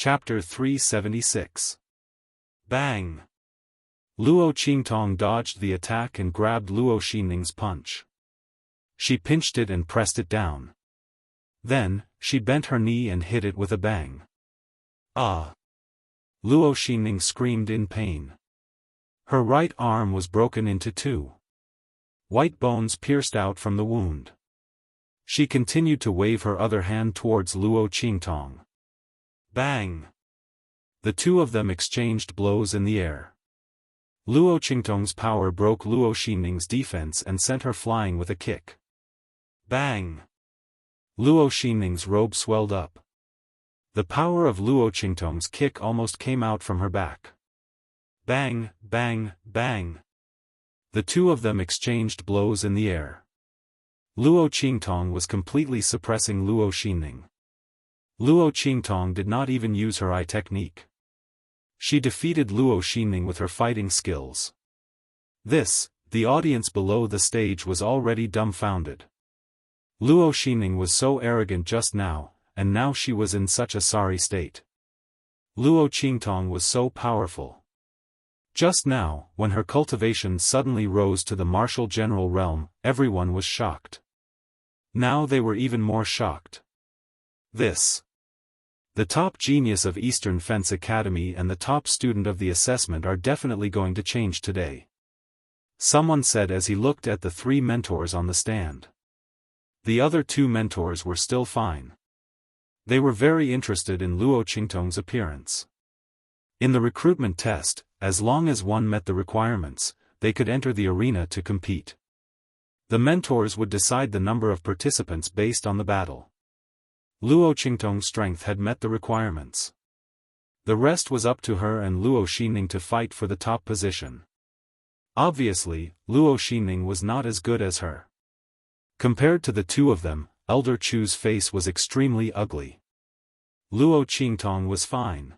Chapter 376. Bang! Luo Qingtong dodged the attack and grabbed Luo Xinling's punch. She pinched it and pressed it down. Then, she bent her knee and hit it with a bang. Ah! Luo Xinling screamed in pain. Her right arm was broken into two. White bones pierced out from the wound. She continued to wave her other hand towards Luo Qingtong. Bang! The two of them exchanged blows in the air. Luo Qingtong's power broke Luo Xinling's defense and sent her flying with a kick. Bang! Luo Xinling's robe swelled up. The power of Luo Qingtong's kick almost came out from her back. Bang, bang, bang! The two of them exchanged blows in the air. Luo Qingtong was completely suppressing Luo Xinling. Luo Qingtong did not even use her eye technique. She defeated Luo Xinling with her fighting skills. The audience below the stage was already dumbfounded. Luo Xinling was so arrogant just now, and now she was in such a sorry state. Luo Qingtong was so powerful. Just now, when her cultivation suddenly rose to the martial general realm, everyone was shocked. Now they were even more shocked. The top genius of Eastern Fence Academy and the top student of the assessment are definitely going to change today. Someone said as he looked at the three mentors on the stand. The other two mentors were still fine. They were very interested in Luo Qingtong's appearance. In the recruitment test, as long as one met the requirements, they could enter the arena to compete. The mentors would decide the number of participants based on the battle. Luo Qingtong's strength had met the requirements. The rest was up to her and Luo Xinling to fight for the top position. Obviously, Luo Xinling was not as good as her. Compared to the two of them, Elder Chu's face was extremely ugly. Luo Qingtong was fine.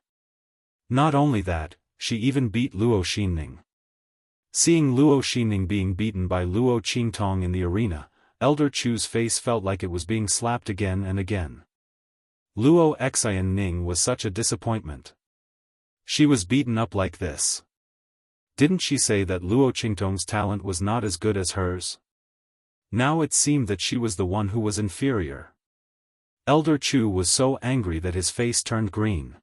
Not only that, she even beat Luo Xinling. Seeing Luo Xinling being beaten by Luo Qingtong in the arena, Elder Chu's face felt like it was being slapped again and again. Luo Xianning was such a disappointment. She was beaten up like this. Didn't she say that Luo Qingtong's talent was not as good as hers? Now it seemed that she was the one who was inferior. Elder Chu was so angry that his face turned green.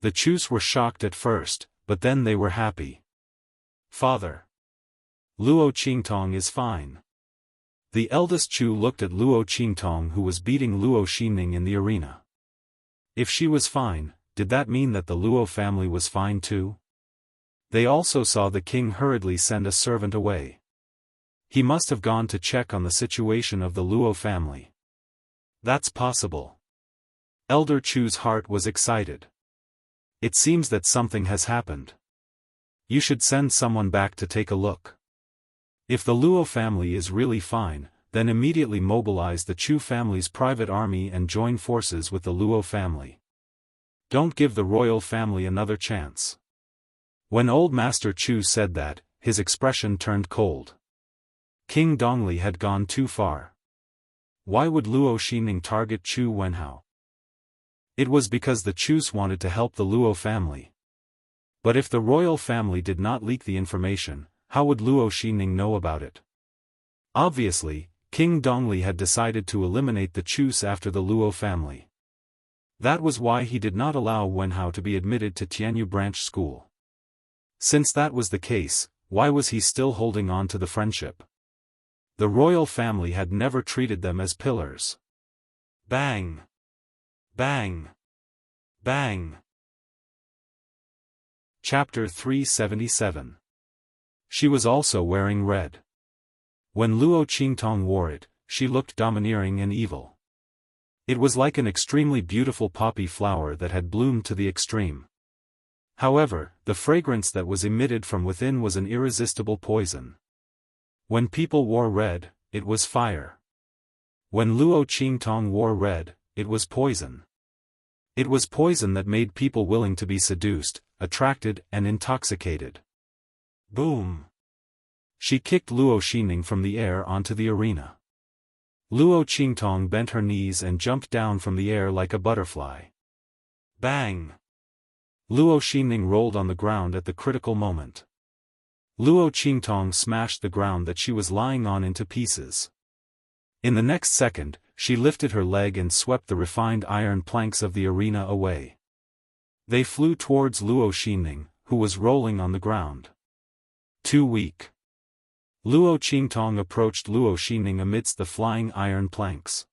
The Chus were shocked at first, but then they were happy. Father! Luo Qingtong is fine. The eldest Chu looked at Luo Qingtong who was beating Luo Xinling in the arena. If she was fine, did that mean that the Luo family was fine too? They also saw the king hurriedly send a servant away. He must have gone to check on the situation of the Luo family. That's possible. Elder Chu's heart was excited. It seems that something has happened. You should send someone back to take a look. If the Luo family is really fine, then immediately mobilize the Chu family's private army and join forces with the Luo family. Don't give the royal family another chance. When Old Master Chu said that, his expression turned cold. King Dongli had gone too far. Why would Luo Xinling target Chu Wenhao? It was because the Chus wanted to help the Luo family. But if the royal family did not leak the information, how would Luo Xinling know about it? Obviously, King Dongli had decided to eliminate the Chus after the Luo family. That was why he did not allow Wenhao to be admitted to Tianyu Branch School. Since that was the case, why was he still holding on to the friendship? The royal family had never treated them as pillars. Bang! Bang! Bang! Chapter 377. She was also wearing red. When Luo Qingtong wore it, she looked domineering and evil. It was like an extremely beautiful poppy flower that had bloomed to the extreme. However, the fragrance that was emitted from within was an irresistible poison. When people wore red, it was fire. When Luo Qingtong wore red, it was poison. It was poison that made people willing to be seduced, attracted, and intoxicated. Boom! She kicked Luo Xinling from the air onto the arena. Luo Qingtong bent her knees and jumped down from the air like a butterfly. Bang! Luo Xinning rolled on the ground at the critical moment. Luo Qingtong smashed the ground that she was lying on into pieces. In the next second, she lifted her leg and swept the refined iron planks of the arena away. They flew towards Luo Xinning, who was rolling on the ground. Too weak. Luo Qingtong approached Luo Xinning amidst the flying iron planks.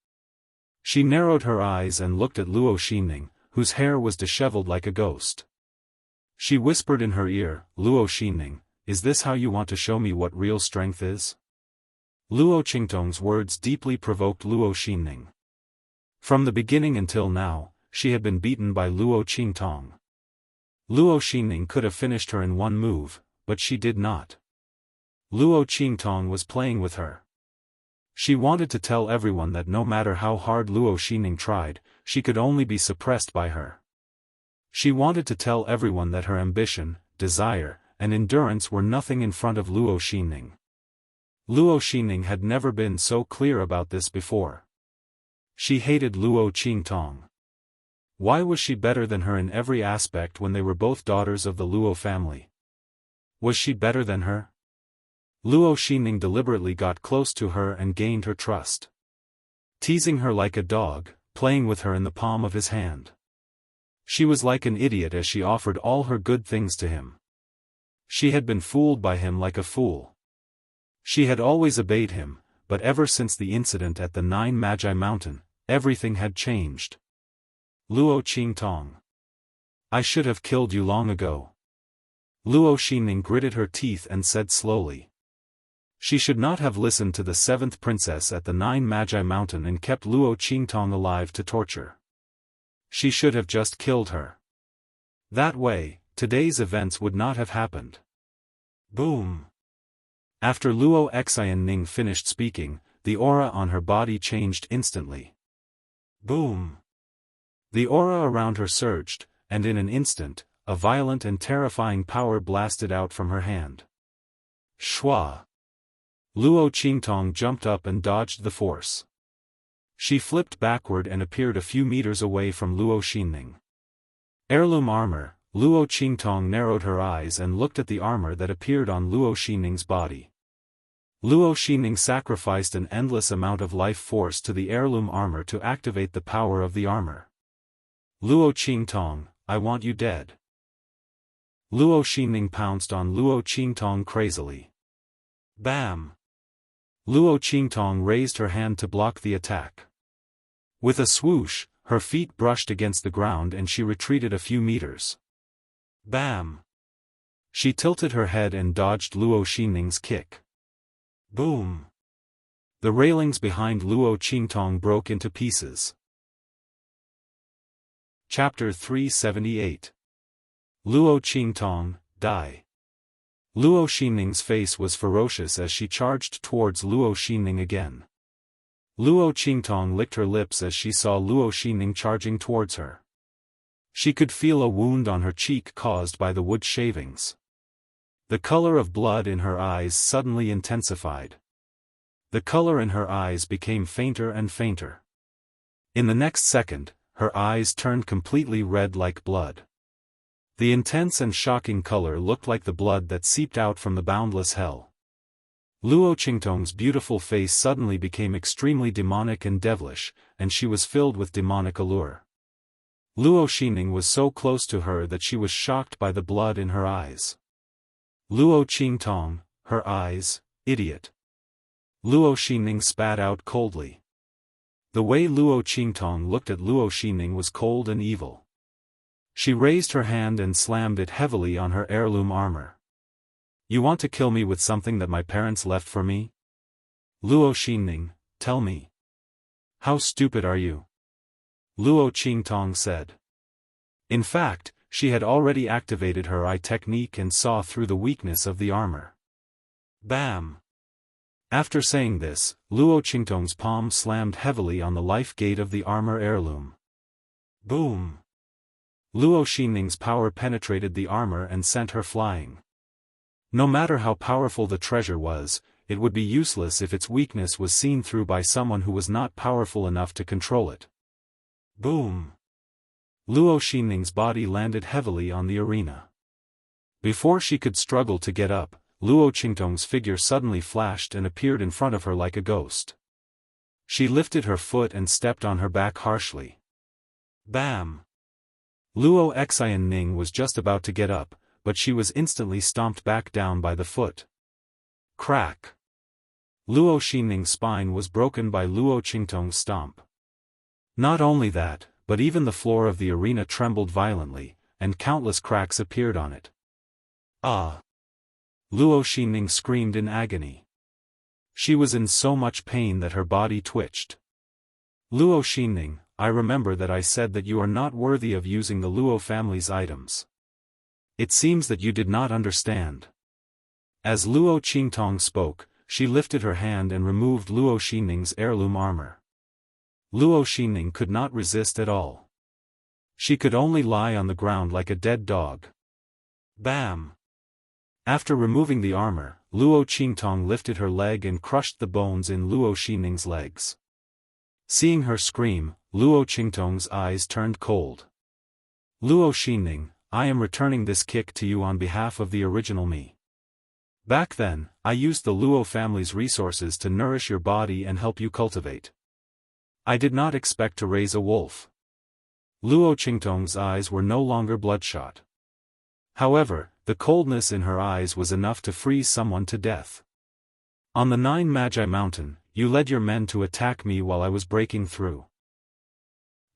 She narrowed her eyes and looked at Luo Xinning, whose hair was disheveled like a ghost. She whispered in her ear, "Luo Xinning, is this how you want to show me what real strength is?" Luo Qingtong's words deeply provoked Luo Xinning. From the beginning until now, she had been beaten by Luo Qingtong. Luo Xinning could have finished her in one move, but she did not. Luo Qingtong was playing with her. She wanted to tell everyone that no matter how hard Luo Xinning tried, she could only be suppressed by her. She wanted to tell everyone that her ambition, desire, and endurance were nothing in front of Luo Xinning. Luo Xinning had never been so clear about this before. She hated Luo Qingtong. Why was she better than her in every aspect when they were both daughters of the Luo family? Was she better than her? Luo Xinning deliberately got close to her and gained her trust. Teasing her like a dog, playing with her in the palm of his hand. She was like an idiot as she offered all her good things to him. She had been fooled by him like a fool. She had always obeyed him, but ever since the incident at the Nine Magi Mountain, everything had changed. Luo Qingtong. I should have killed you long ago. Luo Xinning gritted her teeth and said slowly. She should not have listened to the seventh princess at the Nine Magi Mountain and kept Luo Qingtong alive to torture. She should have just killed her. That way, today's events would not have happened. Boom! After Luo Xianning finished speaking, the aura on her body changed instantly. Boom! The aura around her surged, and in an instant, a violent and terrifying power blasted out from her hand. Shua! Luo Qingtong jumped up and dodged the force. She flipped backward and appeared a few meters away from Luo Xinning. Heirloom armor. Luo Qingtong narrowed her eyes and looked at the armor that appeared on Luo Xinning's body. Luo Xinning sacrificed an endless amount of life force to the heirloom armor to activate the power of the armor. Luo Qingtong, I want you dead. Luo Xinning pounced on Luo Qingtong crazily. Bam! Luo Qingtong raised her hand to block the attack. With a swoosh, her feet brushed against the ground and she retreated a few meters. Bam! She tilted her head and dodged Luo Xinning's kick. Boom! The railings behind Luo Qingtong broke into pieces. Chapter 378. Luo Qingtong, die. Luo Xinning's face was ferocious as she charged towards Luo Xinning again. Luo Qingtong licked her lips as she saw Luo Xinning charging towards her. She could feel a wound on her cheek caused by the wood shavings. The color of blood in her eyes suddenly intensified. The color in her eyes became fainter and fainter. In the next second, her eyes turned completely red like blood. The intense and shocking color looked like the blood that seeped out from the boundless hell. Luo Qingtong's beautiful face suddenly became extremely demonic and devilish, and she was filled with demonic allure. Luo Xinning was so close to her that she was shocked by the blood in her eyes. Luo Qingtong, her eyes, idiot. Luo Xinning spat out coldly. The way Luo Qingtong looked at Luo Xinning was cold and evil. She raised her hand and slammed it heavily on her heirloom armor. You want to kill me with something that my parents left for me? Luo Xinning, tell me. How stupid are you? Luo Qingtong said. In fact, she had already activated her eye technique and saw through the weakness of the armor. Bam! After saying this, Luo Qingtong's palm slammed heavily on the life gate of the armor heirloom. Boom! Luo Xinning's power penetrated the armor and sent her flying. No matter how powerful the treasure was, it would be useless if its weakness was seen through by someone who was not powerful enough to control it. Boom! Luo Xinling's body landed heavily on the arena. Before she could struggle to get up, Luo Qingtong's figure suddenly flashed and appeared in front of her like a ghost. She lifted her foot and stepped on her back harshly. Bam! Luo Xianning was just about to get up, but she was instantly stomped back down by the foot. Crack! Luo Xinling's spine was broken by Luo Qingtong's stomp. Not only that, but even the floor of the arena trembled violently, and countless cracks appeared on it. Ah! Luo Xinling screamed in agony. She was in so much pain that her body twitched. Luo Xinling, I remember that I said that you are not worthy of using the Luo family's items. It seems that you did not understand. As Luo Qingtong spoke, she lifted her hand and removed Luo Xinling's heirloom armor. Luo Xinling could not resist at all. She could only lie on the ground like a dead dog. Bam! After removing the armor, Luo Qingtong lifted her leg and crushed the bones in Luo Xinling's legs. Seeing her scream, Luo Qingtong's eyes turned cold. Luo Xinling, I am returning this kick to you on behalf of the original me. Back then, I used the Luo family's resources to nourish your body and help you cultivate. I did not expect to raise a wolf. Luo Qingtong's eyes were no longer bloodshot. However, the coldness in her eyes was enough to freeze someone to death. On the Nine Magi Mountain, you led your men to attack me while I was breaking through.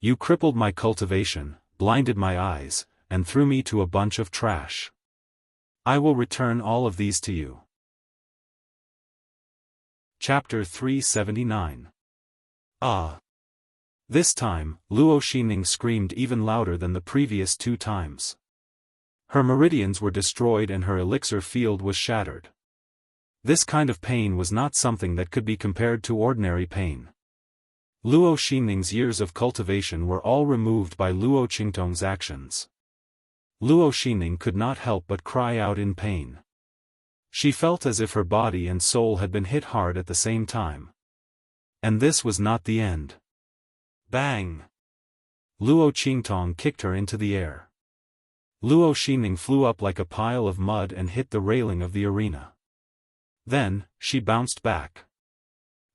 You crippled my cultivation, blinded my eyes, and threw me to a bunch of trash. I will return all of these to you. Chapter 379. Ah! This time, Luo Xinling screamed even louder than the previous 2 times. Her meridians were destroyed and her elixir field was shattered. This kind of pain was not something that could be compared to ordinary pain. Luo Xinling's years of cultivation were all removed by Luo Qingtong's actions. Luo Xinling could not help but cry out in pain. She felt as if her body and soul had been hit hard at the same time. And this was not the end. Bang! Luo Qingtong kicked her into the air. Luo Xinling flew up like a pile of mud and hit the railing of the arena. Then, she bounced back.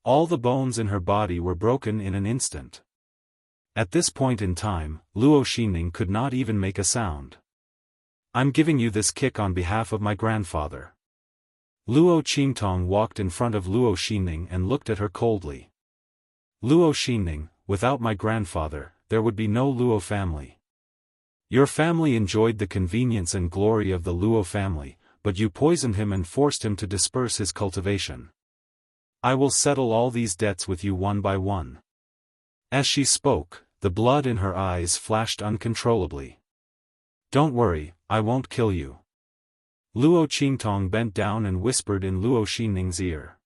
All the bones in her body were broken in an instant. At this point in time, Luo Xinling could not even make a sound. I'm giving you this kick on behalf of my grandfather. Luo Qingtong walked in front of Luo Xinling and looked at her coldly. Luo Xinling, without my grandfather, there would be no Luo family. Your family enjoyed the convenience and glory of the Luo family, but you poisoned him and forced him to disperse his cultivation. I will settle all these debts with you one by one. As she spoke, the blood in her eyes flashed uncontrollably. Don't worry, I won't kill you. Luo Qingtong bent down and whispered in Luo Xinling's ear.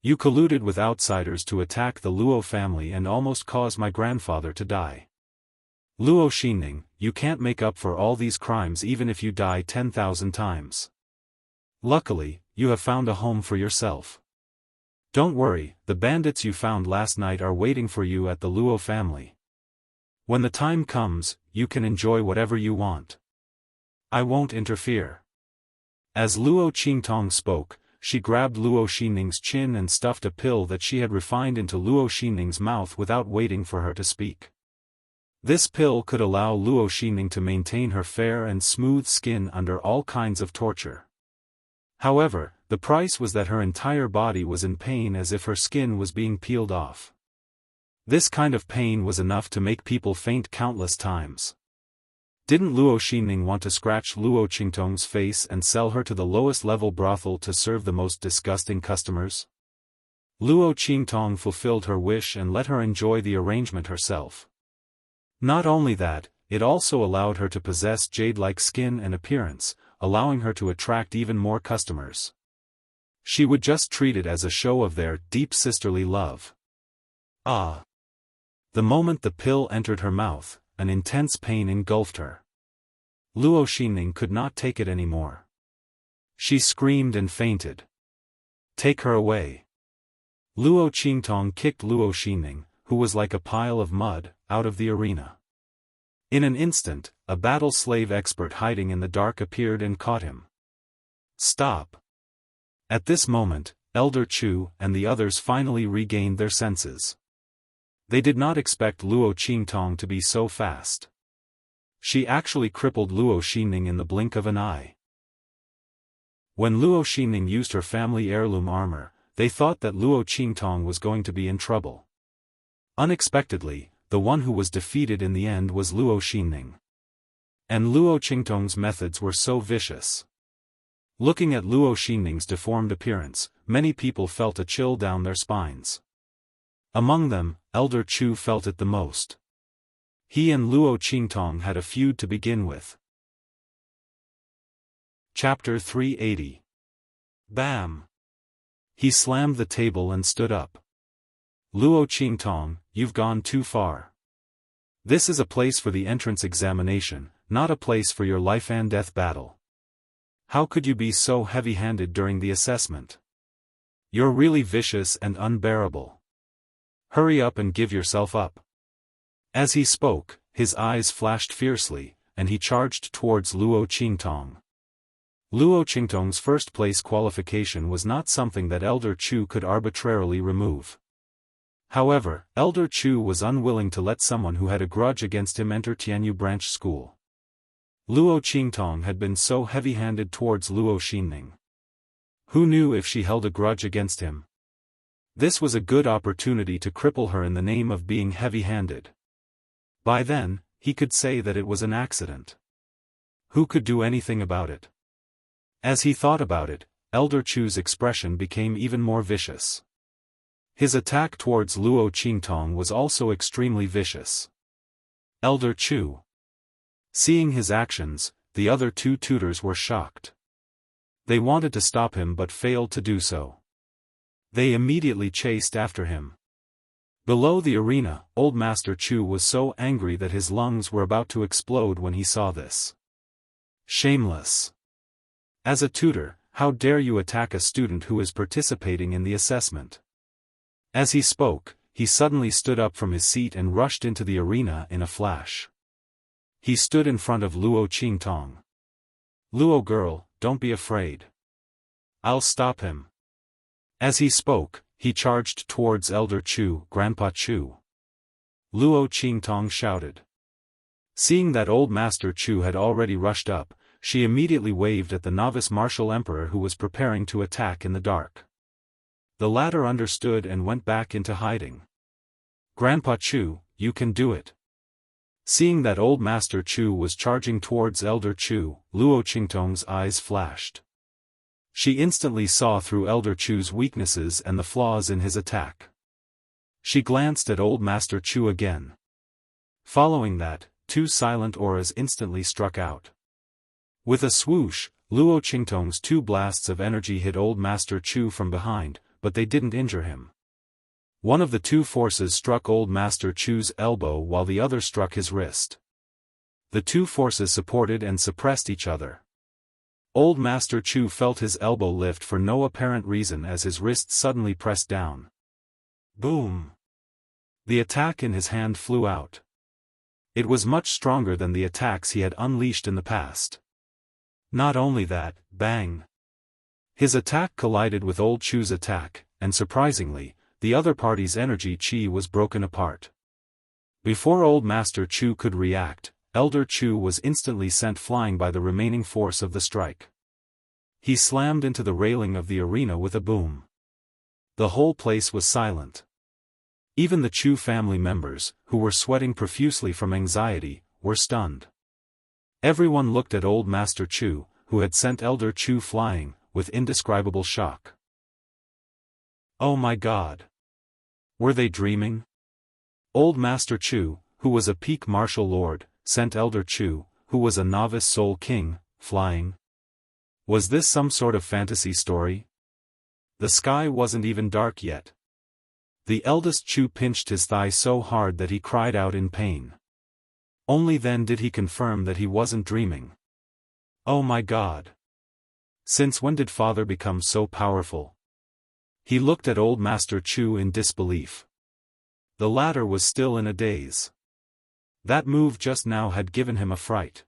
You colluded with outsiders to attack the Luo family and almost caused my grandfather to die. Luo Xinling, you can't make up for all these crimes even if you die 10,000 times. Luckily, you have found a home for yourself. Don't worry, the bandits you found last night are waiting for you at the Luo family. When the time comes, you can enjoy whatever you want. I won't interfere. As Luo Qingtong spoke, she grabbed Luo Xinling's chin and stuffed a pill that she had refined into Luo Xinling's mouth without waiting for her to speak. This pill could allow Luo Xinling to maintain her fair and smooth skin under all kinds of torture. However, the price was that her entire body was in pain as if her skin was being peeled off. This kind of pain was enough to make people faint countless times. Didn't Luo Xinling want to scratch Luo Qingtong's face and sell her to the lowest level brothel to serve the most disgusting customers? Luo Qingtong fulfilled her wish and let her enjoy the arrangement herself. Not only that, it also allowed her to possess jade-like skin and appearance, allowing her to attract even more customers. She would just treat it as a show of their deep sisterly love. Ah! The moment the pill entered her mouth, an intense pain engulfed her. Luo Xinling could not take it anymore. She screamed and fainted. Take her away. Luo Qingtong kicked Luo Xinling, who was like a pile of mud, out of the arena. In an instant, a battle slave expert hiding in the dark appeared and caught him. Stop! At this moment, Elder Chu and the others finally regained their senses. They did not expect Luo Qingtong to be so fast. She actually crippled Luo Xinning in the blink of an eye. When Luo Xinning used her family heirloom armor, they thought that Luo Qingtong was going to be in trouble. Unexpectedly, the one who was defeated in the end was Luo Xinning. And Luo Qingtong's methods were so vicious. Looking at Luo Xinning's deformed appearance, many people felt a chill down their spines. Among them, Elder Chu felt it the most. He and Luo Qingtong had a feud to begin with. Chapter 380. Bam! He slammed the table and stood up. Luo Qingtong, you've gone too far. This is a place for the entrance examination, not a place for your life and death battle. How could you be so heavy-handed during the assessment? You're really vicious and unbearable. Hurry up and give yourself up. As he spoke, his eyes flashed fiercely, and he charged towards Luo Qingtong. Luo Qingtong's first-place qualification was not something that Elder Chu could arbitrarily remove. However, Elder Chu was unwilling to let someone who had a grudge against him enter Tianyu Branch School. Luo Qingtong had been so heavy-handed towards Luo Xinning. Who knew if she held a grudge against him? This was a good opportunity to cripple her in the name of being heavy-handed. By then, he could say that it was an accident. Who could do anything about it? As he thought about it, Elder Chu's expression became even more vicious. His attack towards Luo Qingtong was also extremely vicious. Elder Chu. Seeing his actions, the other two tutors were shocked. They wanted to stop him but failed to do so. They immediately chased after him. Below the arena, Old Master Chu was so angry that his lungs were about to explode when he saw this. Shameless! As a tutor, how dare you attack a student who is participating in the assessment? As he spoke, he suddenly stood up from his seat and rushed into the arena in a flash. He stood in front of Luo Qingtong. Luo girl, don't be afraid. I'll stop him. As he spoke, he charged towards Elder Chu, Grandpa Chu. Luo Qingtong shouted. Seeing that Old Master Chu had already rushed up, she immediately waved at the novice martial emperor who was preparing to attack in the dark. The latter understood and went back into hiding. Grandpa Chu, you can do it. Seeing that Old Master Chu was charging towards Elder Chu, Luo Qingtong's eyes flashed. She instantly saw through Elder Chu's weaknesses and the flaws in his attack. She glanced at Old Master Chu again. Following that, two silent auras instantly struck out. With a swoosh, Luo Qingtong's two blasts of energy hit Old Master Chu from behind, but they didn't injure him. One of the two forces struck Old Master Chu's elbow while the other struck his wrist. The two forces supported and suppressed each other. Old Master Chu felt his elbow lift for no apparent reason as his wrist suddenly pressed down. Boom! The attack in his hand flew out. It was much stronger than the attacks he had unleashed in the past. Not only that, bang! His attack collided with Old Chu's attack, and surprisingly, the other party's energy chi was broken apart. Before Old Master Chu could react, Elder Chu was instantly sent flying by the remaining force of the strike. He slammed into the railing of the arena with a boom. The whole place was silent. Even the Chu family members, who were sweating profusely from anxiety, were stunned. Everyone looked at Old Master Chu, who had sent Elder Chu flying, with indescribable shock. Oh my God! Were they dreaming? Old Master Chu, who was a peak martial lord, sent Elder Chu, who was a novice soul king, flying? Was this some sort of fantasy story? The sky wasn't even dark yet. The eldest Chu pinched his thigh so hard that he cried out in pain. Only then did he confirm that he wasn't dreaming. Oh my God! Since when did father become so powerful? He looked at Old Master Chu in disbelief. The latter was still in a daze. That move just now had given him a fright.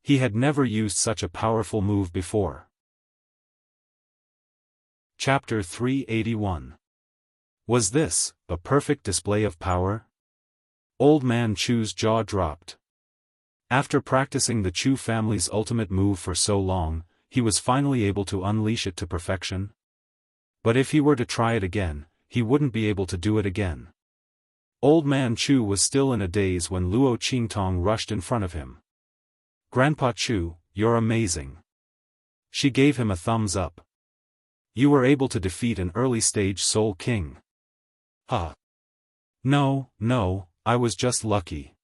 He had never used such a powerful move before. Chapter 381. Was this a perfect display of power? Old Man Chu's jaw dropped. After practicing the Chu family's ultimate move for so long, he was finally able to unleash it to perfection. But if he were to try it again, he wouldn't be able to do it again. Old Man Chu was still in a daze when Luo Qingtong rushed in front of him. "Grandpa Chu, you're amazing." She gave him a thumbs up. "You were able to defeat an early-stage Soul King." "Huh. No, I was just lucky."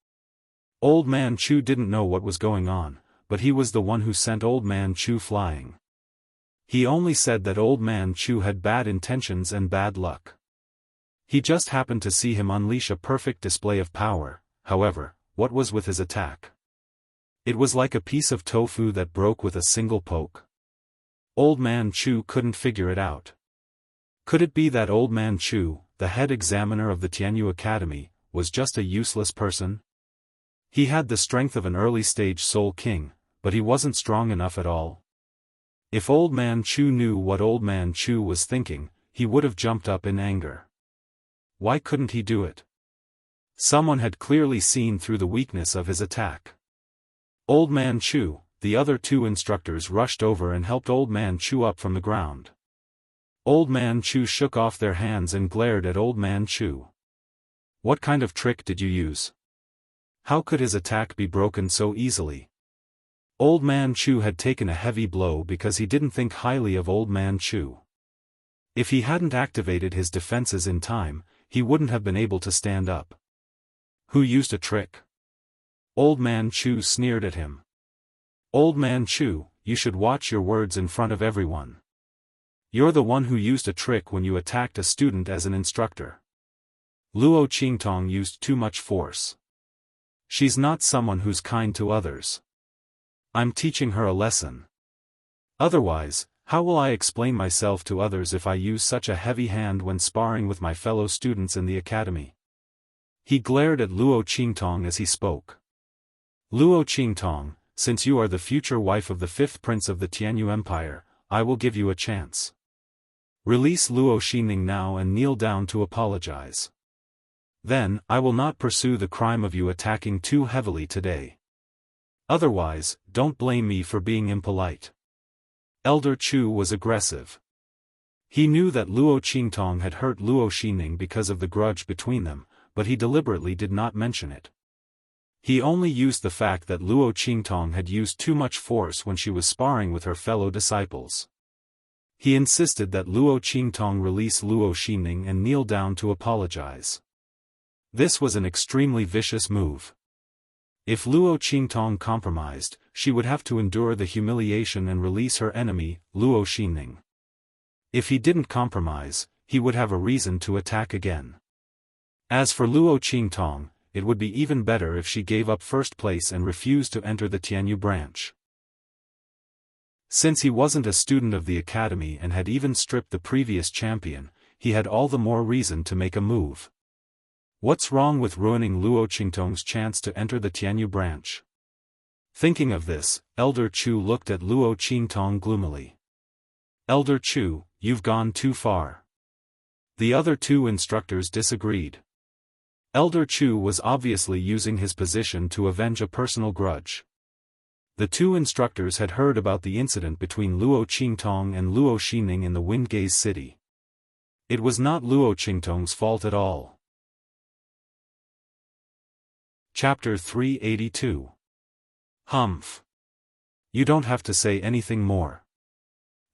Old Man Chu didn't know what was going on, but he was the one who sent Old Man Chu flying. He only said that Old Man Chu had bad intentions and bad luck. He just happened to see him unleash a perfect display of power. However, what was with his attack? It was like a piece of tofu that broke with a single poke. Old Man Chu couldn't figure it out. Could it be that Old Man Chu, the head examiner of the Tianyu Academy, was just a useless person? He had the strength of an early-stage Soul King, but he wasn't strong enough at all. If Old Man Chu knew what Old Man Chu was thinking, he would have jumped up in anger. Why couldn't he do it? Someone had clearly seen through the weakness of his attack. Old Man Chu, the other two instructors rushed over and helped Old Man Chu up from the ground. Old Man Chu shook off their hands and glared at Old Man Chu. "What kind of trick did you use? How could his attack be broken so easily?" Old Man Chu had taken a heavy blow because he didn't think highly of Old Man Chu. If he hadn't activated his defenses in time, he wouldn't have been able to stand up. "Who used a trick?" Old Man Chu sneered at him. "Old Man Chu, you should watch your words in front of everyone. You're the one who used a trick when you attacked a student as an instructor. Luo Qingtong used too much force. She's not someone who's kind to others. I'm teaching her a lesson. Otherwise, how will I explain myself to others if I use such a heavy hand when sparring with my fellow students in the academy?" He glared at Luo Qingtong as he spoke. "Luo Qingtong, since you are the future wife of the fifth prince of the Tianyu Empire, I will give you a chance. Release Luo Xining now and kneel down to apologize. Then, I will not pursue the crime of you attacking too heavily today. Otherwise, don't blame me for being impolite." Elder Chu was aggressive. He knew that Luo Qingtong had hurt Luo Xining because of the grudge between them, but he deliberately did not mention it. He only used the fact that Luo Qingtong had used too much force when she was sparring with her fellow disciples. He insisted that Luo Qingtong release Luo Xining and kneel down to apologize. This was an extremely vicious move. If Luo Qingtong compromised, she would have to endure the humiliation and release her enemy, Luo Xining. If he didn't compromise, he would have a reason to attack again. As for Luo Qingtong, it would be even better if she gave up first place and refused to enter the Tianyu branch. Since he wasn't a student of the academy and had even stripped the previous champion, he had all the more reason to make a move. What's wrong with ruining Luo Qingtong's chance to enter the Tianyu branch? Thinking of this, Elder Chu looked at Luo Qingtong gloomily. "Elder Chu, you've gone too far." The other two instructors disagreed. Elder Chu was obviously using his position to avenge a personal grudge. The two instructors had heard about the incident between Luo Qingtong and Luo Xining in the Windgaze city. It was not Luo Qingtong's fault at all. Chapter 382. Humph. You don't have to say anything more.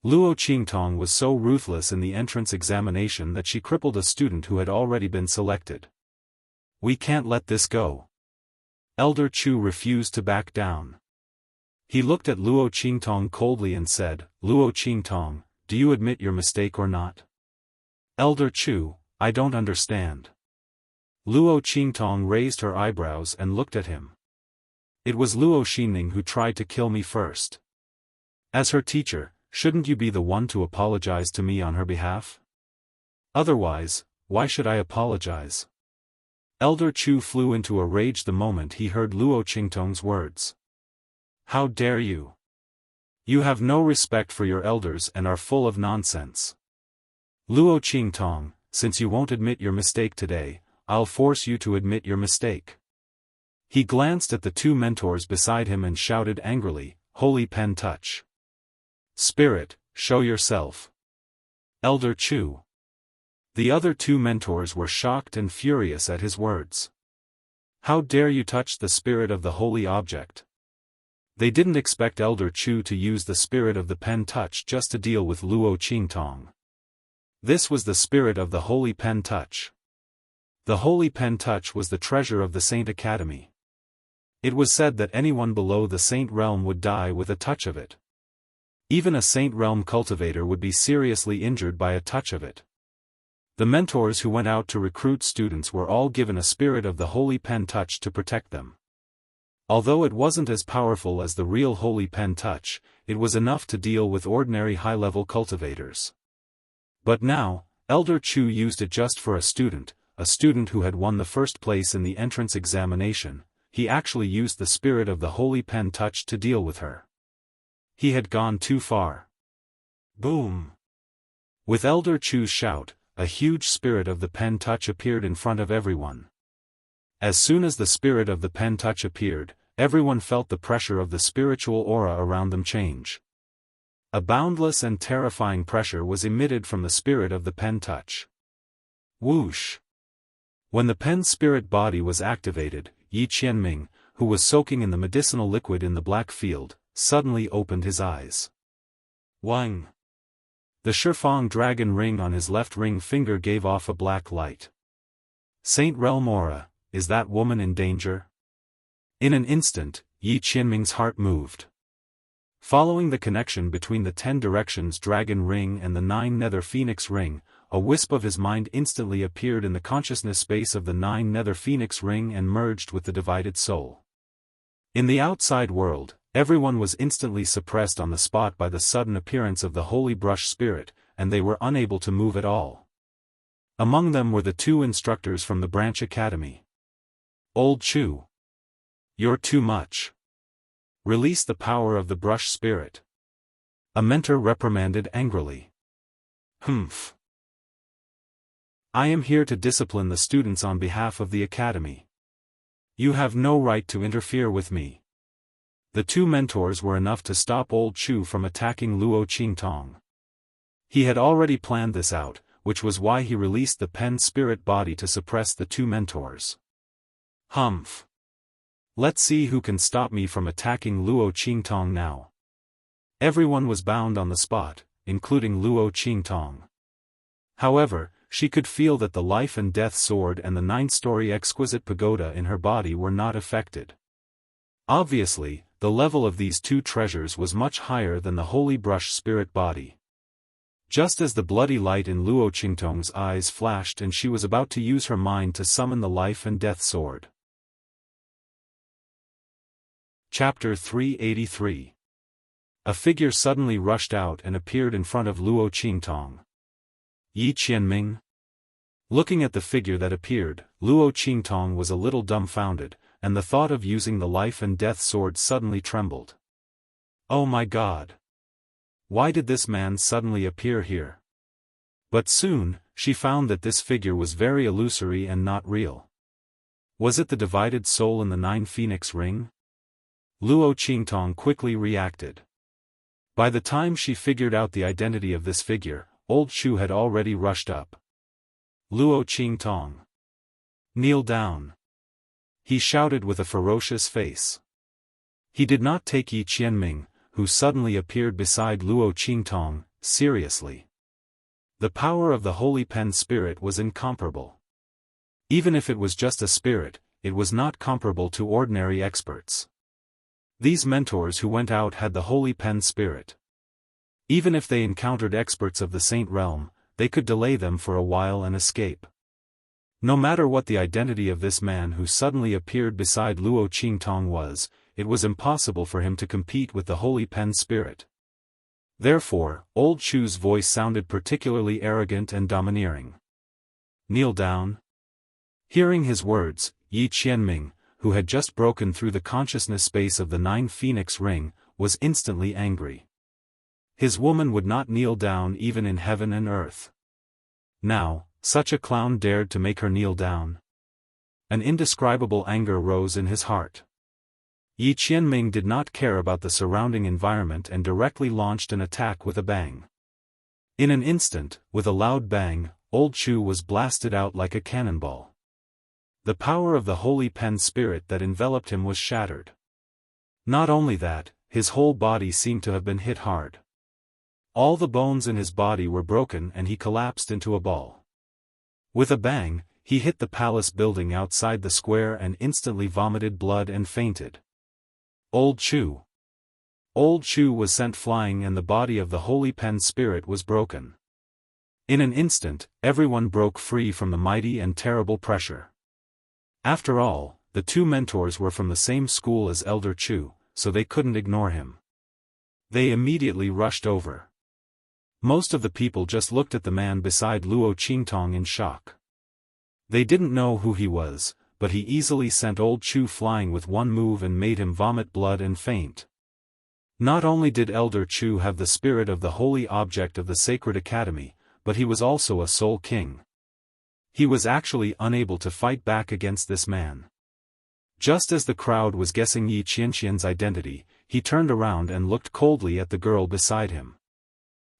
Luo Qingtong was so ruthless in the entrance examination that she crippled a student who had already been selected. We can't let this go. Elder Chu refused to back down. He looked at Luo Qingtong coldly and said, "Luo Qingtong, do you admit your mistake or not?" "Elder Chu, I don't understand." Luo Qingtong raised her eyebrows and looked at him. "It was Luo Xining who tried to kill me first. As her teacher, shouldn't you be the one to apologize to me on her behalf? Otherwise, why should I apologize?" Elder Chu flew into a rage the moment he heard Luo Qingtong's words. How dare you? You have no respect for your elders and are full of nonsense. Luo Qingtong, since you won't admit your mistake today, I'll force you to admit your mistake. He glanced at the two mentors beside him and shouted angrily, Holy Pen Touch. Spirit, show yourself. Elder Chu. The other two mentors were shocked and furious at his words. How dare you touch the spirit of the holy object? They didn't expect Elder Chu to use the spirit of the Pen Touch just to deal with Luo Qingtong. This was the spirit of the Holy Pen Touch. The Holy Pen Touch was the treasure of the Saint Academy. It was said that anyone below the Saint Realm would die with a touch of it. Even a Saint Realm cultivator would be seriously injured by a touch of it. The mentors who went out to recruit students were all given a spirit of the Holy Pen Touch to protect them. Although it wasn't as powerful as the real Holy Pen Touch, it was enough to deal with ordinary high-level cultivators. But now, Elder Chu used it just for a student who had won the first place in the entrance examination. He actually used the spirit of the Holy Pen Touch to deal with her. He had gone too far. Boom! With Elder Chu's shout, a huge spirit of the Pen Touch appeared in front of everyone. As soon as the spirit of the Pen Touch appeared, everyone felt the pressure of the spiritual aura around them change. A boundless and terrifying pressure was emitted from the spirit of the Pen Touch. Whoosh! When the Pen Spirit body was activated, Yi Qianming, who was soaking in the medicinal liquid in the black field, suddenly opened his eyes. Wang! The Xiaofan dragon ring on his left ring finger gave off a black light. Saint Realm Aura, is that woman in danger? In an instant, Yi Qianming's heart moved. Following the connection between the 10 Directions Dragon Ring and the 9 Nether Phoenix Ring, a wisp of his mind instantly appeared in the consciousness space of the 9 Nether Phoenix Ring and merged with the divided soul. In the outside world, everyone was instantly suppressed on the spot by the sudden appearance of the Holy Brush Spirit, and they were unable to move at all. Among them were the 2 instructors from the Branch Academy. Old Chu. You're too much. Release the power of the Brush Spirit. A mentor reprimanded angrily. Humph. I am here to discipline the students on behalf of the Academy. You have no right to interfere with me. The 2 mentors were enough to stop Old Chu from attacking Luo Qingtong. He had already planned this out, which was why he released the Pen Spirit body to suppress the 2 mentors. Humph. Let's see who can stop me from attacking Luo Qingtong now. Everyone was bound on the spot, including Luo Qingtong. However, she could feel that the life and death sword and the 9-story exquisite pagoda in her body were not affected. Obviously, the level of these 2 treasures was much higher than the Holy Brush Spirit body. Just as the bloody light in Luo Qingtong's eyes flashed and she was about to use her mind to summon the life and death sword. Chapter 383. A figure suddenly rushed out and appeared in front of Luo Qingtong. Yi Qianming? Looking at the figure that appeared, Luo Qingtong was a little dumbfounded, and the thought of using the life and death sword suddenly trembled. Oh my God! Why did this man suddenly appear here? But soon, she found that this figure was very illusory and not real. Was it the divided soul in the 9 Phoenix Ring? Luo Qingtong quickly reacted. By the time she figured out the identity of this figure, Old Chu had already rushed up. Luo Qingtong. Kneel down. He shouted with a ferocious face. He did not take Yi Qianming, who suddenly appeared beside Luo Qingtong, seriously. The power of the Holy Pen Spirit was incomparable. Even if it was just a spirit, it was not comparable to ordinary experts. These mentors who went out had the Holy Pen Spirit. Even if they encountered experts of the Saint Realm, they could delay them for a while and escape. No matter what the identity of this man who suddenly appeared beside Luo Qingtong was, it was impossible for him to compete with the Holy Pen Spirit. Therefore, Old Chu's voice sounded particularly arrogant and domineering. Kneel down. Hearing his words, Yi Qianming, who had just broken through the consciousness space of the 9 Phoenix Ring, was instantly angry. His woman would not kneel down even in heaven and earth. Now, such a clown dared to make her kneel down. An indescribable anger rose in his heart. Yi Qianming did not care about the surrounding environment and directly launched an attack with a bang. In an instant, with a loud bang, Old Chu was blasted out like a cannonball. The power of the holy pen spirit that enveloped him was shattered. Not only that, his whole body seemed to have been hit hard. All the bones in his body were broken and he collapsed into a ball. With a bang, he hit the palace building outside the square and instantly vomited blood and fainted. Old Chu. Old Chu was sent flying and the body of the holy pen spirit was broken. In an instant, everyone broke free from the mighty and terrible pressure. After all, the 2 mentors were from the same school as Elder Chu, so they couldn't ignore him. They immediately rushed over. Most of the people just looked at the man beside Luo Qingtong in shock. They didn't know who he was, but he easily sent Old Chu flying with one move and made him vomit blood and faint. Not only did Elder Chu have the spirit of the holy object of the Sacred Academy, but he was also a soul king. He was actually unable to fight back against this man. Just as the crowd was guessing Yi Qianxian's identity, he turned around and looked coldly at the girl beside him.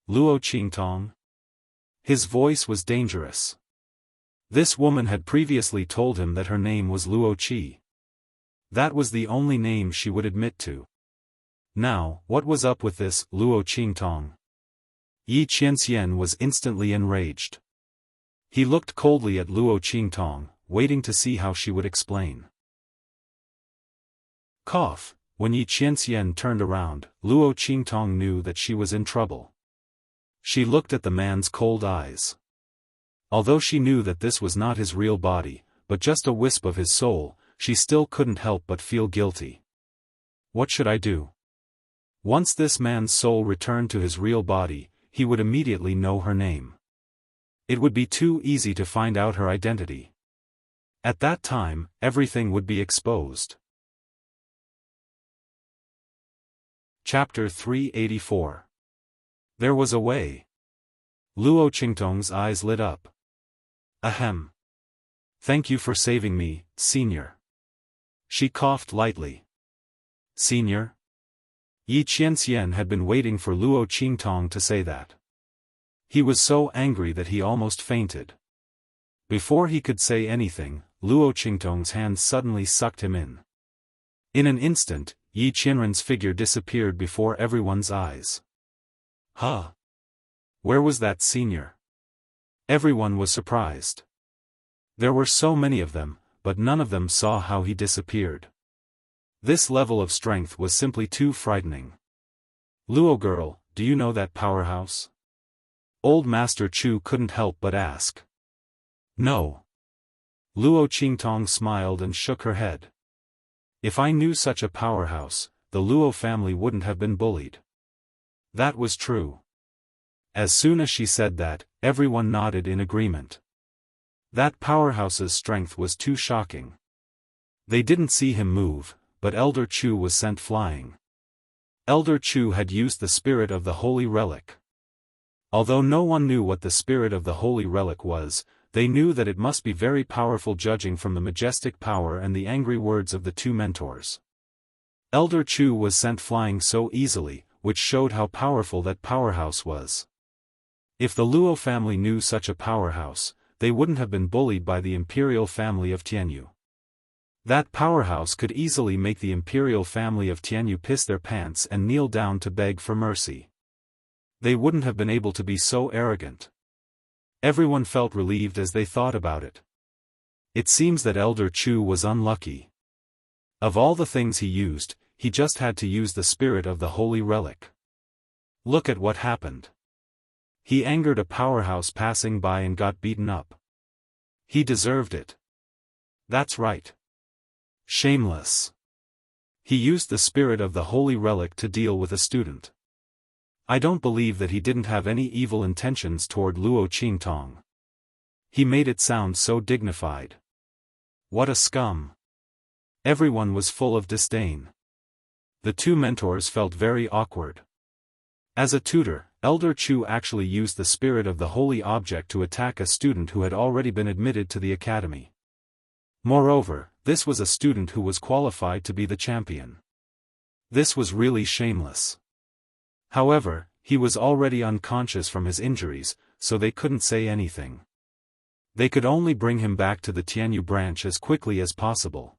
Luo Qingtong? His voice was dangerous. This woman had previously told him that her name was Luo Qi. That was the only name she would admit to. Now, what was up with this Luo Qingtong? Yi Qianxian was instantly enraged. He looked coldly at Luo Qingtong, waiting to see how she would explain. Cough. When Yi Qianxian turned around, Luo Qingtong knew that she was in trouble. She looked at the man's cold eyes. Although she knew that this was not his real body, but just a wisp of his soul, she still couldn't help but feel guilty. What should I do? Once this man's soul returned to his real body, he would immediately know her name. It would be too easy to find out her identity. At that time, everything would be exposed. Chapter 384. There was a way. Luo Qingtong's eyes lit up. Ahem. Thank you for saving me, Senior. She coughed lightly. Senior? Yi Qianxian had been waiting for Luo Qingtong to say that. He was so angry that he almost fainted. Before he could say anything, Luo Qingtong's hand suddenly sucked him in. In an instant, Yi Qianren's figure disappeared before everyone's eyes. Huh? Where was that senior? Everyone was surprised. There were so many of them, but none of them saw how he disappeared. This level of strength was simply too frightening. Luo girl, do you know that powerhouse? Old Master Chu couldn't help but ask. No. Luo Qingtong smiled and shook her head. If I knew such a powerhouse, the Luo family wouldn't have been bullied. That was true. As soon as she said that, everyone nodded in agreement. That powerhouse's strength was too shocking. They didn't see him move, but Elder Chu was sent flying. Elder Chu had used the spirit of the holy relic. Although no one knew what the spirit of the holy relic was, they knew that it must be very powerful judging from the majestic power and the angry words of the 2 mentors. Elder Chu was sent flying so easily, which showed how powerful that powerhouse was. If the Luo family knew such a powerhouse, they wouldn't have been bullied by the imperial family of Tianyu. That powerhouse could easily make the imperial family of Tianyu piss their pants and kneel down to beg for mercy. They wouldn't have been able to be so arrogant. Everyone felt relieved as they thought about it. It seems that Elder Chu was unlucky. Of all the things he used, he just had to use the spirit of the holy relic. Look at what happened. He angered a powerhouse passing by and got beaten up. He deserved it. That's right. Shameless. He used the spirit of the holy relic to deal with a student. I don't believe that he didn't have any evil intentions toward Luo Qingtong. He made it sound so dignified. What a scum! Everyone was full of disdain. The two mentors felt very awkward. As a tutor, Elder Chu actually used the spirit of the holy object to attack a student who had already been admitted to the academy. Moreover, this was a student who was qualified to be the champion. This was really shameless. However, he was already unconscious from his injuries, so they couldn't say anything. They could only bring him back to the Tianyu branch as quickly as possible.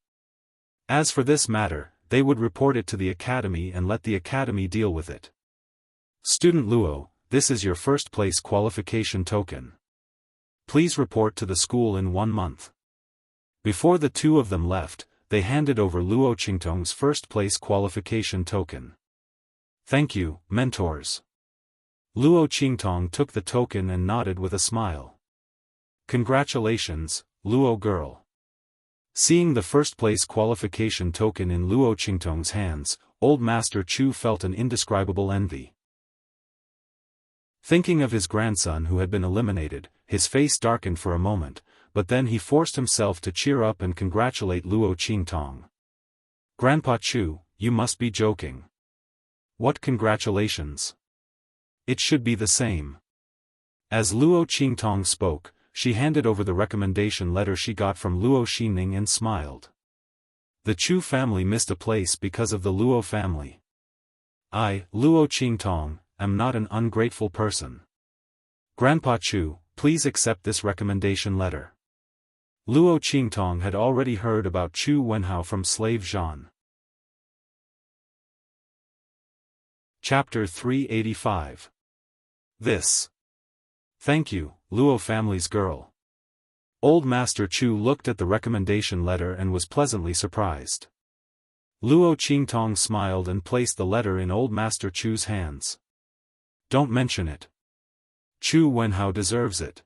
As for this matter, they would report it to the academy and let the academy deal with it. Student Luo, this is your first place qualification token. Please report to the school in 1 month. Before the two of them left, they handed over Luo Qingtong's first place qualification token. Thank you, mentors. Luo Qingtong took the token and nodded with a smile. Congratulations, Luo girl. Seeing the first place qualification token in Luo Qingtong's hands, Old Master Chu felt an indescribable envy. Thinking of his grandson who had been eliminated, his face darkened for a moment, but then he forced himself to cheer up and congratulate Luo Qingtong. Grandpa Chu, you must be joking. What congratulations? It should be the same. As Luo Qingtong spoke, she handed over the recommendation letter she got from Luo Xining and smiled. The Chu family missed a place because of the Luo family. I, Luo Qingtong, am not an ungrateful person. Grandpa Chu, please accept this recommendation letter. Luo Qingtong had already heard about Chu Wenhao from slave Zhan. Chapter 385. This. Thank you, Luo family's girl. Old Master Chu looked at the recommendation letter and was pleasantly surprised. Luo Qingtong smiled and placed the letter in Old Master Chu's hands. Don't mention it. Chu Wenhao deserves it.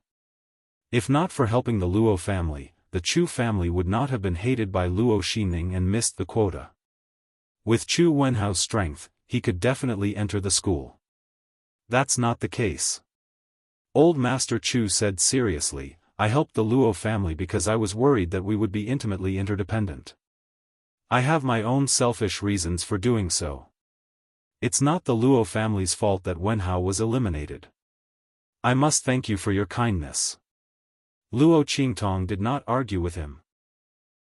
If not for helping the Luo family, the Chu family would not have been hated by Luo Xining and missed the quota. With Chu Wenhao's strength, he could definitely enter the school. That's not the case. Old Master Chu said seriously, I helped the Luo family because I was worried that we would be intimately interdependent. I have my own selfish reasons for doing so. It's not the Luo family's fault that Wenhao was eliminated. I must thank you for your kindness. Luo Qingtong did not argue with him.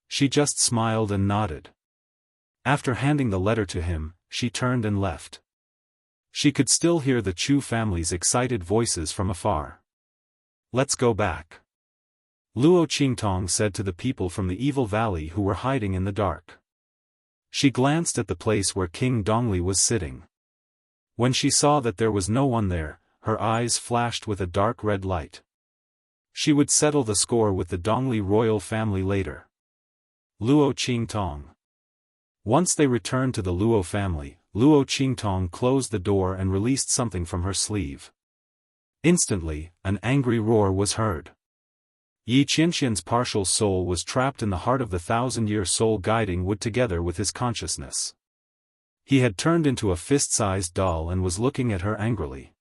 She just smiled and nodded. After handing the letter to him, she turned and left. She could still hear the Chu family's excited voices from afar. Let's go back. Luo Qingtong said to the people from the Evil Valley who were hiding in the dark. She glanced at the place where King Dongli was sitting. When she saw that there was no one there, her eyes flashed with a dark red light. She would settle the score with the Dongli royal family later. Luo Qingtong. Once they returned to the Luo family, Luo Qingtong closed the door and released something from her sleeve. Instantly, an angry roar was heard. Yi Qianxian's partial soul was trapped in the heart of the 1,000-year soul guiding wood together with his consciousness. He had turned into a fist-sized doll and was looking at her angrily.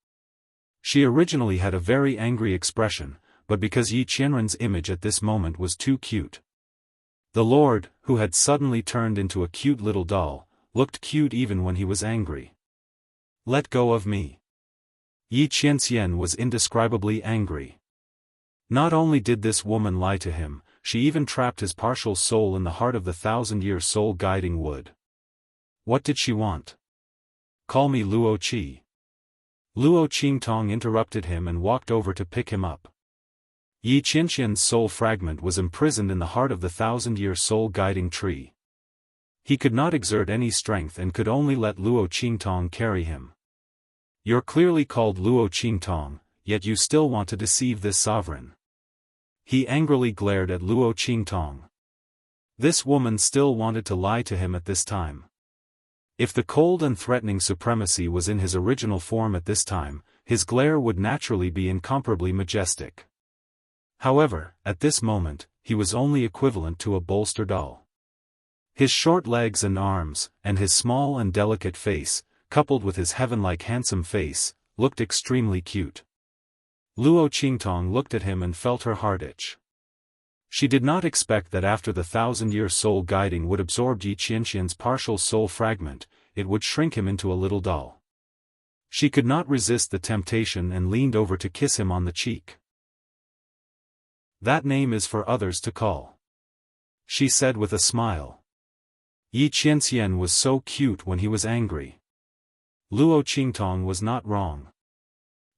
She originally had a very angry expression, but because Yi Qianren's image at this moment was too cute. The Lord, who had suddenly turned into a cute little doll, looked cute even when he was angry. Let go of me. Yi Qianxian was indescribably angry. Not only did this woman lie to him, she even trapped his partial soul in the heart of the 1,000-year soul guiding wood. What did she want? Call me Luo Qi. Luo Qingtong interrupted him and walked over to pick him up. Yi Qianxian's soul fragment was imprisoned in the heart of the 1,000-year soul guiding tree. He could not exert any strength and could only let Luo Qingtong carry him. You're clearly called Luo Qingtong, yet you still want to deceive this sovereign. He angrily glared at Luo Qingtong. This woman still wanted to lie to him at this time. If the cold and threatening supremacy was in his original form at this time, his glare would naturally be incomparably majestic. However, at this moment, he was only equivalent to a bolster doll. His short legs and arms, and his small and delicate face, coupled with his heaven-like handsome face, looked extremely cute. Luo Qingtong looked at him and felt her heart itch. She did not expect that after the 1,000-year soul guiding would absorb Yi Qianxian's partial soul fragment, it would shrink him into a little doll. She could not resist the temptation and leaned over to kiss him on the cheek. "That name is for others to call," she said with a smile. Yi Qianxian was so cute when he was angry. Luo Qingtong was not wrong.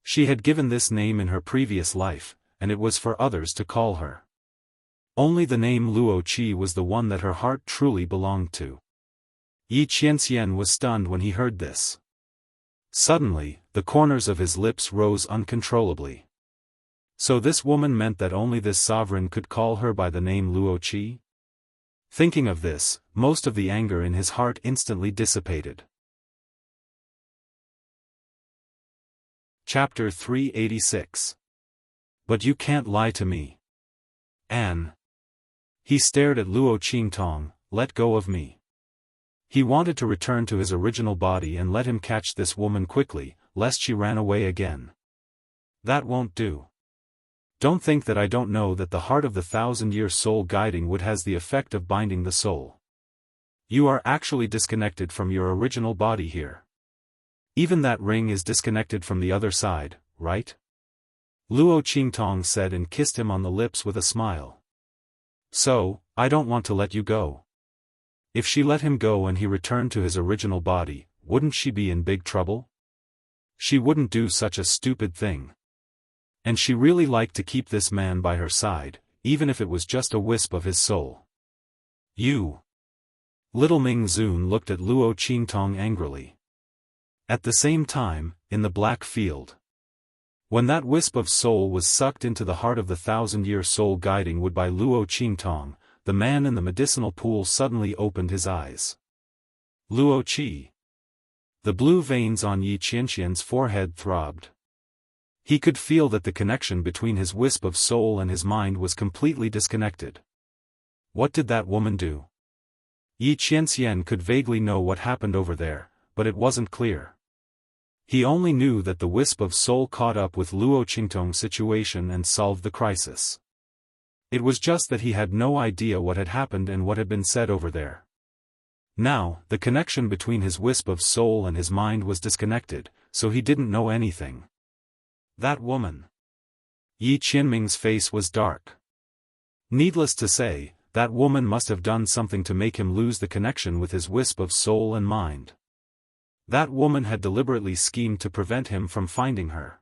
She had given this name in her previous life, and it was for others to call her. Only the name Luo Qi was the one that her heart truly belonged to. Yi Qianxian was stunned when he heard this. Suddenly, the corners of his lips rose uncontrollably. So this woman meant that only this sovereign could call her by the name Luo Qi? Thinking of this, most of the anger in his heart instantly dissipated. Chapter 386. But you can't lie to me, Anne. He stared at Luo Qingtong. "Let go of me." He wanted to return to his original body and let him catch this woman quickly, lest she ran away again. "That won't do. Don't think that I don't know that the heart of the 1,000-year soul guiding would has the effect of binding the soul. You are actually disconnected from your original body here. Even that ring is disconnected from the other side, right?" Luo Qingtong said and kissed him on the lips with a smile. "So, I don't want to let you go." If she let him go and he returned to his original body, wouldn't she be in big trouble? She wouldn't do such a stupid thing. And she really liked to keep this man by her side, even if it was just a wisp of his soul. "You." Little Ming Zun looked at Luo Qingtong angrily. At the same time, in the black field, when that wisp of soul was sucked into the heart of the 1,000-year soul guiding wood by Luo Qingtong, the man in the medicinal pool suddenly opened his eyes. "Luo Qi." The blue veins on Yi Qianxian's forehead throbbed. He could feel that the connection between his wisp of soul and his mind was completely disconnected. What did that woman do? Yi Qianxian could vaguely know what happened over there, but it wasn't clear. He only knew that the wisp of soul caught up with Luo Qingtong's situation and solved the crisis. It was just that he had no idea what had happened and what had been said over there. Now, the connection between his wisp of soul and his mind was disconnected, so he didn't know anything. That woman. Yi Qianming's face was dark. Needless to say, that woman must have done something to make him lose the connection with his wisp of soul and mind. That woman had deliberately schemed to prevent him from finding her.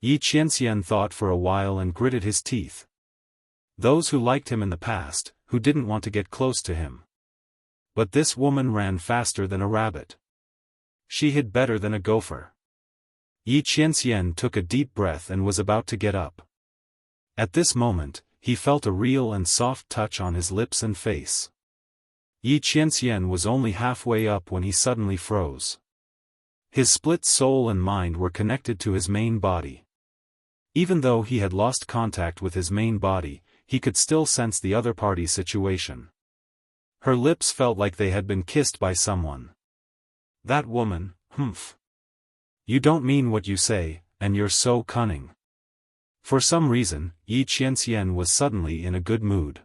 Yi Qianxian thought for a while and gritted his teeth. Those who liked him in the past, who didn't want to get close to him. But this woman ran faster than a rabbit. She hid better than a gopher. Yi Qianxian took a deep breath and was about to get up. At this moment, he felt a real and soft touch on his lips and face. Yi Qianxian was only halfway up when he suddenly froze. His split soul and mind were connected to his main body. Even though he had lost contact with his main body, he could still sense the other party's situation. Her lips felt like they had been kissed by someone. That woman, humph. You don't mean what you say, and you're so cunning. For some reason, Yi Qianxian was suddenly in a good mood.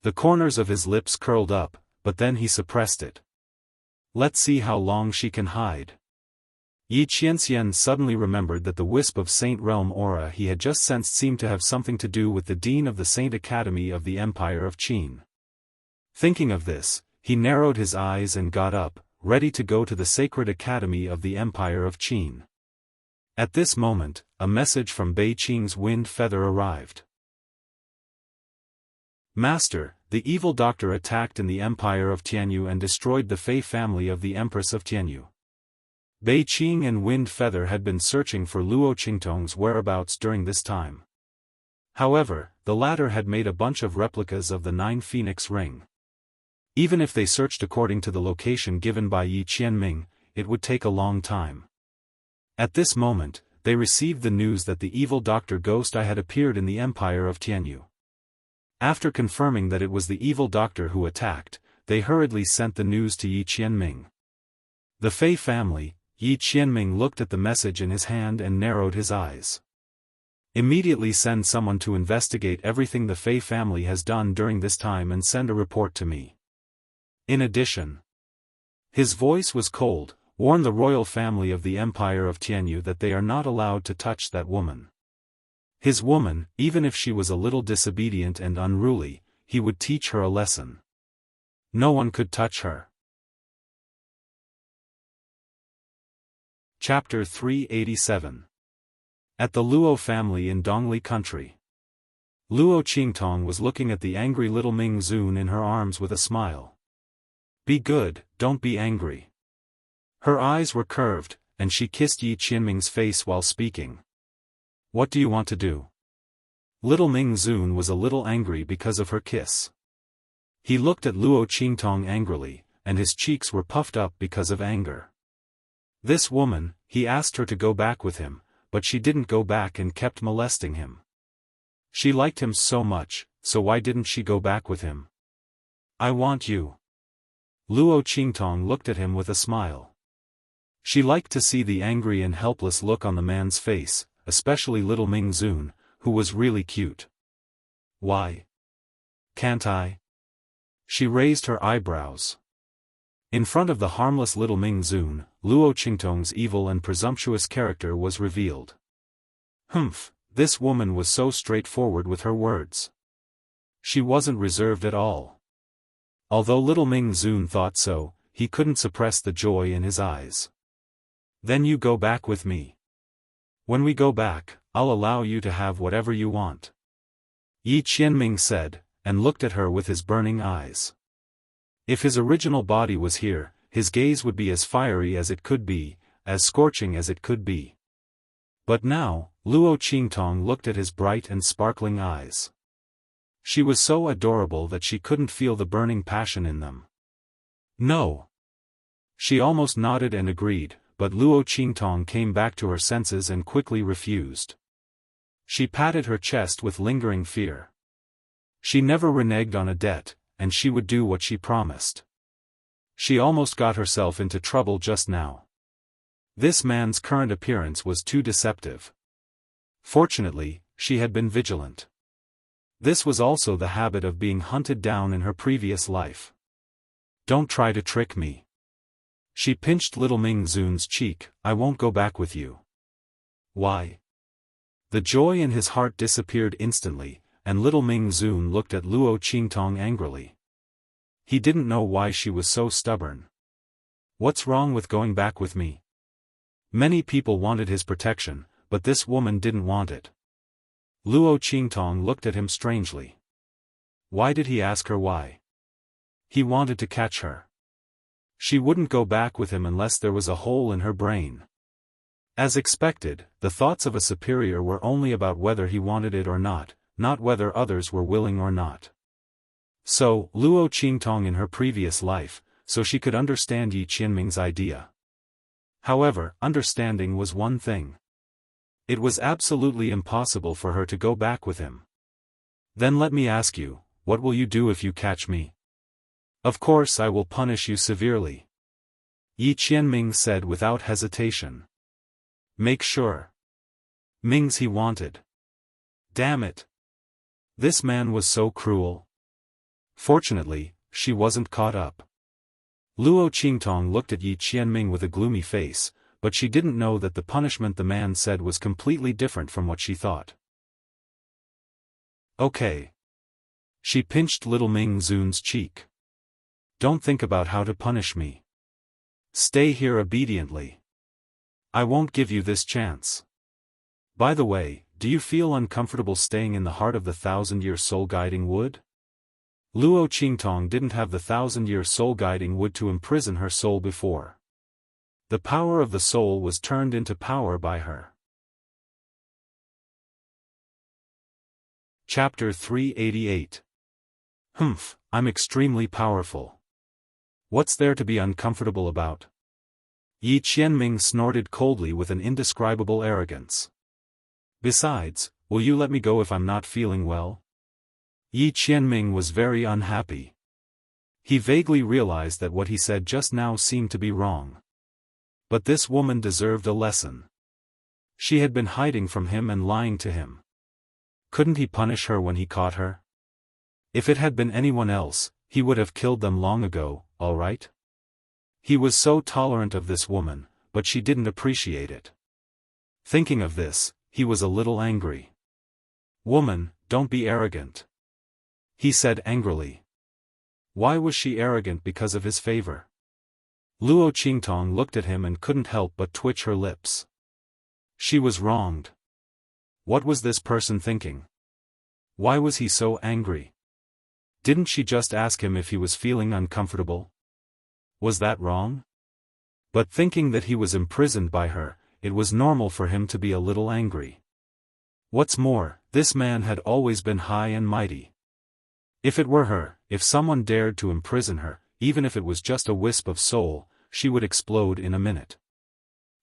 The corners of his lips curled up, but then he suppressed it. Let's see how long she can hide. Yi Qianxian suddenly remembered that the wisp of Saint Realm aura he had just sensed seemed to have something to do with the Dean of the Saint Academy of the Empire of Qin. Thinking of this, he narrowed his eyes and got up, ready to go to the Sacred Academy of the Empire of Qin. At this moment, a message from Beiqing's Wind Feather arrived. Master, the evil doctor attacked in the Empire of Tianyu and destroyed the Fei family of the Empress of Tianyu. Beiqing and Wind Feather had been searching for Luo Qingtong's whereabouts during this time. However, the latter had made a bunch of replicas of the 9 Phoenix Ring. Even if they searched according to the location given by Yi Qianming, it would take a long time. At this moment, they received the news that the evil Dr. Ghost Eye had appeared in the Empire of Tianyu. After confirming that it was the evil doctor who attacked, they hurriedly sent the news to Yi Qianming. The Fei family. Yi Qianming looked at the message in his hand and narrowed his eyes. Immediately send someone to investigate everything the Fei family has done during this time and send a report to me. In addition, his voice was cold, warn the royal family of the Empire of Tianyu that they are not allowed to touch that woman. His woman, even if she was a little disobedient and unruly, he would teach her a lesson. No one could touch her. Chapter 387. At the Luo family in Dongli country. Luo Qingtong was looking at the angry little Ming Zun in her arms with a smile. Be good, don't be angry. Her eyes were curved, and she kissed Yi Qianming's face while speaking. What do you want to do? Little Ming Zun was a little angry because of her kiss. He looked at Luo Qingtong angrily, and his cheeks were puffed up because of anger. This woman, he asked her to go back with him, but she didn't go back and kept molesting him. She liked him so much, so why didn't she go back with him? I want you. Luo Qingtong looked at him with a smile. She liked to see the angry and helpless look on the man's face, especially little Ming Zun, who was really cute. Why? Can't I? She raised her eyebrows. In front of the harmless little Ming Zun, Luo Qingtong's evil and presumptuous character was revealed. Humph, this woman was so straightforward with her words. She wasn't reserved at all. Although little Ming Zun thought so, he couldn't suppress the joy in his eyes. Then you go back with me. When we go back, I'll allow you to have whatever you want. Yi Qianming said, and looked at her with his burning eyes. If his original body was here, his gaze would be as fiery as it could be, as scorching as it could be. But now, Luo Qingtong looked at his bright and sparkling eyes. She was so adorable that she couldn't feel the burning passion in them. No. She almost nodded and agreed, but Luo Qingtong came back to her senses and quickly refused. She patted her chest with lingering fear. She never reneged on a debt, and she would do what she promised. She almost got herself into trouble just now. This man's current appearance was too deceptive. Fortunately, she had been vigilant. This was also the habit of being hunted down in her previous life. Don't try to trick me. She pinched little Ming Zun's cheek. I won't go back with you. Why? The joy in his heart disappeared instantly, and little Ming Zun looked at Luo Qingtong angrily. He didn't know why she was so stubborn. What's wrong with going back with me? Many people wanted his protection, but this woman didn't want it. Luo Qingtong looked at him strangely. Why did he ask her why? He wanted to catch her. She wouldn't go back with him unless there was a hole in her brain. As expected, the thoughts of a superior were only about whether he wanted it or not whether others were willing or not. So, Luo Qingtong in her previous life, so she could understand Yi Qianming's idea. However, understanding was one thing. It was absolutely impossible for her to go back with him. Then let me ask you, what will you do if you catch me? Of course I will punish you severely. Yi Qianming said without hesitation. Make sure. Ming's he wanted. Damn it. This man was so cruel. Fortunately, she wasn't caught up. Luo Qingtong looked at Yi Qianming with a gloomy face, but she didn't know that the punishment the man said was completely different from what she thought. Okay. She pinched little Ming Zun's cheek. Don't think about how to punish me. Stay here obediently. I won't give you this chance. By the way, do you feel uncomfortable staying in the heart of the 1,000-year soul-guiding wood? Luo Qingtong didn't have the 1,000-year soul-guiding wood to imprison her soul before. The power of the soul was turned into power by her. Chapter 388. Humph, I'm extremely powerful. What's there to be uncomfortable about? Yi Qianming snorted coldly with an indescribable arrogance. Besides, will you let me go if I'm not feeling well? Yi Qianming was very unhappy. He vaguely realized that what he said just now seemed to be wrong. But this woman deserved a lesson. She had been hiding from him and lying to him. Couldn't he punish her when he caught her? If it had been anyone else, he would have killed them long ago, all right? He was so tolerant of this woman, but she didn't appreciate it. Thinking of this, he was a little angry. "Woman, don't be arrogant," he said angrily. Why was she arrogant because of his favor? Luo Qingtong looked at him and couldn't help but twitch her lips. She was wronged. What was this person thinking? Why was he so angry? Didn't she just ask him if he was feeling uncomfortable? Was that wrong? But thinking that he was imprisoned by her, it was normal for him to be a little angry. What's more, this man had always been high and mighty. If it were her, if someone dared to imprison her, even if it was just a wisp of soul, she would explode in a minute.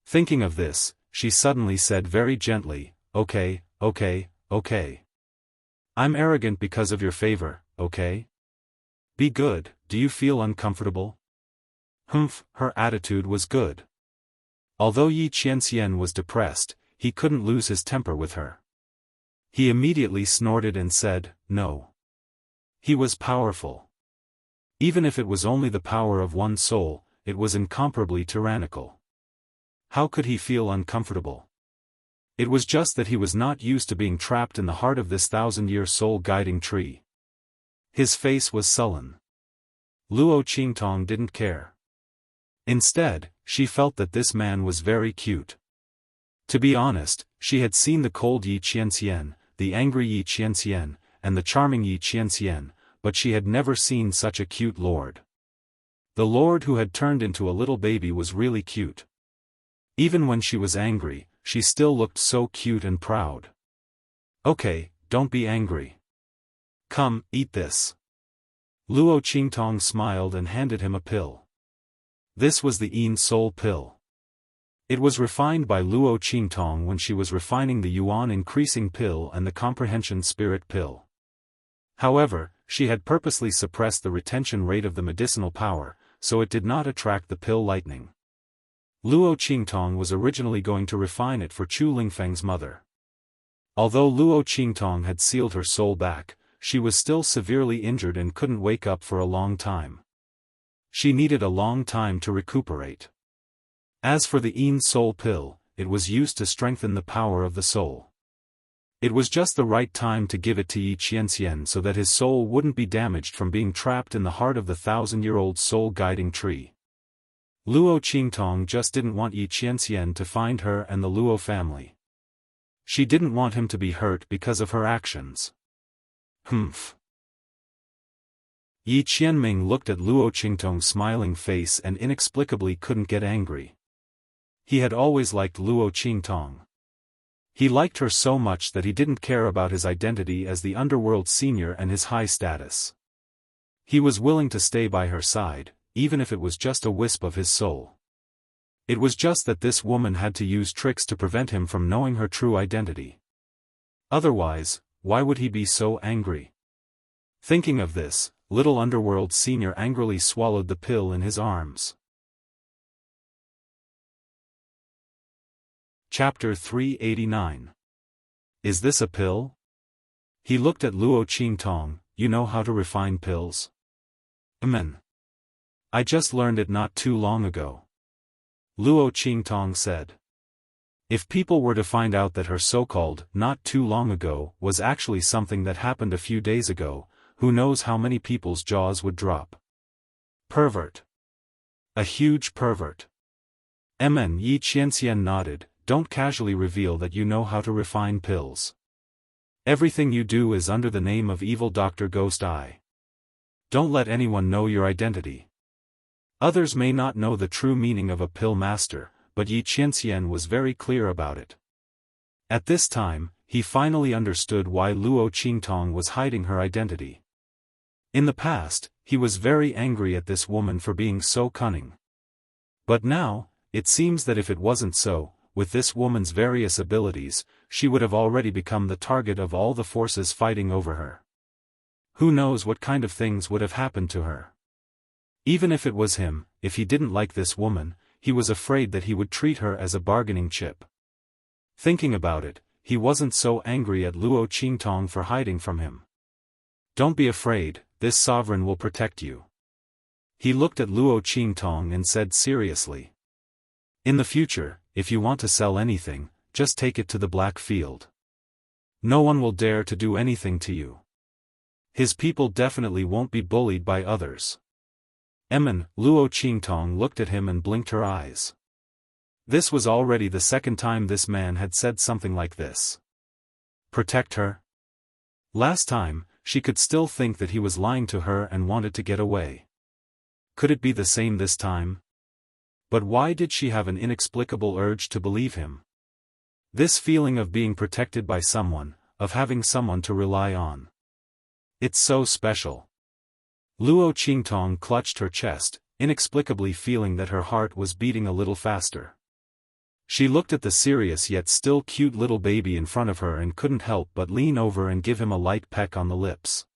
Thinking of this, she suddenly said very gently, "Okay, okay, okay. I'm arrogant because of your favor, okay? Be good, do you feel uncomfortable?" Humph, her attitude was good. Although Yi Qianxian was depressed, he couldn't lose his temper with her. He immediately snorted and said, "No." He was powerful. Even if it was only the power of one soul, it was incomparably tyrannical. How could he feel uncomfortable? It was just that he was not used to being trapped in the heart of this 1,000-year soul-guiding tree. His face was sullen. Luo Qingtong didn't care. Instead, she felt that this man was very cute. To be honest, she had seen the cold Yi Qianxian, the angry Yi Qianxian, and the charming Yi Qianxian, but she had never seen such a cute lord. The lord who had turned into a little baby was really cute. Even when she was angry, she still looked so cute and proud. "Okay, don't be angry. Come, eat this." Luo Qingtong smiled and handed him a pill. This was the Yin Soul pill. It was refined by Luo Qingtong when she was refining the Yuan increasing pill and the comprehension spirit pill. However, she had purposely suppressed the retention rate of the medicinal power, so it did not attract the pill lightning. Luo Qingtong was originally going to refine it for Chu Lingfeng's mother. Although Luo Qingtong had sealed her soul back, she was still severely injured and couldn't wake up for a long time. She needed a long time to recuperate. As for the Yin Soul pill, it was used to strengthen the power of the soul. It was just the right time to give it to Yi Qianxian so that his soul wouldn't be damaged from being trapped in the heart of the 1,000-year-old soul-guiding tree. Luo Qingtong just didn't want Yi Qianxian to find her and the Luo family. She didn't want him to be hurt because of her actions. Humph. Yi Qianming looked at Luo Qingtong's smiling face and inexplicably couldn't get angry. He had always liked Luo Qingtong. He liked her so much that he didn't care about his identity as the underworld senior and his high status. He was willing to stay by her side, even if it was just a wisp of his soul. It was just that this woman had to use tricks to prevent him from knowing her true identity. Otherwise, why would he be so angry? Thinking of this, little underworld senior angrily swallowed the pill in his arms. Chapter 389. Is this a pill? He looked at Luo Qingtong. You know how to refine pills? Amen. I just learned it not too long ago. Luo Qingtong said. If people were to find out that her so-called not too long ago was actually something that happened a few days ago, who knows how many people's jaws would drop. Pervert. A huge pervert. Amen. Yi Qianxian nodded. Don't casually reveal that you know how to refine pills. Everything you do is under the name of Evil Dr. Ghost Eye. Don't let anyone know your identity. Others may not know the true meaning of a pill master, but Yi Qianxian was very clear about it. At this time, he finally understood why Luo Qingtong was hiding her identity. In the past, he was very angry at this woman for being so cunning. But now, it seems that if it wasn't so, with this woman's various abilities, she would have already become the target of all the forces fighting over her. Who knows what kind of things would have happened to her? Even if it was him, if he didn't like this woman, he was afraid that he would treat her as a bargaining chip. Thinking about it, he wasn't so angry at Luo Qingtong for hiding from him. "Don't be afraid, this sovereign will protect you." He looked at Luo Qingtong and said seriously. "In the future, if you want to sell anything, just take it to the Black Field. No one will dare to do anything to you. His people definitely won't be bullied by others." Luo Qingtong looked at him and blinked her eyes. This was already the second time this man had said something like this. Protect her? Last time, she could still think that he was lying to her and wanted to get away. Could it be the same this time? But why did she have an inexplicable urge to believe him? This feeling of being protected by someone, of having someone to rely on. It's so special. Luo Qingtong clutched her chest, inexplicably feeling that her heart was beating a little faster. She looked at the serious yet still cute little baby in front of her and couldn't help but lean over and give him a light peck on the lips.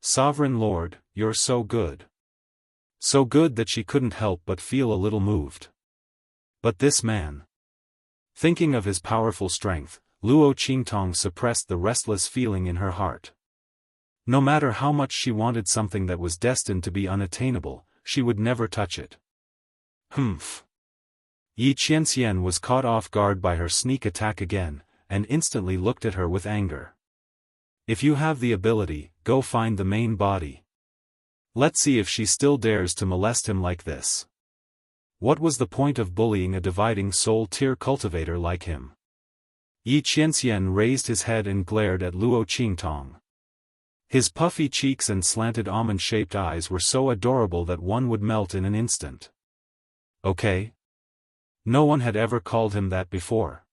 "Sovereign Lord, you're so good." So good that she couldn't help but feel a little moved. But this man. Thinking of his powerful strength, Luo Qingtong suppressed the restless feeling in her heart. No matter how much she wanted something that was destined to be unattainable, she would never touch it. Humph. Yi Qianxian was caught off guard by her sneak attack again, and instantly looked at her with anger. "If you have the ability, go find the main body. Let's see if she still dares to molest him like this." What was the point of bullying a dividing soul tier cultivator like him? Yi Qianxian raised his head and glared at Luo Qingtong. His puffy cheeks and slanted almond-shaped eyes were so adorable that one would melt in an instant. Okay? No one had ever called him that before.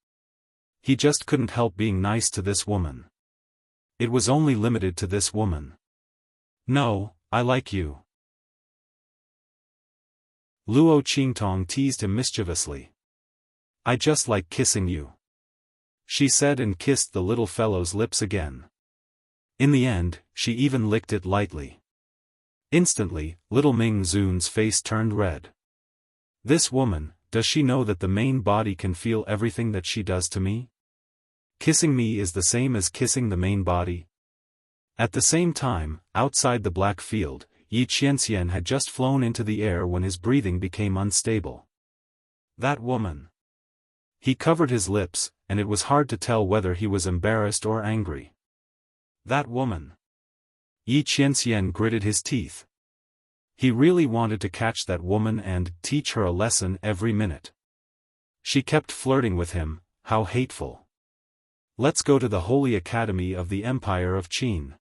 He just couldn't help being nice to this woman. It was only limited to this woman. "No, I like you." Luo Qingtong teased him mischievously. "I just like kissing you," she said and kissed the little fellow's lips again. In the end, she even licked it lightly. Instantly, little Ming Zun's face turned red. This woman, does she know that the main body can feel everything that she does to me? Kissing me is the same as kissing the main body? At the same time, outside the Black Field, Yi Qianxian had just flown into the air when his breathing became unstable. That woman. He covered his lips, and it was hard to tell whether he was embarrassed or angry. That woman. Yi Qianxian gritted his teeth. He really wanted to catch that woman and teach her a lesson every minute. She kept flirting with him, how hateful. "Let's go to the Holy Academy of the Empire of Qin."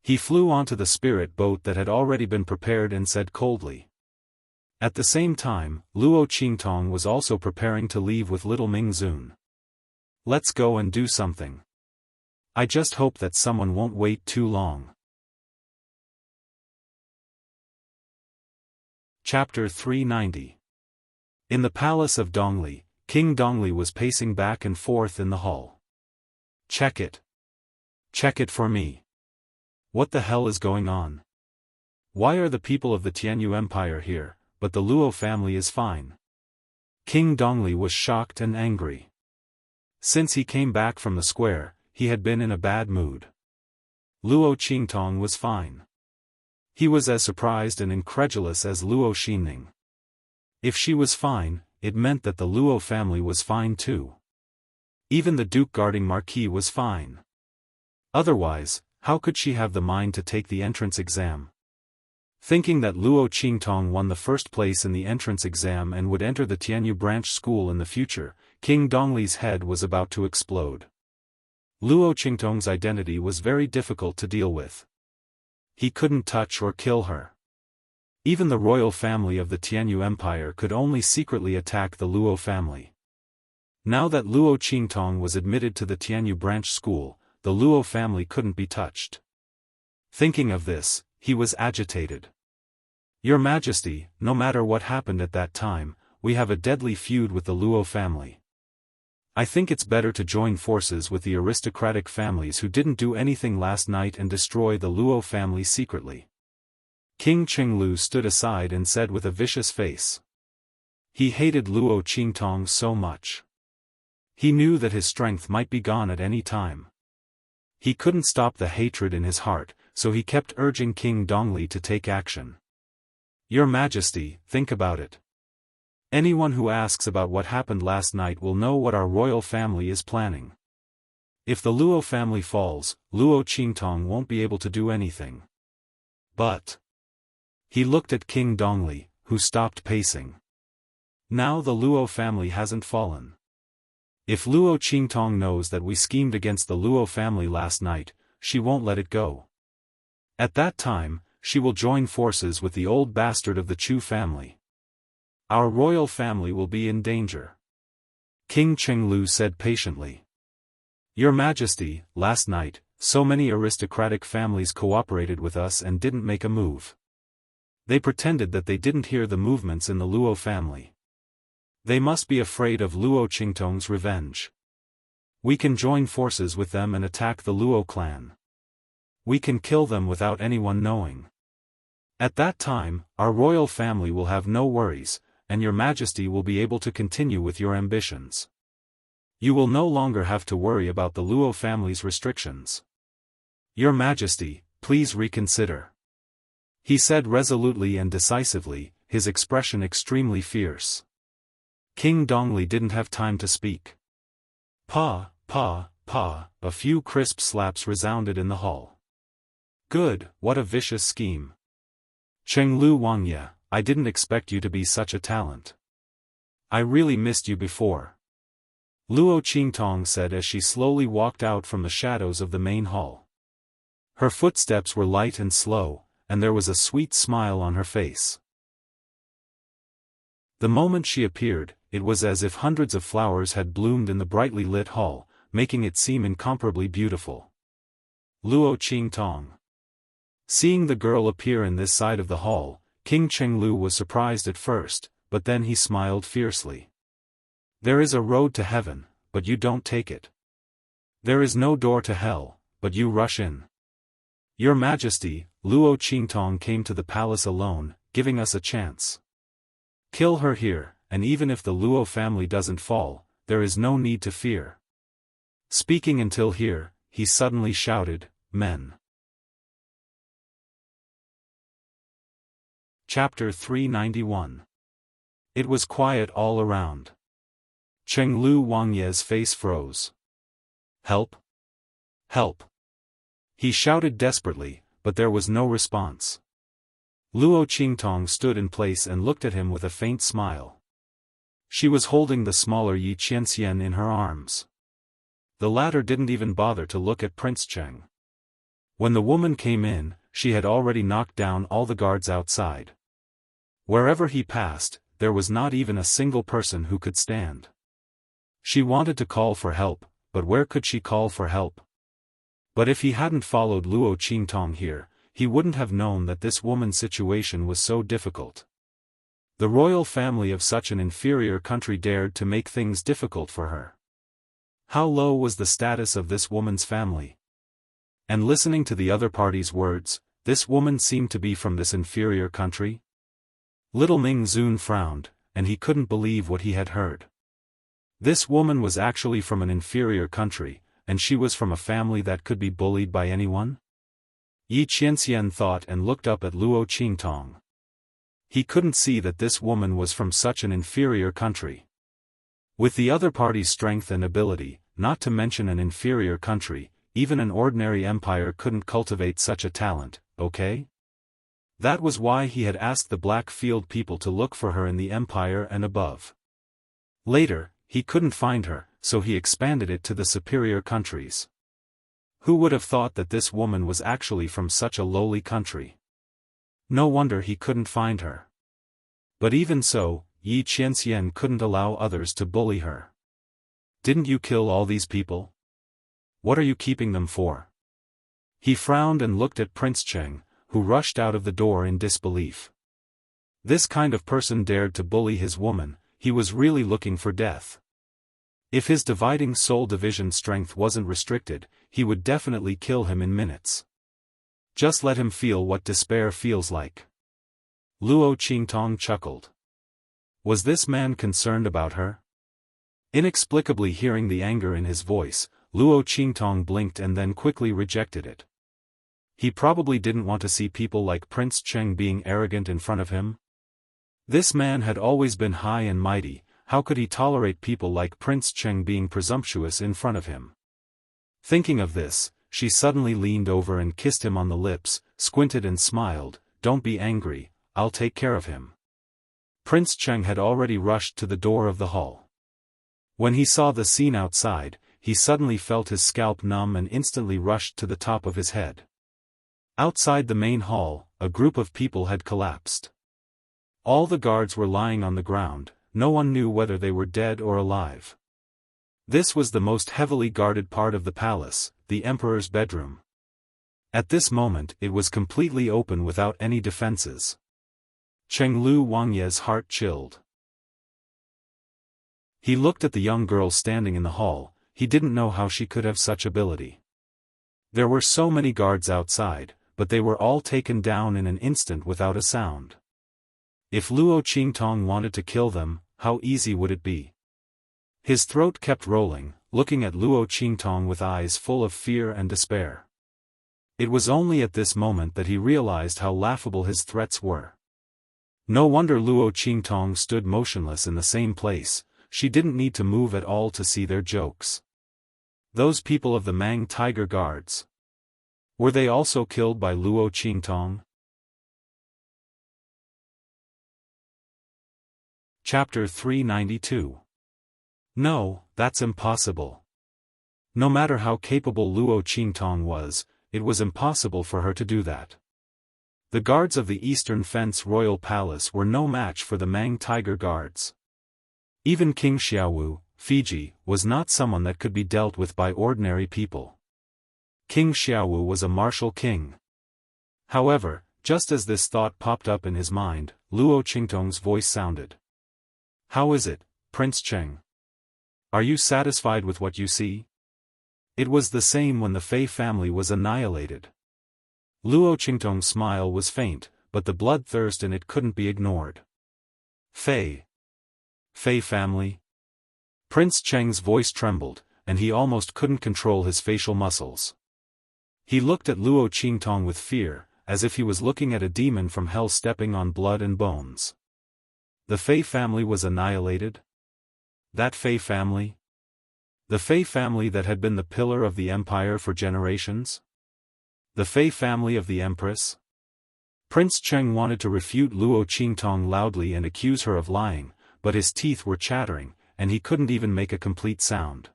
He flew onto the spirit boat that had already been prepared and said coldly. At the same time, Luo Qingtong was also preparing to leave with little Ming Zun. "Let's go and do something. I just hope that someone won't wait too long." Chapter 390. In the palace of Dongli, King Dongli was pacing back and forth in the hall. "Check it. Check it for me. What the hell is going on? Why are the people of the Tianyu Empire here, but the Luo family is fine?" King Dongli was shocked and angry. Since he came back from the square, he had been in a bad mood. Luo Qingtong was fine. He was as surprised and incredulous as Luo Xinning. If she was fine, it meant that the Luo family was fine too. Even the Duke guarding Marquis was fine. Otherwise, how could she have the mind to take the entrance exam? Thinking that Luo Qingtong won the first place in the entrance exam and would enter the Tianyu branch school in the future, King Dongli's head was about to explode. Luo Qingtong's identity was very difficult to deal with. He couldn't touch or kill her. Even the royal family of the Tianyu Empire could only secretly attack the Luo family. Now that Luo Qingtong was admitted to the Tianyu branch school, the Luo family couldn't be touched. Thinking of this, he was agitated. "Your Majesty, no matter what happened at that time, we have a deadly feud with the Luo family. I think it's better to join forces with the aristocratic families who didn't do anything last night and destroy the Luo family secretly." King Qinglu stood aside and said with a vicious face. He hated Luo Qingtong so much. He knew that his strength might be gone at any time. He couldn't stop the hatred in his heart, so he kept urging King Dongli to take action. Your Majesty, think about it. Anyone who asks about what happened last night will know what our royal family is planning. If the Luo family falls, Luo Qingtong won't be able to do anything. But... He looked at King Dongli, who stopped pacing. Now the Luo family hasn't fallen. If Luo Qingtong knows that we schemed against the Luo family last night, she won't let it go. At that time, she will join forces with the old bastard of the Chu family. Our royal family will be in danger. King Chenglu said patiently. Your Majesty, last night, so many aristocratic families cooperated with us and didn't make a move. They pretended that they didn't hear the movements in the Luo family. They must be afraid of Luo Qingtong's revenge. We can join forces with them and attack the Luo clan. We can kill them without anyone knowing. At that time, our royal family will have no worries, and your Majesty will be able to continue with your ambitions. You will no longer have to worry about the Luo family's restrictions. Your Majesty, please reconsider. He said resolutely and decisively, his expression extremely fierce. King Dongli didn't have time to speak. Pa, pa, pa, a few crisp slaps resounded in the hall. Good, what a vicious scheme. Chenglu Wangye, I didn't expect you to be such a talent. I really missed you before. Luo Qingtong said as she slowly walked out from the shadows of the main hall. Her footsteps were light and slow, and there was a sweet smile on her face. The moment she appeared, it was as if hundreds of flowers had bloomed in the brightly lit hall, making it seem incomparably beautiful. Luo Qingtong. Seeing the girl appear in this side of the hall, King Chenglu was surprised at first, but then he smiled fiercely. There is a road to heaven, but you don't take it. There is no door to hell, but you rush in. Your Majesty, Luo Qingtong came to the palace alone, giving us a chance. Kill her here, and even if the Luo family doesn't fall, there is no need to fear. Speaking until here, he suddenly shouted, Men. Chapter 391. It was quiet all around. Chenglu Wangye's face froze. Help! Help! He shouted desperately, but there was no response. Luo Qingtong stood in place and looked at him with a faint smile. She was holding the smaller Yi Qianxian in her arms. The latter didn't even bother to look at Prince Cheng. When the woman came in, she had already knocked down all the guards outside. Wherever he passed, there was not even a single person who could stand. She wanted to call for help, but where could she call for help? But if he hadn't followed Luo Qingtong here, he wouldn't have known that this woman's situation was so difficult. The royal family of such an inferior country dared to make things difficult for her. How low was the status of this woman's family? And listening to the other party's words, this woman seemed to be from this inferior country? Little Ming Zun frowned, and he couldn't believe what he had heard. This woman was actually from an inferior country, and she was from a family that could be bullied by anyone? Yi Qianxian thought and looked up at Luo Qingtong. He couldn't see that this woman was from such an inferior country. With the other party's strength and ability, not to mention an inferior country, even an ordinary empire couldn't cultivate such a talent, okay? That was why he had asked the Black Field people to look for her in the empire and above. Later, he couldn't find her, so he expanded it to the superior countries. Who would have thought that this woman was actually from such a lowly country? No wonder he couldn't find her. But even so, Yi Qianxian couldn't allow others to bully her. Didn't you kill all these people? What are you keeping them for? He frowned and looked at Prince Cheng, who rushed out of the door in disbelief. This kind of person dared to bully his woman, he was really looking for death. If his dividing soul division strength wasn't restricted, he would definitely kill him in minutes. Just let him feel what despair feels like. Luo Qingtong chuckled. Was this man concerned about her? Inexplicably hearing the anger in his voice, Luo Qingtong blinked and then quickly rejected it. He probably didn't want to see people like Prince Cheng being arrogant in front of him. This man had always been high and mighty, how could he tolerate people like Prince Cheng being presumptuous in front of him? Thinking of this, she suddenly leaned over and kissed him on the lips, squinted and smiled. "Don't be angry, I'll take care of him." Prince Cheng had already rushed to the door of the hall. When he saw the scene outside, he suddenly felt his scalp numb and instantly rushed to the top of his head. Outside the main hall, a group of people had collapsed. All the guards were lying on the ground, no one knew whether they were dead or alive. This was the most heavily guarded part of the palace, the emperor's bedroom. At this moment it was completely open without any defenses. Chenglu Wangye's heart chilled. He looked at the young girl standing in the hall. He didn't know how she could have such ability. There were so many guards outside, but they were all taken down in an instant without a sound. If Luo Qingtong wanted to kill them, how easy would it be? His throat kept rolling, looking at Luo Qingtong with eyes full of fear and despair. It was only at this moment that he realized how laughable his threats were. No wonder Luo Qingtong stood motionless in the same place. She didn't need to move at all to see their jokes. Those people of the Mang Tiger Guards. Were they also killed by Luo Qingtong? Chapter 392. No, that's impossible. No matter how capable Luo Qingtong was, it was impossible for her to do that. The guards of the Eastern Fence Royal Palace were no match for the Mang Tiger Guards. Even King Xiaowu, Fiji, was not someone that could be dealt with by ordinary people. King Xiaowu was a martial king. However, just as this thought popped up in his mind, Luo Qingtong's voice sounded. "How is it, Prince Cheng? Are you satisfied with what you see?" It was the same when the Fei family was annihilated. Luo Qingtong's smile was faint, but the bloodthirst in it couldn't be ignored. Fei family? Prince Cheng's voice trembled, and he almost couldn't control his facial muscles. He looked at Luo Qingtong with fear, as if he was looking at a demon from hell stepping on blood and bones. The Fei family was annihilated? That Fei family? The Fei family that had been the pillar of the empire for generations? The Fei family of the Empress? Prince Cheng wanted to refute Luo Qingtong loudly and accuse her of lying, but his teeth were chattering, and he couldn't even make a complete sound.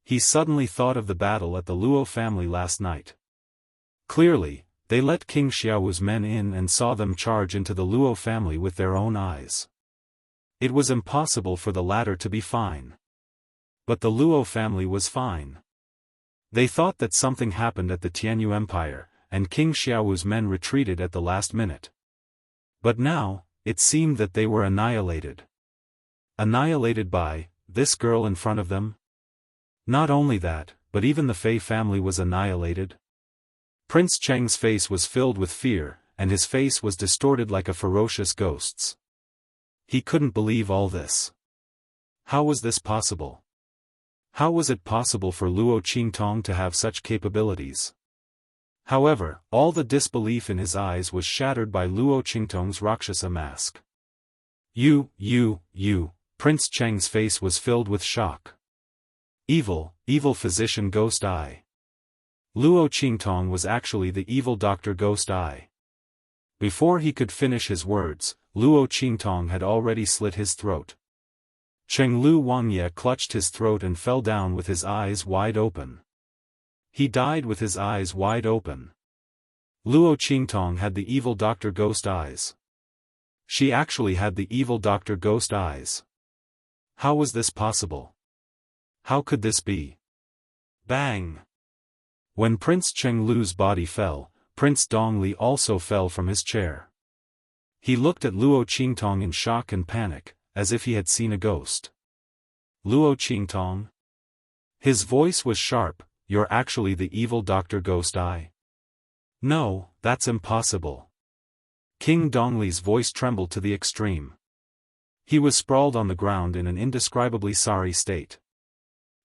He suddenly thought of the battle at the Luo family last night. Clearly, they let King Xiaowu's men in and saw them charge into the Luo family with their own eyes. It was impossible for the latter to be fine. But the Luo family was fine. They thought that something happened at the Tianyu Empire, and King Xiaowu's men retreated at the last minute. But now, it seemed that they were annihilated. Annihilated by this girl in front of them? Not only that, but even the Fei family was annihilated. Prince Cheng's face was filled with fear, and his face was distorted like a ferocious ghost's. He couldn't believe all this. How was this possible? How was it possible for Luo Qingtong to have such capabilities? However, all the disbelief in his eyes was shattered by Luo Qingtong's Rakshasa mask. You, Prince Cheng's face was filled with shock. Evil physician Ghost Eye. Luo Qingtong was actually the evil Dr. Ghost Eye. Before he could finish his words, Luo Qingtong had already slit his throat. Chenglu Wangye clutched his throat and fell down with his eyes wide open. He died with his eyes wide open. Luo Qingtong had the evil Dr. Ghost Eyes. She actually had the evil Dr. Ghost Eyes. How was this possible? How could this be? Bang! When Prince Chenglu's body fell, Prince Dongli also fell from his chair. He looked at Luo Qingtong in shock and panic, as if he had seen a ghost. Luo Qingtong? His voice was sharp. You're actually the evil Dr. Ghost Eye? No, that's impossible. King Dongli's voice trembled to the extreme. He was sprawled on the ground in an indescribably sorry state.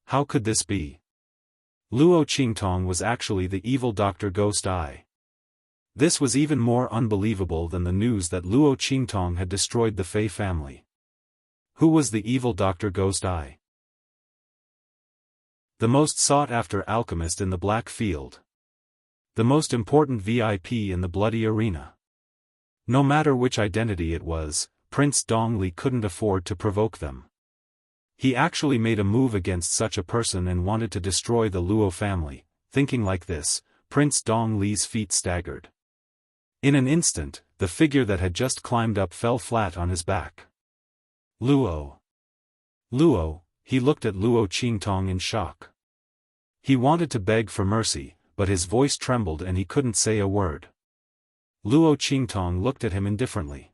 How could this be? Luo Qingtong was actually the evil Dr. Ghost Eye. This was even more unbelievable than the news that Luo Qingtong had destroyed the Fei family. Who was the evil Dr. Ghost Eye? The most sought-after alchemist in the Black Field. The most important VIP in the Bloody Arena. No matter which identity it was, Prince Dongli couldn't afford to provoke them. He actually made a move against such a person and wanted to destroy the Luo family. Thinking like this, Prince Dongli's feet staggered. In an instant, the figure that had just climbed up fell flat on his back. Luo. Luo, he looked at Luo Qingtong in shock. He wanted to beg for mercy, but his voice trembled and he couldn't say a word. Luo Qingtong looked at him indifferently.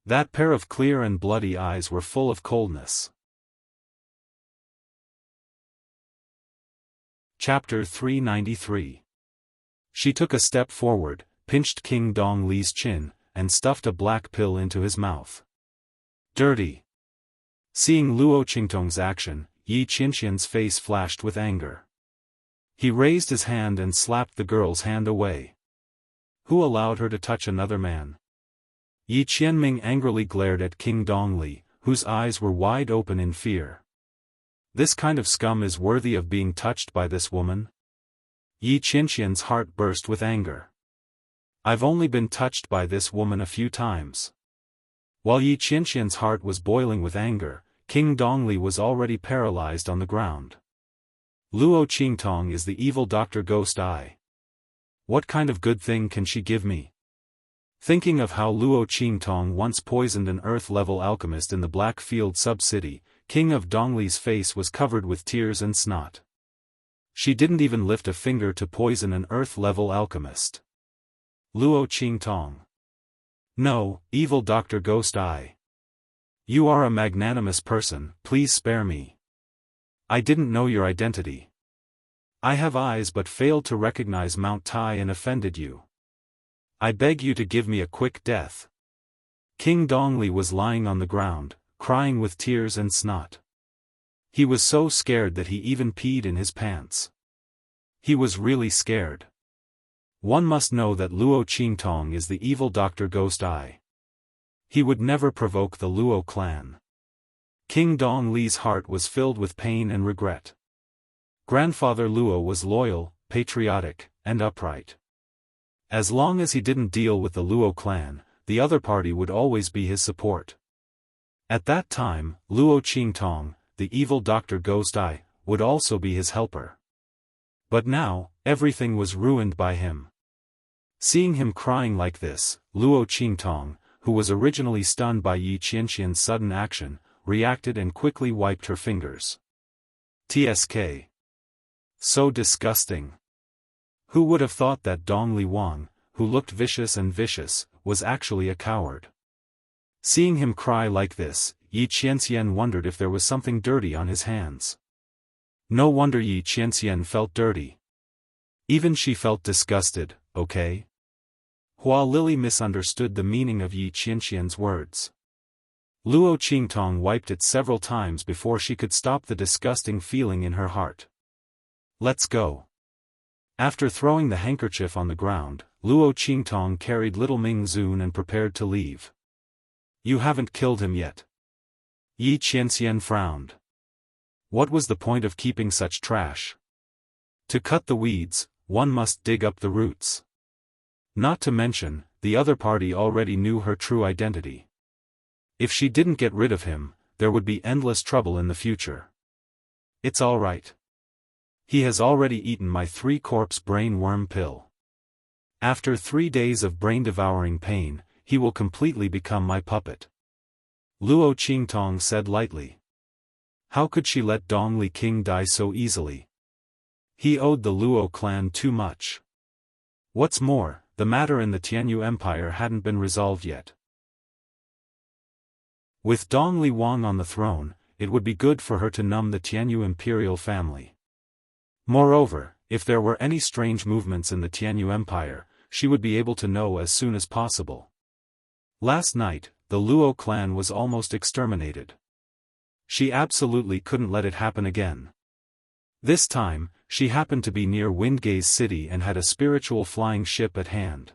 That pair of clear and bloody eyes were full of coldness. Chapter 393. She took a step forward, pinched King Dongli's chin, and stuffed a black pill into his mouth. Dirty. Seeing Luo Qingtong's action, Yi Qianxian's face flashed with anger. He raised his hand and slapped the girl's hand away. Who allowed her to touch another man? Yi Qianming angrily glared at King Dongli, whose eyes were wide open in fear. This kind of scum is worthy of being touched by this woman? Yi Qianxian's heart burst with anger. I've only been touched by this woman a few times. While Yi Qianxian's heart was boiling with anger, King Dongli was already paralyzed on the ground. Luo Qingtong is the evil Dr. Ghost Eye. What kind of good thing can she give me? Thinking of how Luo Qingtong once poisoned an earth-level alchemist in the Black Field sub-city, King of Dongli's face was covered with tears and snot. She didn't even lift a finger to poison an earth-level alchemist. Luo Qingtong. No, evil Dr. Ghost Eye. You are a magnanimous person, please spare me. I didn't know your identity. I have eyes but failed to recognize Mount Tai and offended you. I beg you to give me a quick death. King Dongli was lying on the ground, crying with tears and snot. He was so scared that he even peed in his pants. He was really scared. One must know that Luo Qingtong is the evil Dr. Ghost Eye. He would never provoke the Luo clan. King Dongli's heart was filled with pain and regret. Grandfather Luo was loyal, patriotic, and upright. As long as he didn't deal with the Luo clan, the other party would always be his support. At that time, Luo Qingtong, the evil Dr. Ghost Eye, would also be his helper. But now, everything was ruined by him. Seeing him crying like this, Luo Qingtong, who was originally stunned by Yi Qianxian's sudden action, reacted and quickly wiped her fingers. TSK. So disgusting. Who would have thought that Dongli Wang, who looked vicious, was actually a coward? Seeing him cry like this, Yi Qianxian wondered if there was something dirty on his hands. No wonder Yi Qianxian felt dirty. Even she felt disgusted, okay? Hua Lili misunderstood the meaning of Yi Qianxian's words. Luo Qingtong wiped it several times before she could stop the disgusting feeling in her heart. Let's go. After throwing the handkerchief on the ground, Luo Qingtong carried little Ming Zun and prepared to leave. You haven't killed him yet. Yi Qianxian frowned. What was the point of keeping such trash? To cut the weeds, one must dig up the roots. Not to mention, the other party already knew her true identity. If she didn't get rid of him, there would be endless trouble in the future. It's all right. He has already eaten my 3-corpse brain worm pill. After 3 days of brain-devouring pain, he will completely become my puppet. Luo Qingtong said lightly. How could she let Dongli King die so easily? He owed the Luo clan too much. What's more, the matter in the Tianyu Empire hadn't been resolved yet. With Dongli Wang on the throne, it would be good for her to numb the Tianyu imperial family. Moreover, if there were any strange movements in the Tianyu Empire, she would be able to know as soon as possible. Last night, the Luo clan was almost exterminated. She absolutely couldn't let it happen again. This time, she happened to be near Windgaze City and had a spiritual flying ship at hand.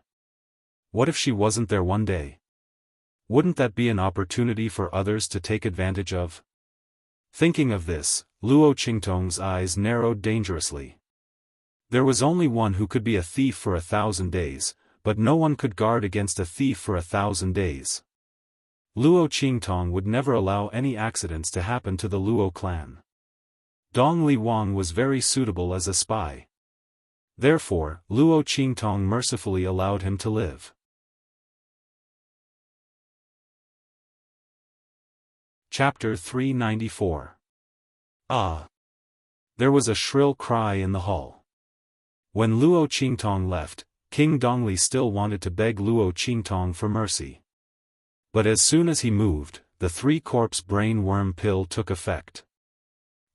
What if she wasn't there one day? Wouldn't that be an opportunity for others to take advantage of? Thinking of this, Luo Qingtong's eyes narrowed dangerously. There was only one who could be a thief for 1,000 days, but no one could guard against a thief for 1,000 days. Luo Qingtong would never allow any accidents to happen to the Luo clan. Dong Li Wang was very suitable as a spy. Therefore, Luo Qingtong mercifully allowed him to live. Chapter 394. Ah! There was a shrill cry in the hall. When Luo Qingtong left, King Dongli still wanted to beg Luo Qingtong for mercy. But as soon as he moved, the 3-corpse brain worm pill took effect.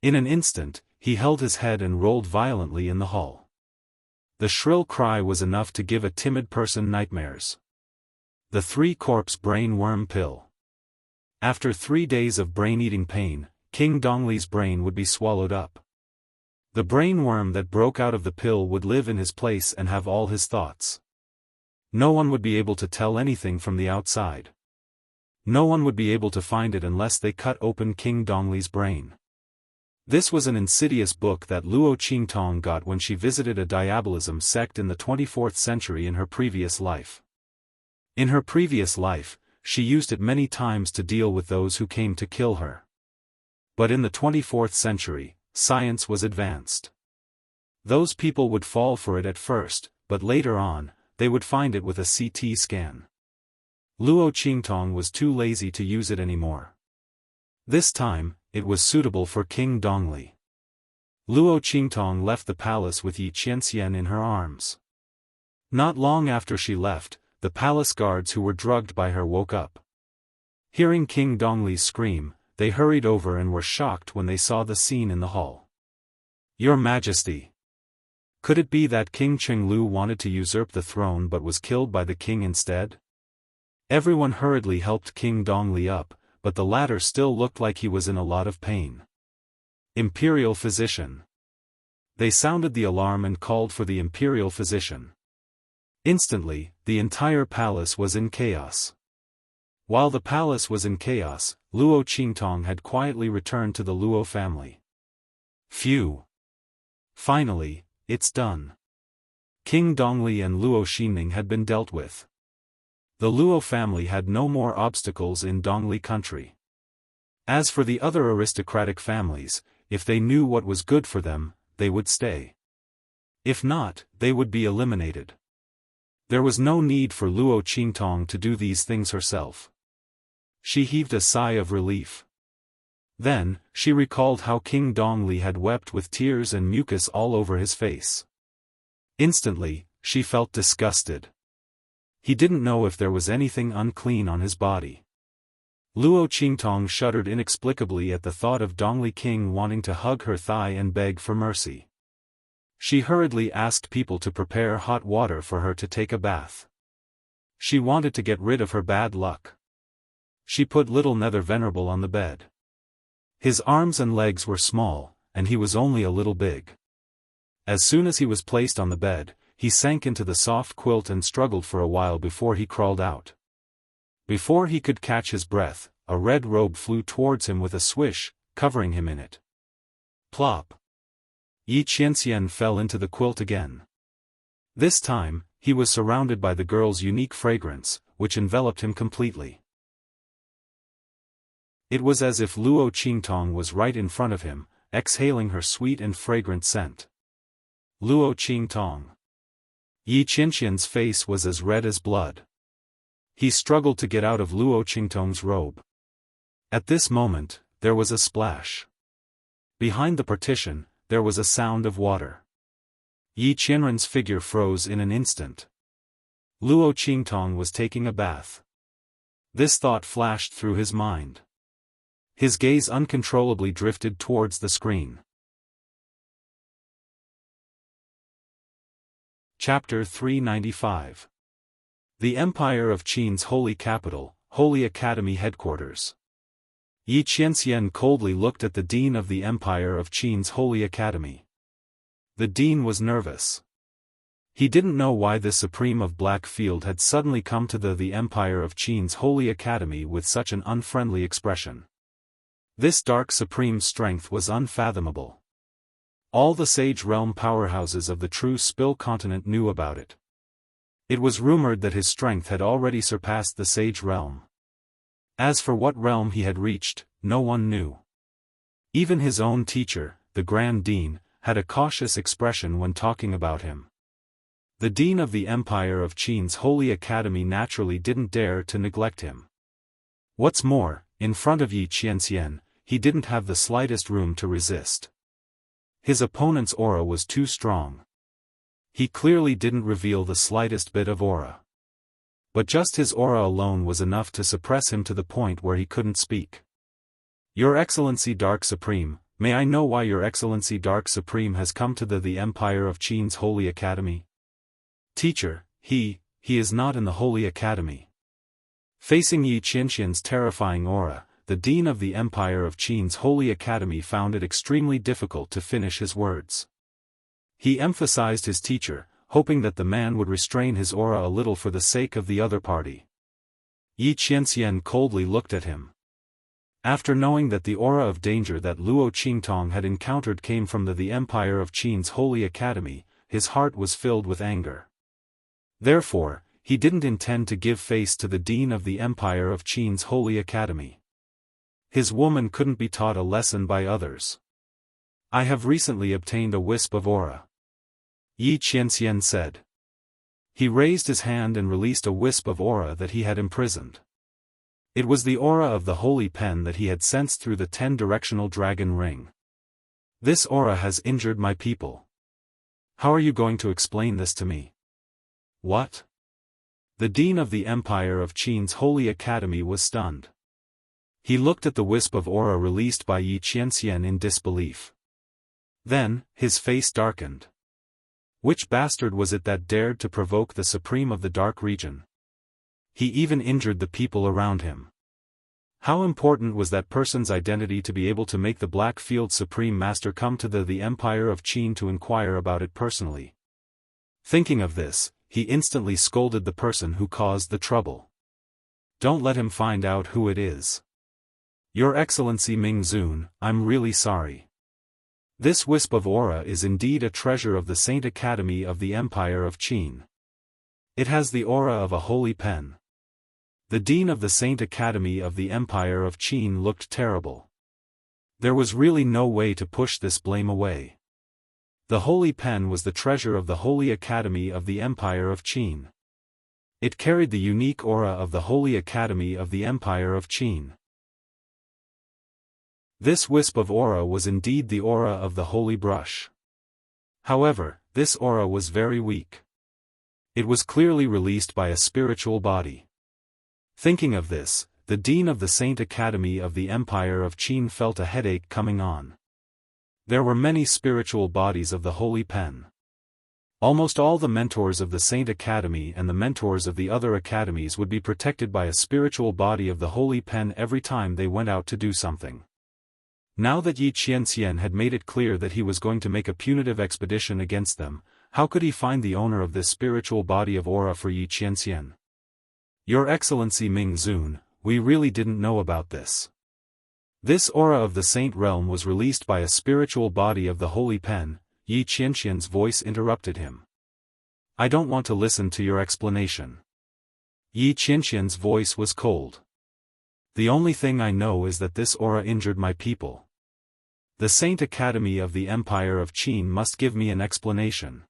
In an instant, he held his head and rolled violently in the hall. The shrill cry was enough to give a timid person nightmares. The 3-corpse brain worm pill. After 3 days of brain-eating pain, King Dongli's brain would be swallowed up. The brain worm that broke out of the pill would live in his place and have all his thoughts. No one would be able to tell anything from the outside. No one would be able to find it unless they cut open King Dongli's brain. This was an insidious book that Luo Qingtong got when she visited a diabolism sect in the 24th century in her previous life. In her previous life, she used it many times to deal with those who came to kill her. But in the 24th century, science was advanced. Those people would fall for it at first, but later on, they would find it with a CT scan. Luo Qingtong was too lazy to use it anymore. This time, it was suitable for King Dongli. Luo Qingtong left the palace with Yi Qianxian in her arms. Not long after she left, the palace guards who were drugged by her woke up. Hearing King Dongli's scream, they hurried over and were shocked when they saw the scene in the hall. Your Majesty! Could it be that King Qinglu wanted to usurp the throne but was killed by the king instead? Everyone hurriedly helped King Dongli up, but the latter still looked like he was in a lot of pain. Imperial Physician. They sounded the alarm and called for the Imperial Physician. Instantly, the entire palace was in chaos. While the palace was in chaos, Luo Qingtong had quietly returned to the Luo family. Phew! Finally, it's done. King Dongli and Luo Xinning had been dealt with. The Luo family had no more obstacles in Dongli country. As for the other aristocratic families, if they knew what was good for them, they would stay. If not, they would be eliminated. There was no need for Luo Qingtong to do these things herself. She heaved a sigh of relief. Then, she recalled how King Dongli had wept with tears and mucus all over his face. Instantly, she felt disgusted. He didn't know if there was anything unclean on his body. Luo Qingtong shuddered inexplicably at the thought of Dongli King wanting to hug her thigh and beg for mercy. She hurriedly asked people to prepare hot water for her to take a bath. She wanted to get rid of her bad luck. She put little Nether Venerable on the bed. His arms and legs were small, and he was only a little big. As soon as he was placed on the bed, he sank into the soft quilt and struggled for a while before he crawled out. Before he could catch his breath, a red robe flew towards him with a swish, covering him in it. Plop! Yi Qianxian fell into the quilt again. This time, he was surrounded by the girl's unique fragrance, which enveloped him completely. It was as if Luo Qingtong was right in front of him, exhaling her sweet and fragrant scent. Luo Qingtong. Yi Qianxian's face was as red as blood. He struggled to get out of Luo Qingtong's robe. At this moment, there was a splash. Behind the partition, there was a sound of water. Yi Qianren's figure froze in an instant. Luo Qingtong was taking a bath. This thought flashed through his mind. His gaze uncontrollably drifted towards the screen. Chapter 395. The Empire of Qin's holy capital, Holy Academy headquarters. Yi Qianxian coldly looked at the dean of the Empire of Qin's Holy Academy. The dean was nervous. He didn't know why this Supreme of Blackfield had suddenly come to the Empire of Qin's Holy Academy with such an unfriendly expression. This dark Supreme's strength was unfathomable. All the Sage Realm powerhouses of the True Spill continent knew about it. It was rumored that his strength had already surpassed the Sage Realm. As for what realm he had reached, no one knew. Even his own teacher, the Grand Dean, had a cautious expression when talking about him. The Dean of the Empire of Qin's Holy Academy naturally didn't dare to neglect him. What's more, in front of Yi Qianxian, he didn't have the slightest room to resist. His opponent's aura was too strong. He clearly didn't reveal the slightest bit of aura. But just his aura alone was enough to suppress him to the point where he couldn't speak. Your Excellency Dark Supreme, may I know why Your Excellency Dark Supreme has come to the Empire of Qin's Holy Academy? Teacher, he is not in the Holy Academy. Facing Yi Qianxian's terrifying aura, the Dean of the Empire of Qin's Holy Academy found it extremely difficult to finish his words. He emphasized his teacher, hoping that the man would restrain his aura a little for the sake of the other party. Yi Qianxian coldly looked at him. After knowing that the aura of danger that Luo Qingtong had encountered came from the Empire of Qin's Holy Academy, his heart was filled with anger. Therefore, he didn't intend to give face to the Dean of the Empire of Qin's Holy Academy. His woman couldn't be taught a lesson by others. I have recently obtained a wisp of aura. Yi Qianxian said. He raised his hand and released a wisp of aura that he had imprisoned. It was the aura of the Holy Pen that he had sensed through the 10-directional dragon ring. This aura has injured my people. How are you going to explain this to me? What? The Dean of the Empire of Qin's Holy Academy was stunned. He looked at the wisp of aura released by Yi Qianxian in disbelief. Then, his face darkened. Which bastard was it that dared to provoke the Supreme of the Dark Region? He even injured the people around him. How important was that person's identity to be able to make the Blackfield Supreme Master come to the Empire of Qin to inquire about it personally? Thinking of this, he instantly scolded the person who caused the trouble. Don't let him find out who it is. Your Excellency Ming Zun, I'm really sorry. This wisp of aura is indeed a treasure of the Saint Academy of the Empire of Qin. It has the aura of a holy pen. The Dean of the Saint Academy of the Empire of Qin looked terrible. There was really no way to push this blame away. The Holy Pen was the treasure of the Holy Academy of the Empire of Qin. It carried the unique aura of the Holy Academy of the Empire of Qin. This wisp of aura was indeed the aura of the Holy Brush. However, this aura was very weak. It was clearly released by a spiritual body. Thinking of this, the Dean of the Saint Academy of the Empire of Qin felt a headache coming on. There were many spiritual bodies of the Holy Pen. Almost all the mentors of the Saint Academy and the mentors of the other academies would be protected by a spiritual body of the Holy Pen every time they went out to do something. Now that Yi Qianxian had made it clear that he was going to make a punitive expedition against them, how could he find the owner of this spiritual body of aura for Yi Qianxian? Your Excellency Ming Zun, we really didn't know about this. This aura of the Saint Realm was released by a spiritual body of the Holy Pen. Yi Qianxian's voice interrupted him. I don't want to listen to your explanation. Yi Qianxian's voice was cold. The only thing I know is that this aura injured my people. The Saint Academy of the Empire of Qin must give me an explanation.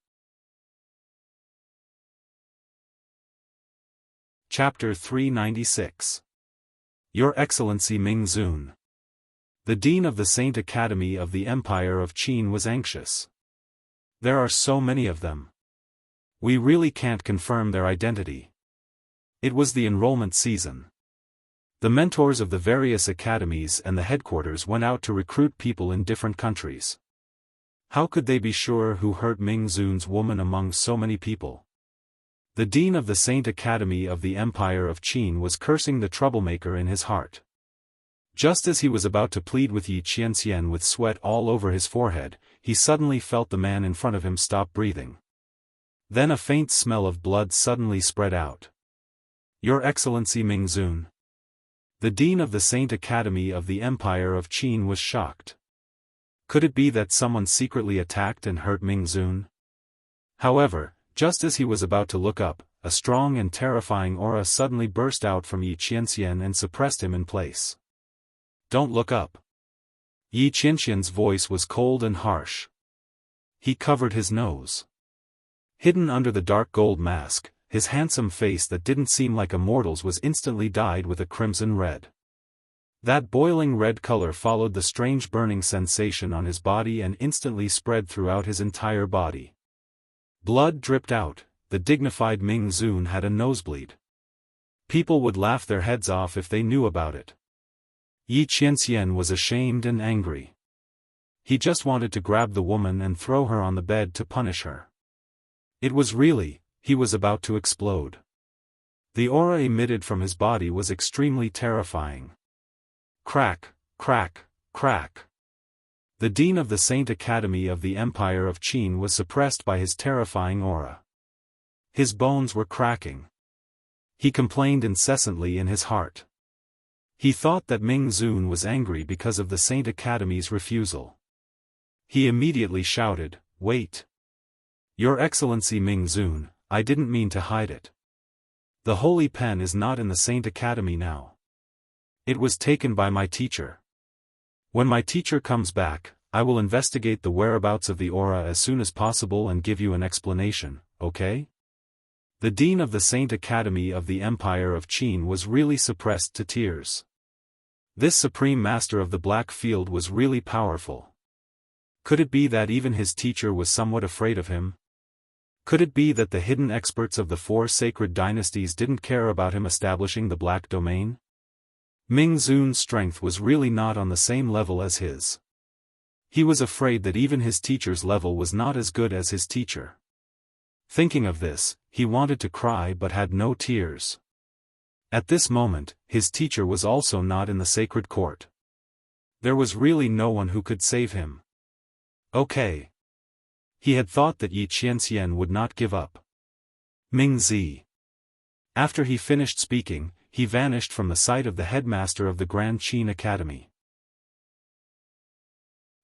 Chapter 396. Your Excellency Ming Zun. The Dean of the Saint Academy of the Empire of Qin was anxious. There are so many of them. We really can't confirm their identity. It was the enrollment season. The mentors of the various academies and the headquarters went out to recruit people in different countries. How could they be sure who hurt Ming Zun's woman among so many people? The dean of the Saint Academy of the Empire of Qin was cursing the troublemaker in his heart. Just as he was about to plead with Yi Qianxian with sweat all over his forehead, he suddenly felt the man in front of him stop breathing. Then a faint smell of blood suddenly spread out. "Your Excellency Mingzun." The dean of the Saint Academy of the Empire of Qin was shocked. Could it be that someone secretly attacked and hurt Mingzun? However, just as he was about to look up, a strong and terrifying aura suddenly burst out from Yi Qianxian and suppressed him in place. "Don't look up." Yi Qianxian's voice was cold and harsh. He covered his nose. Hidden under the dark gold mask, his handsome face that didn't seem like a mortal's was instantly dyed with a crimson red. That boiling red color followed the strange burning sensation on his body and instantly spread throughout his entire body. Blood dripped out. The dignified Mingzun had a nosebleed. People would laugh their heads off if they knew about it. Yi Qianxian was ashamed and angry. He just wanted to grab the woman and throw her on the bed to punish her. It was really, he was about to explode. The aura emitted from his body was extremely terrifying. Crack, crack, crack. The dean of the Saint Academy of the Empire of Qin was suppressed by his terrifying aura. His bones were cracking. He complained incessantly in his heart. He thought that Mingzun was angry because of the Saint Academy's refusal. He immediately shouted, "Wait! Your Excellency Mingzun, I didn't mean to hide it. The holy pen is not in the Saint Academy now. It was taken by my teacher. When my teacher comes back, I will investigate the whereabouts of the aura as soon as possible and give you an explanation, okay?" The dean of the Saint Academy of the Empire of Qin was really suppressed to tears. This supreme master of the Black Field was really powerful. Could it be that even his teacher was somewhat afraid of him? Could it be that the hidden experts of the four sacred dynasties didn't care about him establishing the Black Domain? Mingzun's strength was really not on the same level as his. He was afraid that even his teacher's level was not as good as his teacher. Thinking of this, he wanted to cry but had no tears. At this moment, his teacher was also not in the sacred court. There was really no one who could save him. Okay. He had thought that Yi Qianxian would not give up. Mingzi. After he finished speaking, he vanished from the sight of the headmaster of the Grand Qin Academy.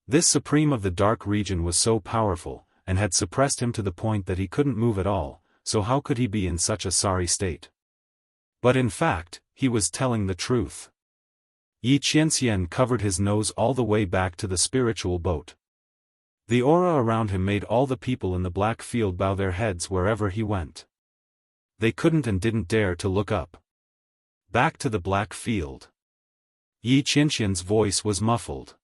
This supreme of the dark region was so powerful, and had suppressed him to the point that he couldn't move at all, so how could he be in such a sorry state? But in fact, he was telling the truth. Yi Qianxian covered his nose all the way back to the spiritual boat. The aura around him made all the people in the Black Field bow their heads wherever he went. They couldn't and didn't dare to look up. Back to the Black Field. Yi Qianxian's voice was muffled.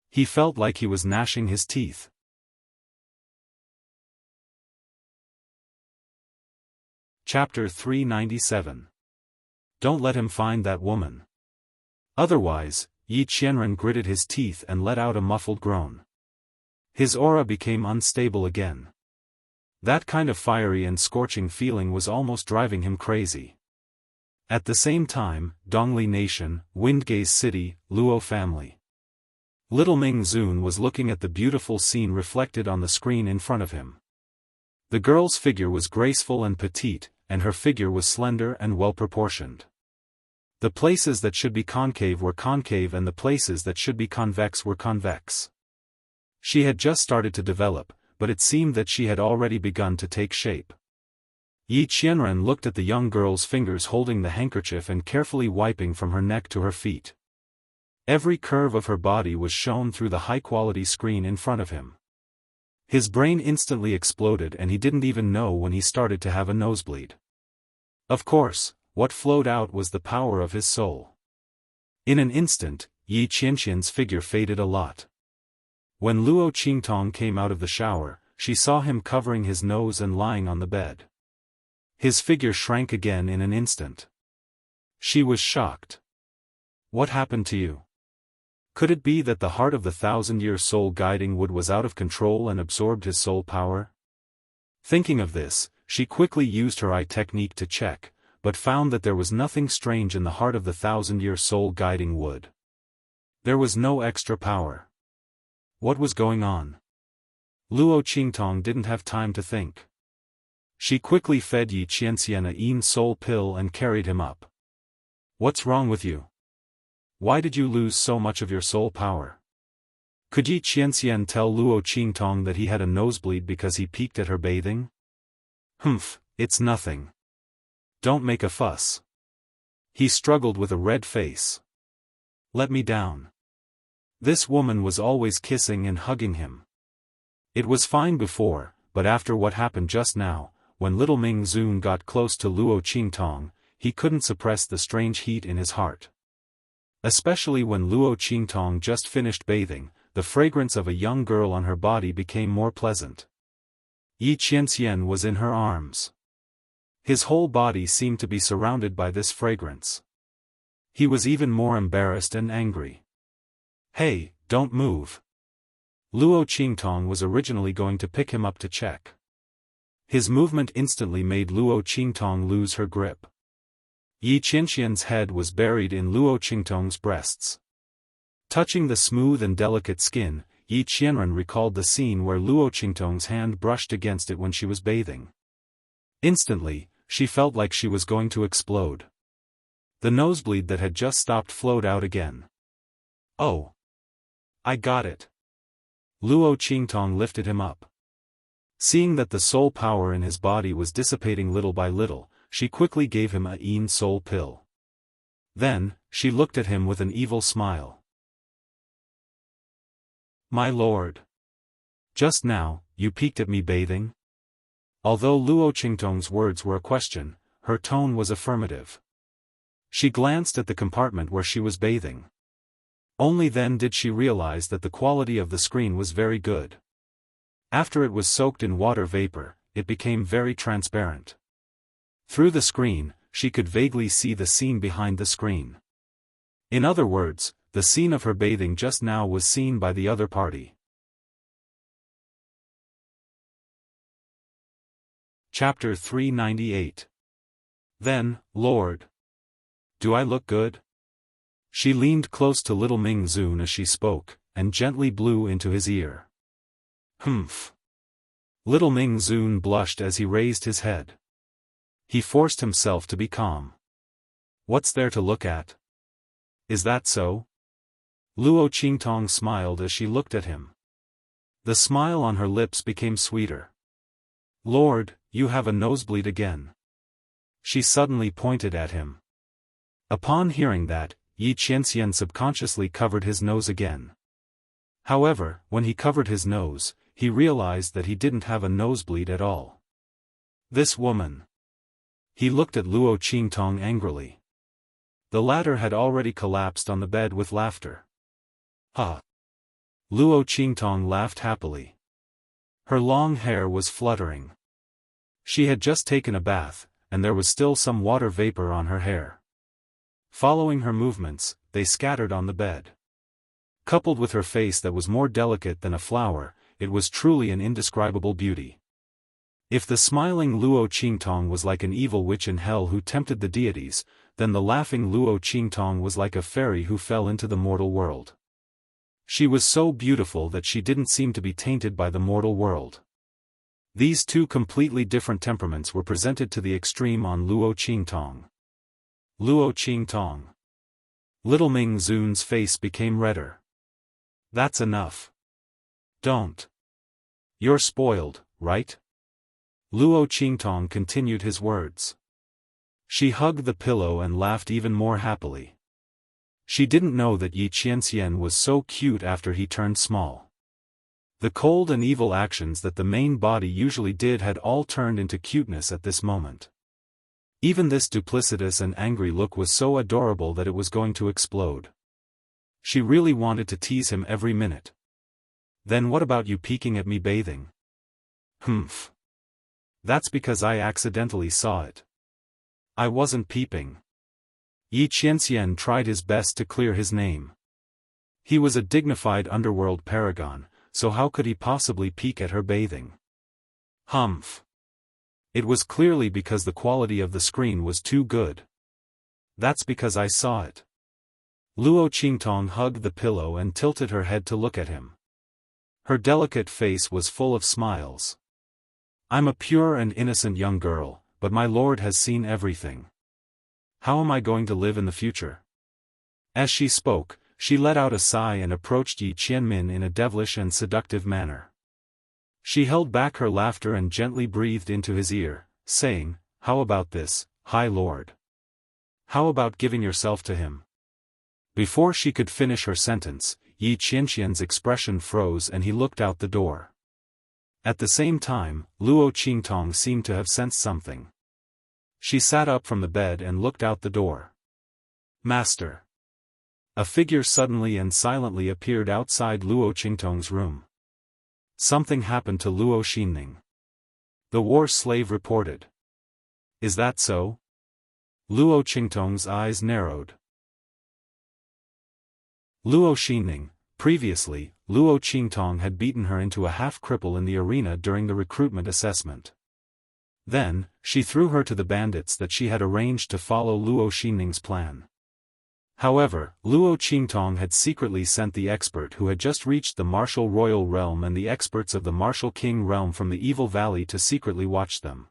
He felt like he was gnashing his teeth. Chapter 397. Don't let him find that woman. Otherwise, Yi Qianren gritted his teeth and let out a muffled groan. His aura became unstable again. That kind of fiery and scorching feeling was almost driving him crazy. At the same time, Dongli Nation, Windgaze City, Luo family. Little Mingzun was looking at the beautiful scene reflected on the screen in front of him. The girl's figure was graceful and petite, and her figure was slender and well-proportioned. The places that should be concave were concave and the places that should be convex were convex. She had just started to develop, but it seemed that she had already begun to take shape. Yi Qianren looked at the young girl's fingers holding the handkerchief and carefully wiping from her neck to her feet. Every curve of her body was shown through the high-quality screen in front of him. His brain instantly exploded and he didn't even know when he started to have a nosebleed. Of course, what flowed out was the power of his soul. In an instant, Yi Qianxian's figure faded a lot. When Luo Qingtong came out of the shower, she saw him covering his nose and lying on the bed. His figure shrank again in an instant. She was shocked. What happened to you? Could it be that the heart of the 1,000-year soul guiding wood was out of control and absorbed his soul power? Thinking of this, she quickly used her eye technique to check, but found that there was nothing strange in the heart of the 1,000-year soul guiding wood. There was no extra power. What was going on? Luo Qingtong didn't have time to think. She quickly fed Yi Qianxian a yin soul pill and carried him up. What's wrong with you? Why did you lose so much of your soul power? Could Yi Qianxian tell Luo Qingtong that he had a nosebleed because he peeked at her bathing? Humph, it's nothing. Don't make a fuss. He struggled with a red face. Let me down. This woman was always kissing and hugging him. It was fine before, but after what happened just now, when little Ming Zun got close to Luo Qingtong, he couldn't suppress the strange heat in his heart. Especially when Luo Qingtong just finished bathing, the fragrance of a young girl on her body became more pleasant. Yi Qianxian was in her arms. His whole body seemed to be surrounded by this fragrance. He was even more embarrassed and angry. Hey, don't move. Luo Qingtong was originally going to pick him up to check. His movement instantly made Luo Qingtong lose her grip. Yi Qianxian's head was buried in Luo Qingtong's breasts. Touching the smooth and delicate skin, Yi Qianren recalled the scene where Luo Qingtong's hand brushed against it when she was bathing. Instantly, she felt like she was going to explode. The nosebleed that had just stopped flowed out again. Oh! I got it. Luo Qingtong lifted him up. Seeing that the soul power in his body was dissipating little by little, she quickly gave him a yin soul pill. Then, she looked at him with an evil smile. My lord. Just now, you peeked at me bathing? Although Luo Qingtong's words were a question, her tone was affirmative. She glanced at the compartment where she was bathing. Only then did she realize that the quality of the screen was very good. After it was soaked in water vapor, it became very transparent. Through the screen, she could vaguely see the scene behind the screen. In other words, the scene of her bathing just now was seen by the other party. Chapter 398. Then, Lord. Do I look good? She leaned close to little Ming Zun as she spoke, and gently blew into his ear. Humph. Little Ming Zun blushed as he raised his head. He forced himself to be calm. What's there to look at? Is that so? Luo Qingtong smiled as she looked at him. The smile on her lips became sweeter. Lord, you have a nosebleed again. She suddenly pointed at him. Upon hearing that, Yi Qianxian subconsciously covered his nose again. However, when he covered his nose, he realized that he didn't have a nosebleed at all. This woman. He looked at Luo Qingtong angrily. The latter had already collapsed on the bed with laughter. Ha! Luo Qingtong laughed happily. Her long hair was fluttering. She had just taken a bath, and there was still some water vapor on her hair. Following her movements, they scattered on the bed. Coupled with her face that was more delicate than a flower, it was truly an indescribable beauty. If the smiling Luo Qingtong was like an evil witch in hell who tempted the deities, then the laughing Luo Qingtong was like a fairy who fell into the mortal world. She was so beautiful that she didn't seem to be tainted by the mortal world. These two completely different temperaments were presented to the extreme on Luo Qingtong. Luo Qingtong. Little Ming Zun's face became redder. That's enough. Don't. You're spoiled, right? Luo Qingtong continued his words. She hugged the pillow and laughed even more happily. She didn't know that Yi Qianxian was so cute after he turned small. The cold and evil actions that the main body usually did had all turned into cuteness at this moment. Even this duplicitous and angry look was so adorable that it was going to explode. She really wanted to tease him every minute. Then what about you peeking at me bathing? Humph. That's because I accidentally saw it. I wasn't peeping. Yi Qianxian tried his best to clear his name. He was a dignified underworld paragon, so how could he possibly peek at her bathing? Humph. It was clearly because the quality of the screen was too good. That's because I saw it. Luo Qingtong hugged the pillow and tilted her head to look at him. Her delicate face was full of smiles. I'm a pure and innocent young girl, but my lord has seen everything. How am I going to live in the future? As she spoke, she let out a sigh and approached Yi Qianmin in a devilish and seductive manner. She held back her laughter and gently breathed into his ear, saying, "How about this, High Lord? How about giving yourself to him?" Before she could finish her sentence, Yi Qianxian's expression froze and he looked out the door. At the same time, Luo Qingtong seemed to have sensed something. She sat up from the bed and looked out the door. "Master." A figure suddenly and silently appeared outside Luo Qingtong's room. Something happened to Luo Xinning. The war slave reported. Is that so? Luo Qingtong's eyes narrowed. Luo Xinning, previously, Luo Qingtong had beaten her into a half-cripple in the arena during the recruitment assessment. Then, she threw her to the bandits that she had arranged to follow Luo Xinning's plan. However, Luo Qingtong had secretly sent the expert who had just reached the martial royal realm and the experts of the martial king realm from the evil valley to secretly watch them.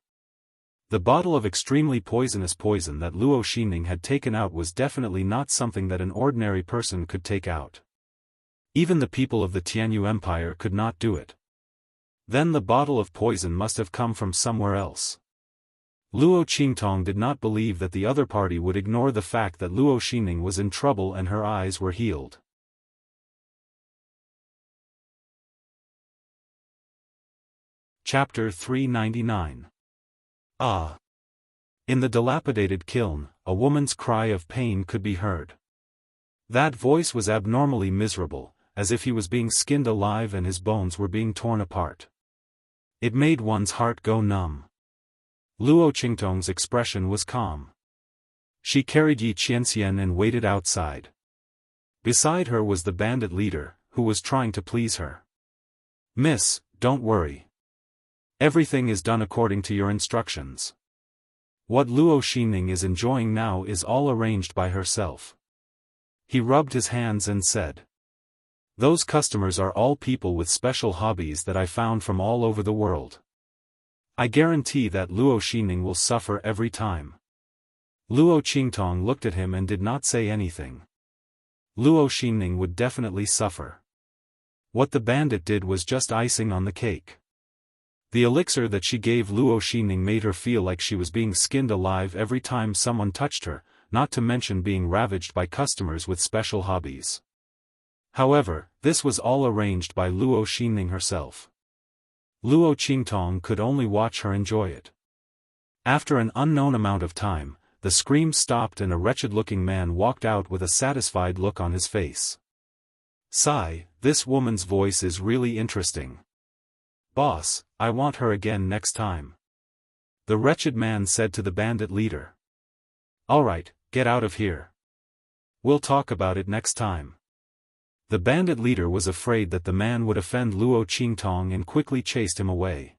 The bottle of extremely poisonous poison that Luo Xinning had taken out was definitely not something that an ordinary person could take out. Even the people of the Tianyu Empire could not do it. Then the bottle of poison must have come from somewhere else. Luo Qingtong did not believe that the other party would ignore the fact that Luo Xinning was in trouble and her eyes were healed. Chapter 399. Ah! In the dilapidated kiln, a woman's cry of pain could be heard. That voice was abnormally miserable, as if he was being skinned alive and his bones were being torn apart. It made one's heart go numb. Luo Qingtong's expression was calm. She carried Yi Qianxian and waited outside. Beside her was the bandit leader, who was trying to please her. "Miss, don't worry. Everything is done according to your instructions. What Luo Xinning is enjoying now is all arranged by herself." He rubbed his hands and said, "Those customers are all people with special hobbies that I found from all over the world. I guarantee that Luo Xinning will suffer every time." Luo Qingtong looked at him and did not say anything. Luo Xinning would definitely suffer. What the bandit did was just icing on the cake. The elixir that she gave Luo Xinning made her feel like she was being skinned alive every time someone touched her, not to mention being ravaged by customers with special hobbies. However, this was all arranged by Luo Xinning herself. Luo Qingtong could only watch her enjoy it. After an unknown amount of time, the scream stopped and a wretched-looking man walked out with a satisfied look on his face. "Sigh, this woman's voice is really interesting. Boss, I want her again next time," the wretched man said to the bandit leader. "Alright, get out of here. We'll talk about it next time." The bandit leader was afraid that the man would offend Luo Qingtong and quickly chased him away.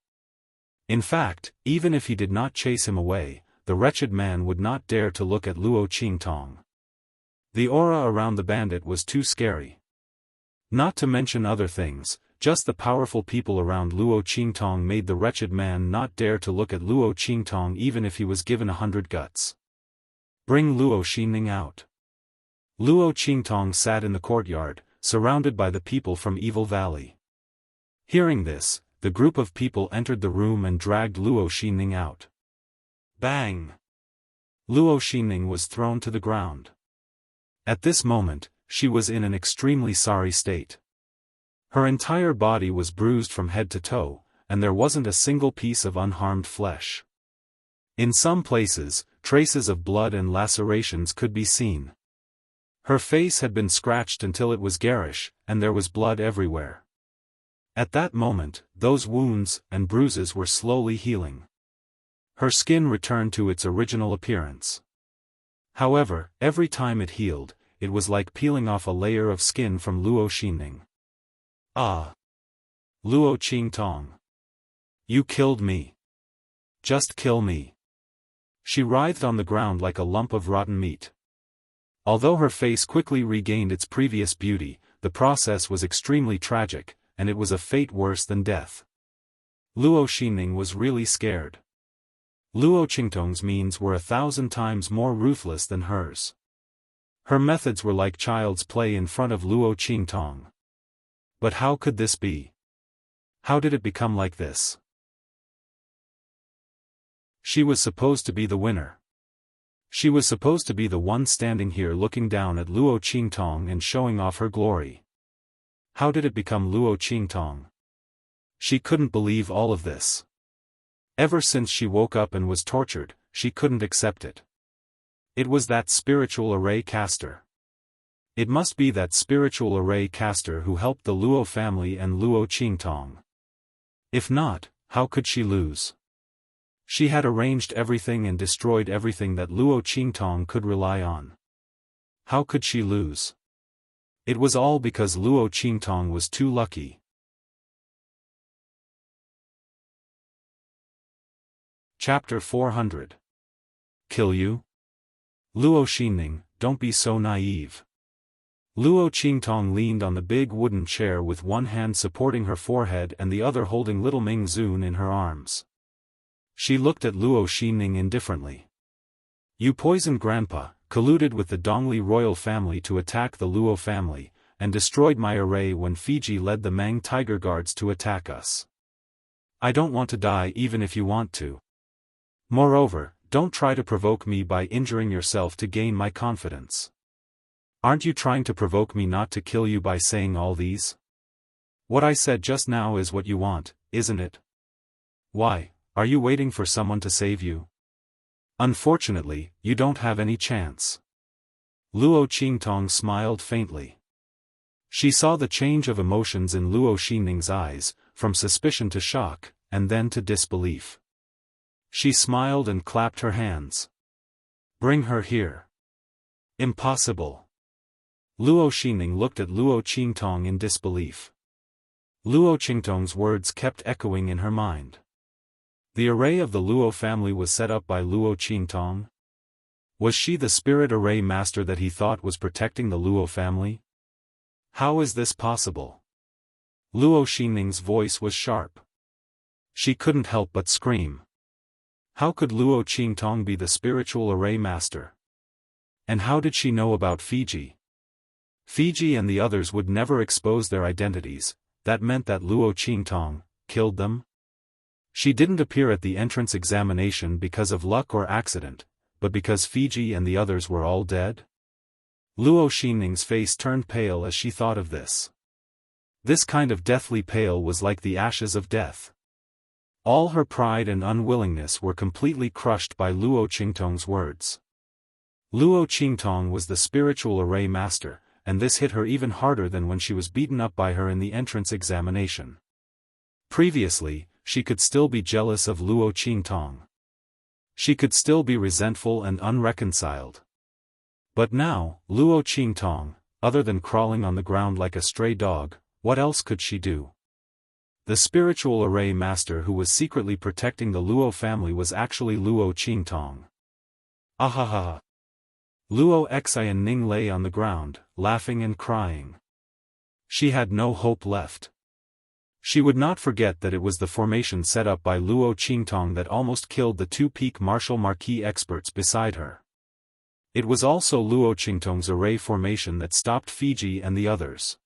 In fact, even if he did not chase him away, the wretched man would not dare to look at Luo Qingtong. The aura around the bandit was too scary. Not to mention other things, just the powerful people around Luo Qingtong made the wretched man not dare to look at Luo Qingtong even if he was given 100 guts. "Bring Luo Xinning out." Luo Qingtong sat in the courtyard, surrounded by the people from Evil Valley. Hearing this, the group of people entered the room and dragged Luo Xinning out. Bang! Luo Xinning was thrown to the ground. At this moment, she was in an extremely sorry state. Her entire body was bruised from head to toe, and there wasn't a single piece of unharmed flesh. In some places, traces of blood and lacerations could be seen. Her face had been scratched until it was garish, and there was blood everywhere. At that moment, those wounds and bruises were slowly healing. Her skin returned to its original appearance. However, every time it healed, it was like peeling off a layer of skin from Luo Xinning. "Ah! Luo Qingtong! You killed me! Just kill me. She writhed on the ground like a lump of rotten meat. Although her face quickly regained its previous beauty, the process was extremely tragic, and it was a fate worse than death. Luo Xinning was really scared. Luo Qingtong's means were 1,000 times more ruthless than hers. Her methods were like child's play in front of Luo Qingtong. But how could this be? How did it become like this? She was supposed to be the winner. She was supposed to be the one standing here looking down at Luo Qingtong and showing off her glory. How did it become Luo Qingtong? She couldn't believe all of this. Ever since she woke up and was tortured, she couldn't accept it. It was that spiritual array caster. It must be that spiritual array caster who helped the Luo family and Luo Qingtong. If not, how could she lose? She had arranged everything and destroyed everything that Luo Qingtong could rely on. How could she lose? It was all because Luo Qingtong was too lucky. Chapter 400. Kill you? Luo Xinning, don't be so naive. Luo Qingtong leaned on the big wooden chair with one hand supporting her forehead and the other holding little Ming Zun in her arms. She looked at Luo Xinning indifferently. You poisoned Grandpa, colluded with the Dongli royal family to attack the Luo family, and destroyed my array when Fiji led the Mang Tiger Guards to attack us. I don't want to die even if you want to. Moreover, don't try to provoke me by injuring yourself to gain my confidence. Aren't you trying to provoke me not to kill you by saying all these? What I said just now is what you want, isn't it? Why, are you waiting for someone to save you? Unfortunately, you don't have any chance. Luo Qingtong smiled faintly. She saw the change of emotions in Luo Xinning's eyes, from suspicion to shock, and then to disbelief. She smiled and clapped her hands. Bring her here. Impossible. Luo Xinning looked at Luo Qingtong in disbelief. Luo Qingtong's words kept echoing in her mind. The array of the Luo family was set up by Luo Qingtong? Was she the spirit array master that he thought was protecting the Luo family? How is this possible? Luo Xinning's voice was sharp. She couldn't help but scream. How could Luo Qingtong be the spiritual array master? And how did she know about Fiji? Fiji and the others would never expose their identities. That meant that Luo Qingtong killed them? She didn't appear at the entrance examination because of luck or accident, but because Fiji and the others were all dead? Luo Xinning's face turned pale as she thought of this. This kind of deathly pale was like the ashes of death. All her pride and unwillingness were completely crushed by Luo Qingtong's words. Luo Qingtong was the spiritual array master, and this hit her even harder than when she was beaten up by her in the entrance examination. Previously, she could still be jealous of Luo Qingtong. She could still be resentful and unreconciled. But now, Luo Qingtong, other than crawling on the ground like a stray dog, what else could she do? The spiritual array master who was secretly protecting the Luo family was actually Luo Qingtong. Ahaha! Luo Xianning lay on the ground, laughing and crying. She had no hope left. She would not forget that it was the formation set up by Luo Qingtong that almost killed the two peak martial marquis experts beside her. It was also Luo Qingtong's array formation that stopped Fiji and the others.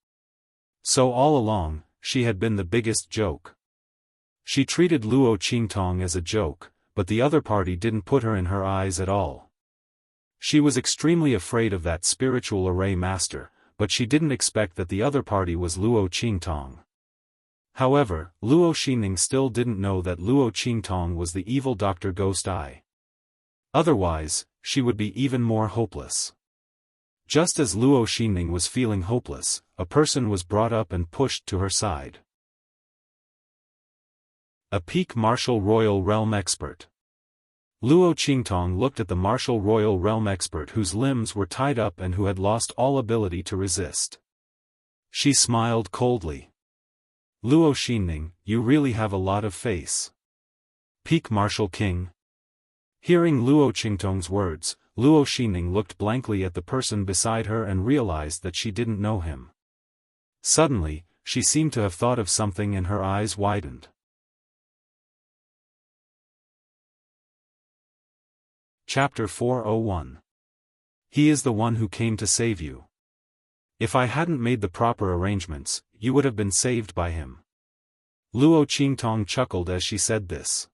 So all along, she had been the biggest joke. She treated Luo Qingtong as a joke, but the other party didn't put her in her eyes at all. She was extremely afraid of that spiritual array master, but she didn't expect that the other party was Luo Qingtong. However, Luo Xinning still didn't know that Luo Qingtong was the evil Dr. Ghost Eye. Otherwise, she would be even more hopeless. Just as Luo Xinning was feeling hopeless, a person was brought up and pushed to her side. A peak martial royal realm expert. Luo Qingtong looked at the martial royal realm expert whose limbs were tied up and who had lost all ability to resist. She smiled coldly. Luo Xinning, you really have a lot of face. Peak Martial King. Hearing Luo Qingtong's words, Luo Xining looked blankly at the person beside her and realized that she didn't know him. Suddenly, she seemed to have thought of something and her eyes widened. Chapter 401. He is the one who came to save you. If I hadn't made the proper arrangements, you would have been saved by him. Luo Qingtong chuckled as she said this.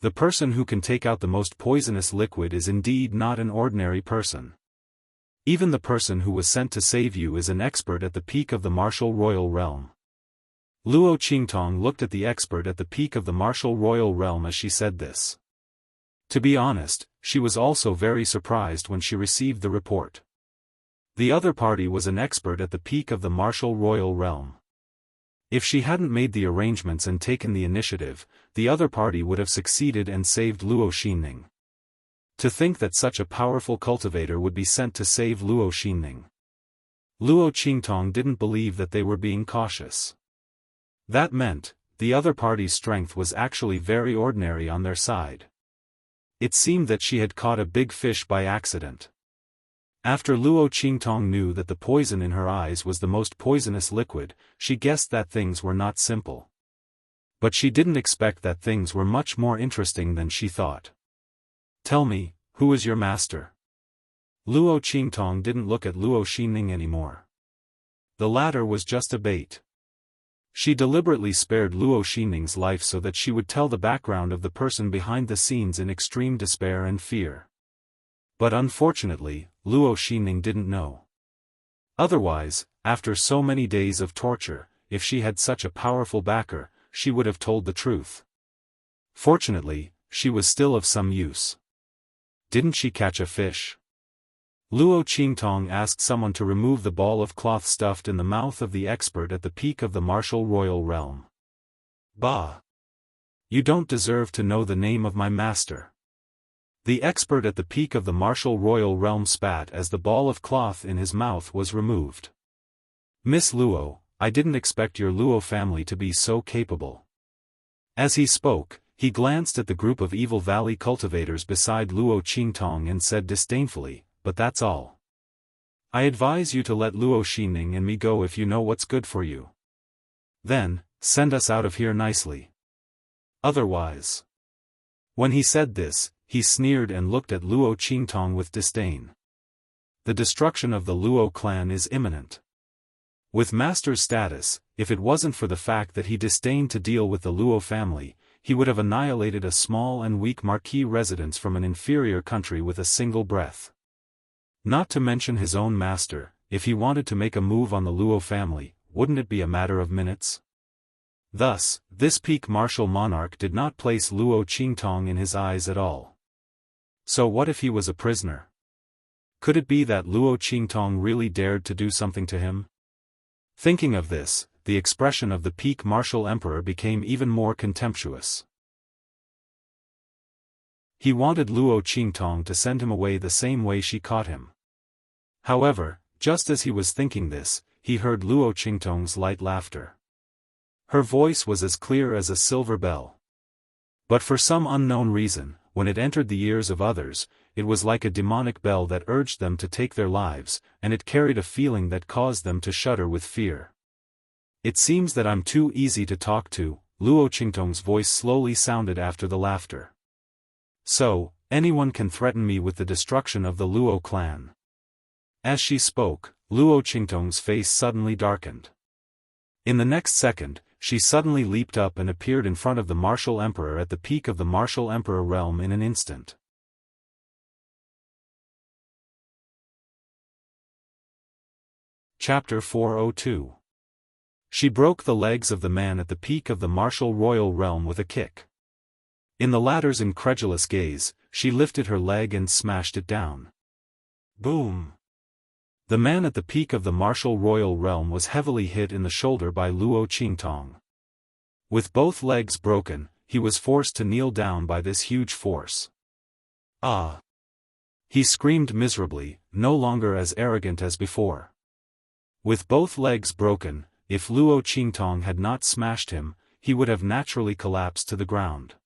The person who can take out the most poisonous liquid is indeed not an ordinary person. Even the person who was sent to save you is an expert at the peak of the martial royal realm. Luo Qingtong looked at the expert at the peak of the martial royal realm as she said this. To be honest, she was also very surprised when she received the report. The other party was an expert at the peak of the martial royal realm. If she hadn't made the arrangements and taken the initiative, the other party would have succeeded and saved Luo Xining. To think that such a powerful cultivator would be sent to save Luo Xining. Luo Qingtong didn't believe that they were being cautious. That meant, the other party's strength was actually very ordinary on their side. It seemed that she had caught a big fish by accident. After Luo Qingtong knew that the poison in her eyes was the most poisonous liquid, she guessed that things were not simple. But she didn't expect that things were much more interesting than she thought. Tell me, who is your master? Luo Qingtong didn't look at Luo Xining anymore. The latter was just a bait. She deliberately spared Luo Xining's life so that she would tell the background of the person behind the scenes in extreme despair and fear. But unfortunately, Luo Xining didn't know. Otherwise, after so many days of torture, if she had such a powerful backer, she would have told the truth. Fortunately, she was still of some use. Didn't she catch a fish? Luo Qingtong asked someone to remove the ball of cloth stuffed in the mouth of the expert at the peak of the martial royal realm. Bah! You don't deserve to know the name of my master. The expert at the peak of the martial royal realm spat as the ball of cloth in his mouth was removed. Miss Luo, I didn't expect your Luo family to be so capable. As he spoke, he glanced at the group of Evil Valley cultivators beside Luo Qingtong and said disdainfully, but that's all. I advise you to let Luo Xining and me go if you know what's good for you. Then, send us out of here nicely. Otherwise. When he said this, he sneered and looked at Luo Qingtong with disdain. The destruction of the Luo clan is imminent. With master's status, if it wasn't for the fact that he disdained to deal with the Luo family, he would have annihilated a small and weak marquis residence from an inferior country with a single breath. Not to mention his own master, if he wanted to make a move on the Luo family, wouldn't it be a matter of minutes? Thus, this peak martial monarch did not place Luo Qingtong in his eyes at all. So what if he was a prisoner? Could it be that Luo Qingtong really dared to do something to him? Thinking of this, the expression of the peak martial emperor became even more contemptuous. He wanted Luo Qingtong to send him away the same way she caught him. However, just as he was thinking this, he heard Luo Qingtong's light laughter. Her voice was as clear as a silver bell. But for some unknown reason, when it entered the ears of others, it was like a demonic bell that urged them to take their lives, and it carried a feeling that caused them to shudder with fear. It seems that I'm too easy to talk to, Luo Qingtong's voice slowly sounded after the laughter. So, anyone can threaten me with the destruction of the Luo clan. As she spoke, Luo Qingtong's face suddenly darkened. In the next second, she suddenly leaped up and appeared in front of the martial emperor at the peak of the martial emperor realm in an instant. Chapter 402. She broke the legs of the man at the peak of the martial royal realm with a kick. In the latter's incredulous gaze, she lifted her leg and smashed it down. Boom! The man at the peak of the martial royal realm was heavily hit in the shoulder by Luo Qingtong. With both legs broken, he was forced to kneel down by this huge force. Ah! He screamed miserably, no longer as arrogant as before. With both legs broken, if Luo Qingtong had not smashed him, he would have naturally collapsed to the ground.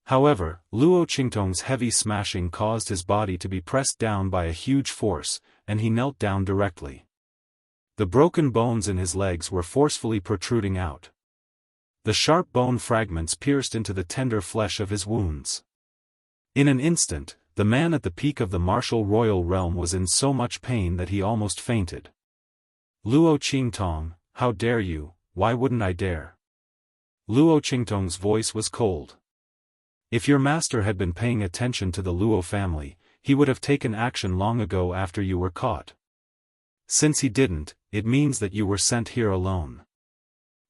However, Luo Qingtong's heavy smashing caused his body to be pressed down by a huge force, and he knelt down directly. The broken bones in his legs were forcefully protruding out. The sharp bone fragments pierced into the tender flesh of his wounds. In an instant, the man at the peak of the martial royal realm was in so much pain that he almost fainted. Luo Qingtong, how dare you, why wouldn't I dare? Luo Qingtong's voice was cold. If your master had been paying attention to the Luo family, he would have taken action long ago after you were caught. Since he didn't, it means that you were sent here alone.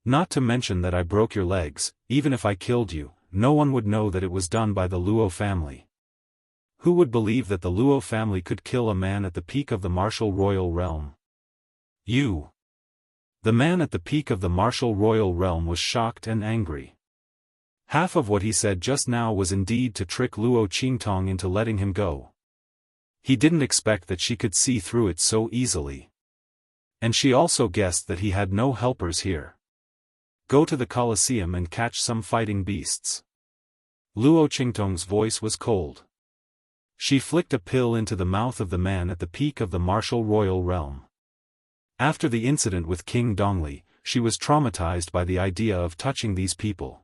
Not to mention that I broke your legs. Even if I killed you, no one would know that it was done by the Luo family. Who would believe that the Luo family could kill a man at the peak of the martial royal realm? You. The man at the peak of the martial royal realm was shocked and angry. Half of what he said just now was indeed to trick Luo Qingtong into letting him go. He didn't expect that she could see through it so easily. And she also guessed that he had no helpers here. Go to the Colosseum and catch some fighting beasts. Luo Qingtong's voice was cold. She flicked a pill into the mouth of the man at the peak of the martial royal realm. After the incident with King Dongli, she was traumatized by the idea of touching these people.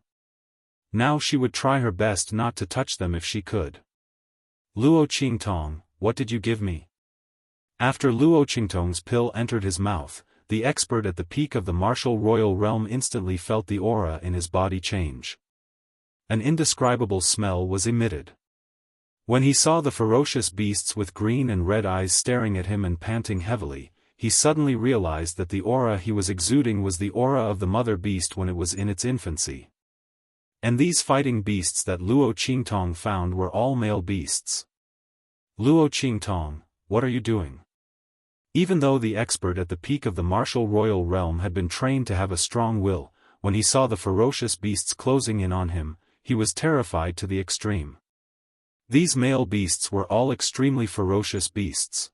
Now she would try her best not to touch them if she could. Luo Qingtong, what did you give me? After Luo Qingtong's pill entered his mouth, the expert at the peak of the martial royal realm instantly felt the aura in his body change. An indescribable smell was emitted. When he saw the ferocious beasts with green and red eyes staring at him and panting heavily, he suddenly realized that the aura he was exuding was the aura of the mother beast when it was in its infancy. And these fighting beasts that Luo Qingtong found were all male beasts. Luo Qingtong, what are you doing? Even though the expert at the peak of the martial royal realm had been trained to have a strong will, when he saw the ferocious beasts closing in on him, he was terrified to the extreme. These male beasts were all extremely ferocious beasts.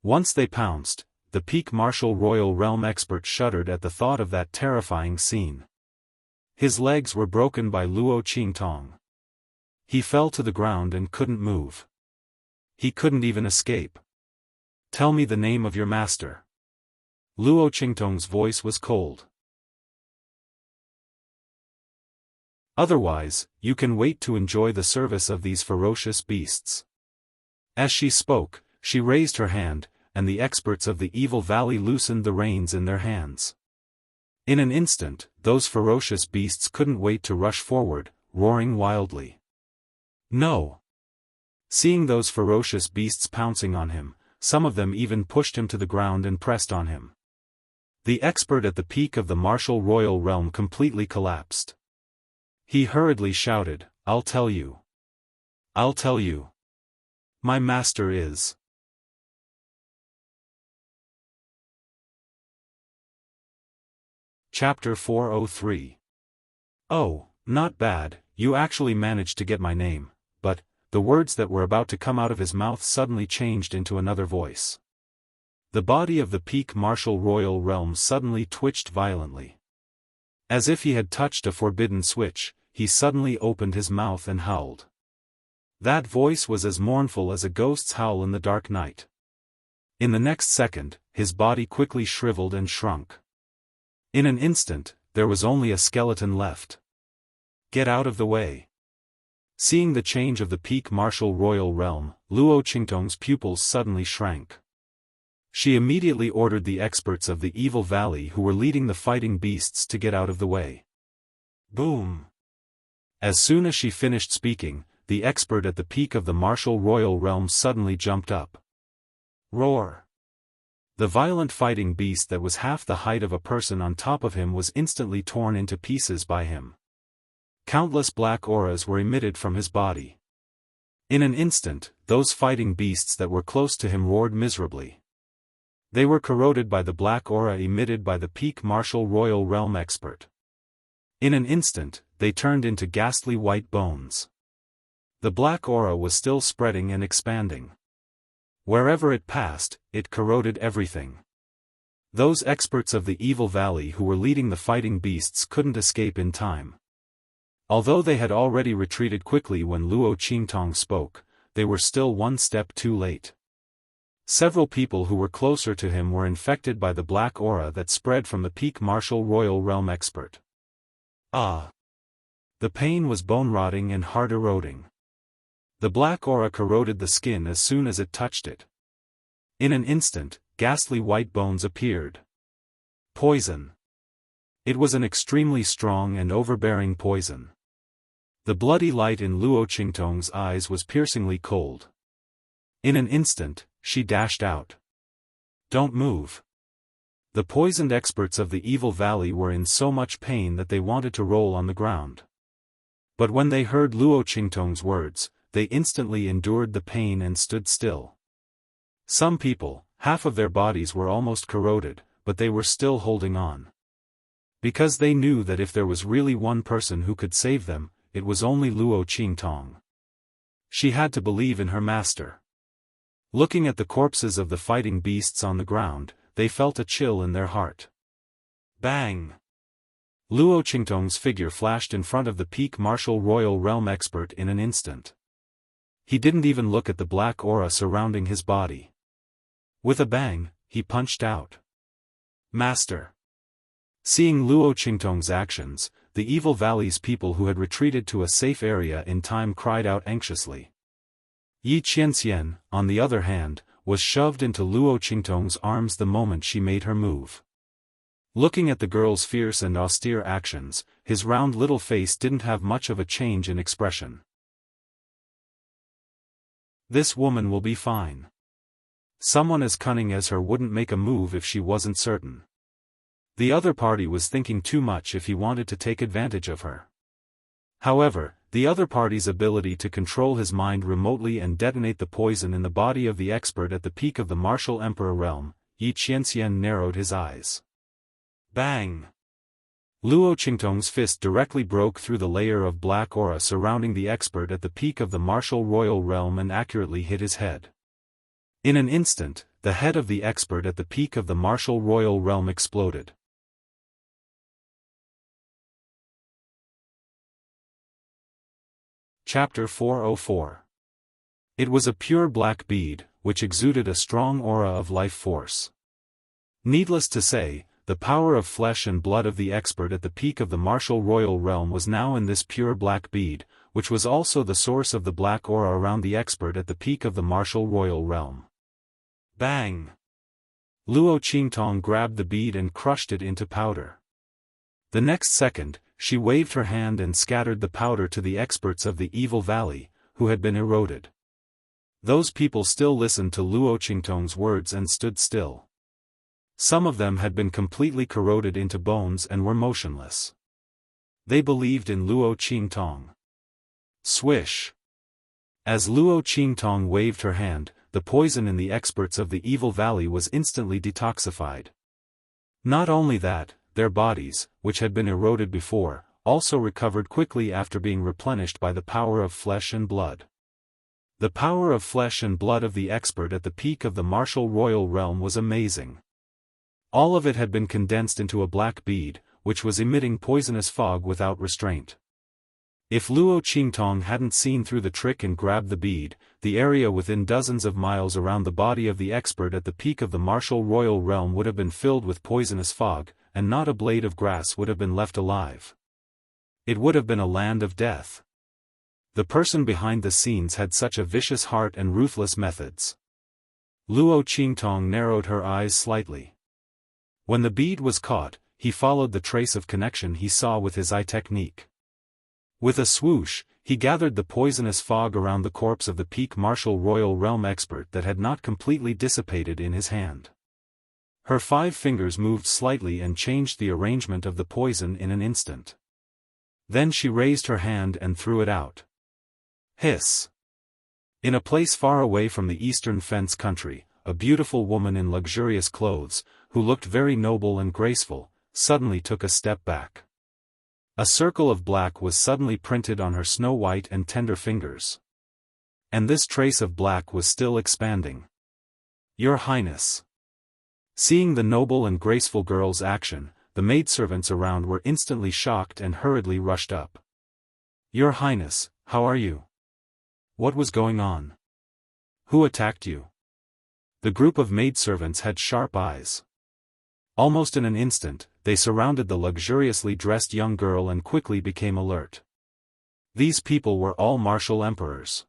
Once they pounced, the peak martial royal realm expert shuddered at the thought of that terrifying scene. His legs were broken by Luo Qingtong. He fell to the ground and couldn't move. He couldn't even escape. Tell me the name of your master. Luo Qingtong's voice was cold. Otherwise, you can wait to enjoy the service of these ferocious beasts. As she spoke, she raised her hand, and the experts of the Evil Valley loosened the reins in their hands. In an instant, those ferocious beasts couldn't wait to rush forward, roaring wildly. No! Seeing those ferocious beasts pouncing on him, some of them even pushed him to the ground and pressed on him. The expert at the peak of the martial royal realm completely collapsed. He hurriedly shouted, I'll tell you. I'll tell you. My master is. Chapter 403. Oh, not bad, you actually managed to get my name, but, the words that were about to come out of his mouth suddenly changed into another voice. The body of the peak martial royal realm suddenly twitched violently. As if he had touched a forbidden switch, he suddenly opened his mouth and howled. That voice was as mournful as a ghost's howl in the dark night. In the next second, his body quickly shriveled and shrunk. In an instant, there was only a skeleton left. Get out of the way. Seeing the change of the peak martial royal realm, Luo Qingtong's pupils suddenly shrank. She immediately ordered the experts of the Evil Valley who were leading the fighting beasts to get out of the way. Boom! As soon as she finished speaking, the expert at the peak of the martial royal realm suddenly jumped up. Roar! The violent fighting beast that was half the height of a person on top of him was instantly torn into pieces by him. Countless black auras were emitted from his body. In an instant, those fighting beasts that were close to him roared miserably. They were corroded by the black aura emitted by the peak martial royal realm expert. In an instant, they turned into ghastly white bones. The black aura was still spreading and expanding. Wherever it passed, it corroded everything. Those experts of the Evil Valley who were leading the fighting beasts couldn't escape in time. Although they had already retreated quickly when Luo Qingtong spoke, they were still one step too late. Several people who were closer to him were infected by the black aura that spread from the peak martial royal realm expert. Ah! The pain was bone-rotting and heart-eroding. The black aura corroded the skin as soon as it touched it. In an instant, ghastly white bones appeared. Poison. It was an extremely strong and overbearing poison. The bloody light in Luo Qingtong's eyes was piercingly cold. In an instant, she dashed out. Don't move. The poisoned experts of the Evil Valley were in so much pain that they wanted to roll on the ground. But when they heard Luo Qingtong's words, they instantly endured the pain and stood still. Some people, half of their bodies were almost corroded, but they were still holding on. Because they knew that if there was really one person who could save them, it was only Luo Qingtong. She had to believe in her master. Looking at the corpses of the fighting beasts on the ground, they felt a chill in their heart. Bang! Luo Qingtong's figure flashed in front of the peak martial royal realm expert in an instant. He didn't even look at the black aura surrounding his body. With a bang, he punched out. Master! Seeing Luo Qingtong's actions, the Evil Valley's people who had retreated to a safe area in time cried out anxiously. Yi Qianxian, on the other hand, was shoved into Luo Qingtong's arms the moment she made her move. Looking at the girl's fierce and austere actions, his round little face didn't have much of a change in expression. This woman will be fine. Someone as cunning as her wouldn't make a move if she wasn't certain. The other party was thinking too much if he wanted to take advantage of her. However, the other party's ability to control his mind remotely and detonate the poison in the body of the expert at the peak of the martial emperor realm, Yi Qianxian narrowed his eyes. Bang! Luo Qingtong's fist directly broke through the layer of black aura surrounding the expert at the peak of the martial royal realm and accurately hit his head. In an instant, the head of the expert at the peak of the martial royal realm exploded. Chapter 404. It was a pure black bead, which exuded a strong aura of life force. Needless to say, the power of flesh and blood of the expert at the peak of the martial royal realm was now in this pure black bead, which was also the source of the black aura around the expert at the peak of the martial royal realm. Bang! Luo Qingtong grabbed the bead and crushed it into powder. The next second, she waved her hand and scattered the powder to the experts of the Evil Valley, who had been eroded. Those people still listened to Luo Qingtong's words and stood still. Some of them had been completely corroded into bones and were motionless. They believed in Luo Qingtong. Swish! As Luo Qingtong waved her hand, the poison in the experts of the Evil Valley was instantly detoxified. Not only that, their bodies, which had been eroded before, also recovered quickly after being replenished by the power of flesh and blood. The power of flesh and blood of the expert at the peak of the martial royal realm was amazing. All of it had been condensed into a black bead, which was emitting poisonous fog without restraint. If Luo Qingtong hadn't seen through the trick and grabbed the bead, the area within dozens of miles around the body of the expert at the peak of the martial royal realm would have been filled with poisonous fog, and not a blade of grass would have been left alive. It would have been a land of death. The person behind the scenes had such a vicious heart and ruthless methods. Luo Qingtong narrowed her eyes slightly. When the bead was caught, he followed the trace of connection he saw with his eye technique. With a swoosh, he gathered the poisonous fog around the corpse of the peak martial royal realm expert that had not completely dissipated in his hand. Her 5 fingers moved slightly and changed the arrangement of the poison in an instant. Then she raised her hand and threw it out. Hiss! In a place far away from the eastern fence country, a beautiful woman in luxurious clothes, who looked very noble and graceful, suddenly took a step back. A circle of black was suddenly printed on her snow-white and tender fingers. And this trace of black was still expanding. Your Highness! Seeing the noble and graceful girl's action, the maidservants around were instantly shocked and hurriedly rushed up. Your Highness, how are you? What was going on? Who attacked you? The group of maidservants had sharp eyes. Almost in an instant, they surrounded the luxuriously dressed young girl and quickly became alert. These people were all martial emperors.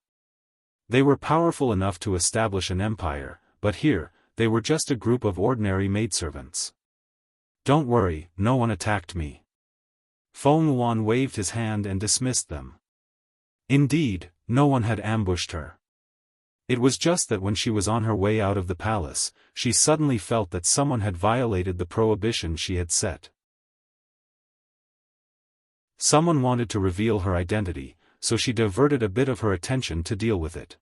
They were powerful enough to establish an empire, but here, they were just a group of ordinary maidservants. Don't worry, no one attacked me. Feng Wuan waved his hand and dismissed them. Indeed, no one had ambushed her. It was just that when she was on her way out of the palace, she suddenly felt that someone had violated the prohibition she had set. Someone wanted to reveal her identity, so she diverted a bit of her attention to deal with it.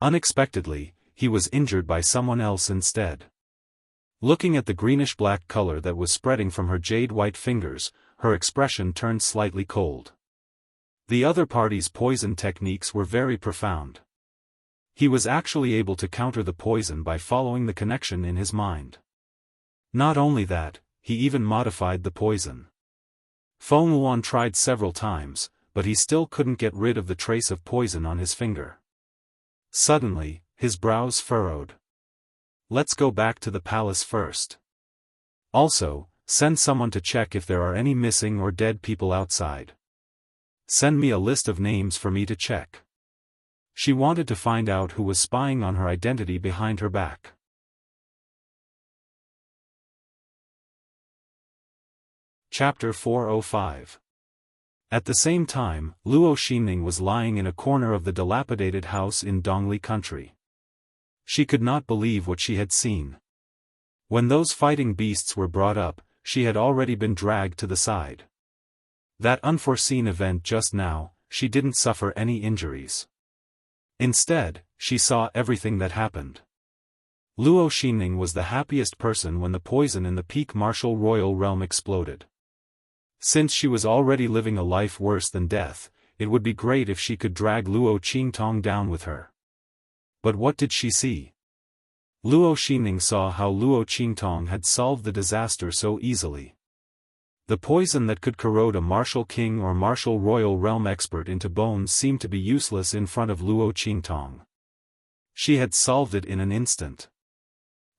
Unexpectedly, he was injured by someone else instead. Looking at the greenish-black color that was spreading from her jade-white fingers, her expression turned slightly cold. The other party's poison techniques were very profound. He was actually able to counter the poison by following the connection in his mind. Not only that, he even modified the poison. Feng Wuan tried several times, but he still couldn't get rid of the trace of poison on his finger. Suddenly, his brows furrowed. Let's go back to the palace first. Also, send someone to check if there are any missing or dead people outside. Send me a list of names for me to check. She wanted to find out who was spying on her identity behind her back. Chapter 405. At the same time, Luo Xinning was lying in a corner of the dilapidated house in Dongli country. She could not believe what she had seen. When those fighting beasts were brought up, she had already been dragged to the side. That unforeseen event just now, she didn't suffer any injuries. Instead, she saw everything that happened. Luo Xinning was the happiest person when the poison in the peak martial royal realm exploded. Since she was already living a life worse than death, it would be great if she could drag Luo Qingtong down with her. But what did she see? Luo Xinning saw how Luo Qingtong had solved the disaster so easily. The poison that could corrode a martial king or martial royal realm expert into bones seemed to be useless in front of Luo Qingtong. She had solved it in an instant.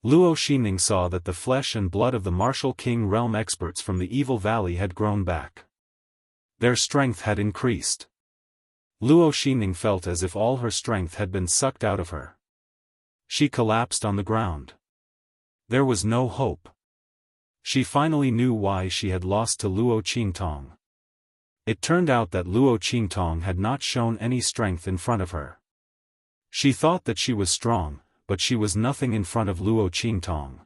Luo Xinning saw that the flesh and blood of the martial king realm experts from the evil valley had grown back. Their strength had increased. Luo Xinning felt as if all her strength had been sucked out of her. She collapsed on the ground. There was no hope. She finally knew why she had lost to Luo Qingtong. It turned out that Luo Qingtong had not shown any strength in front of her. She thought that she was strong, but she was nothing in front of Luo Qingtong.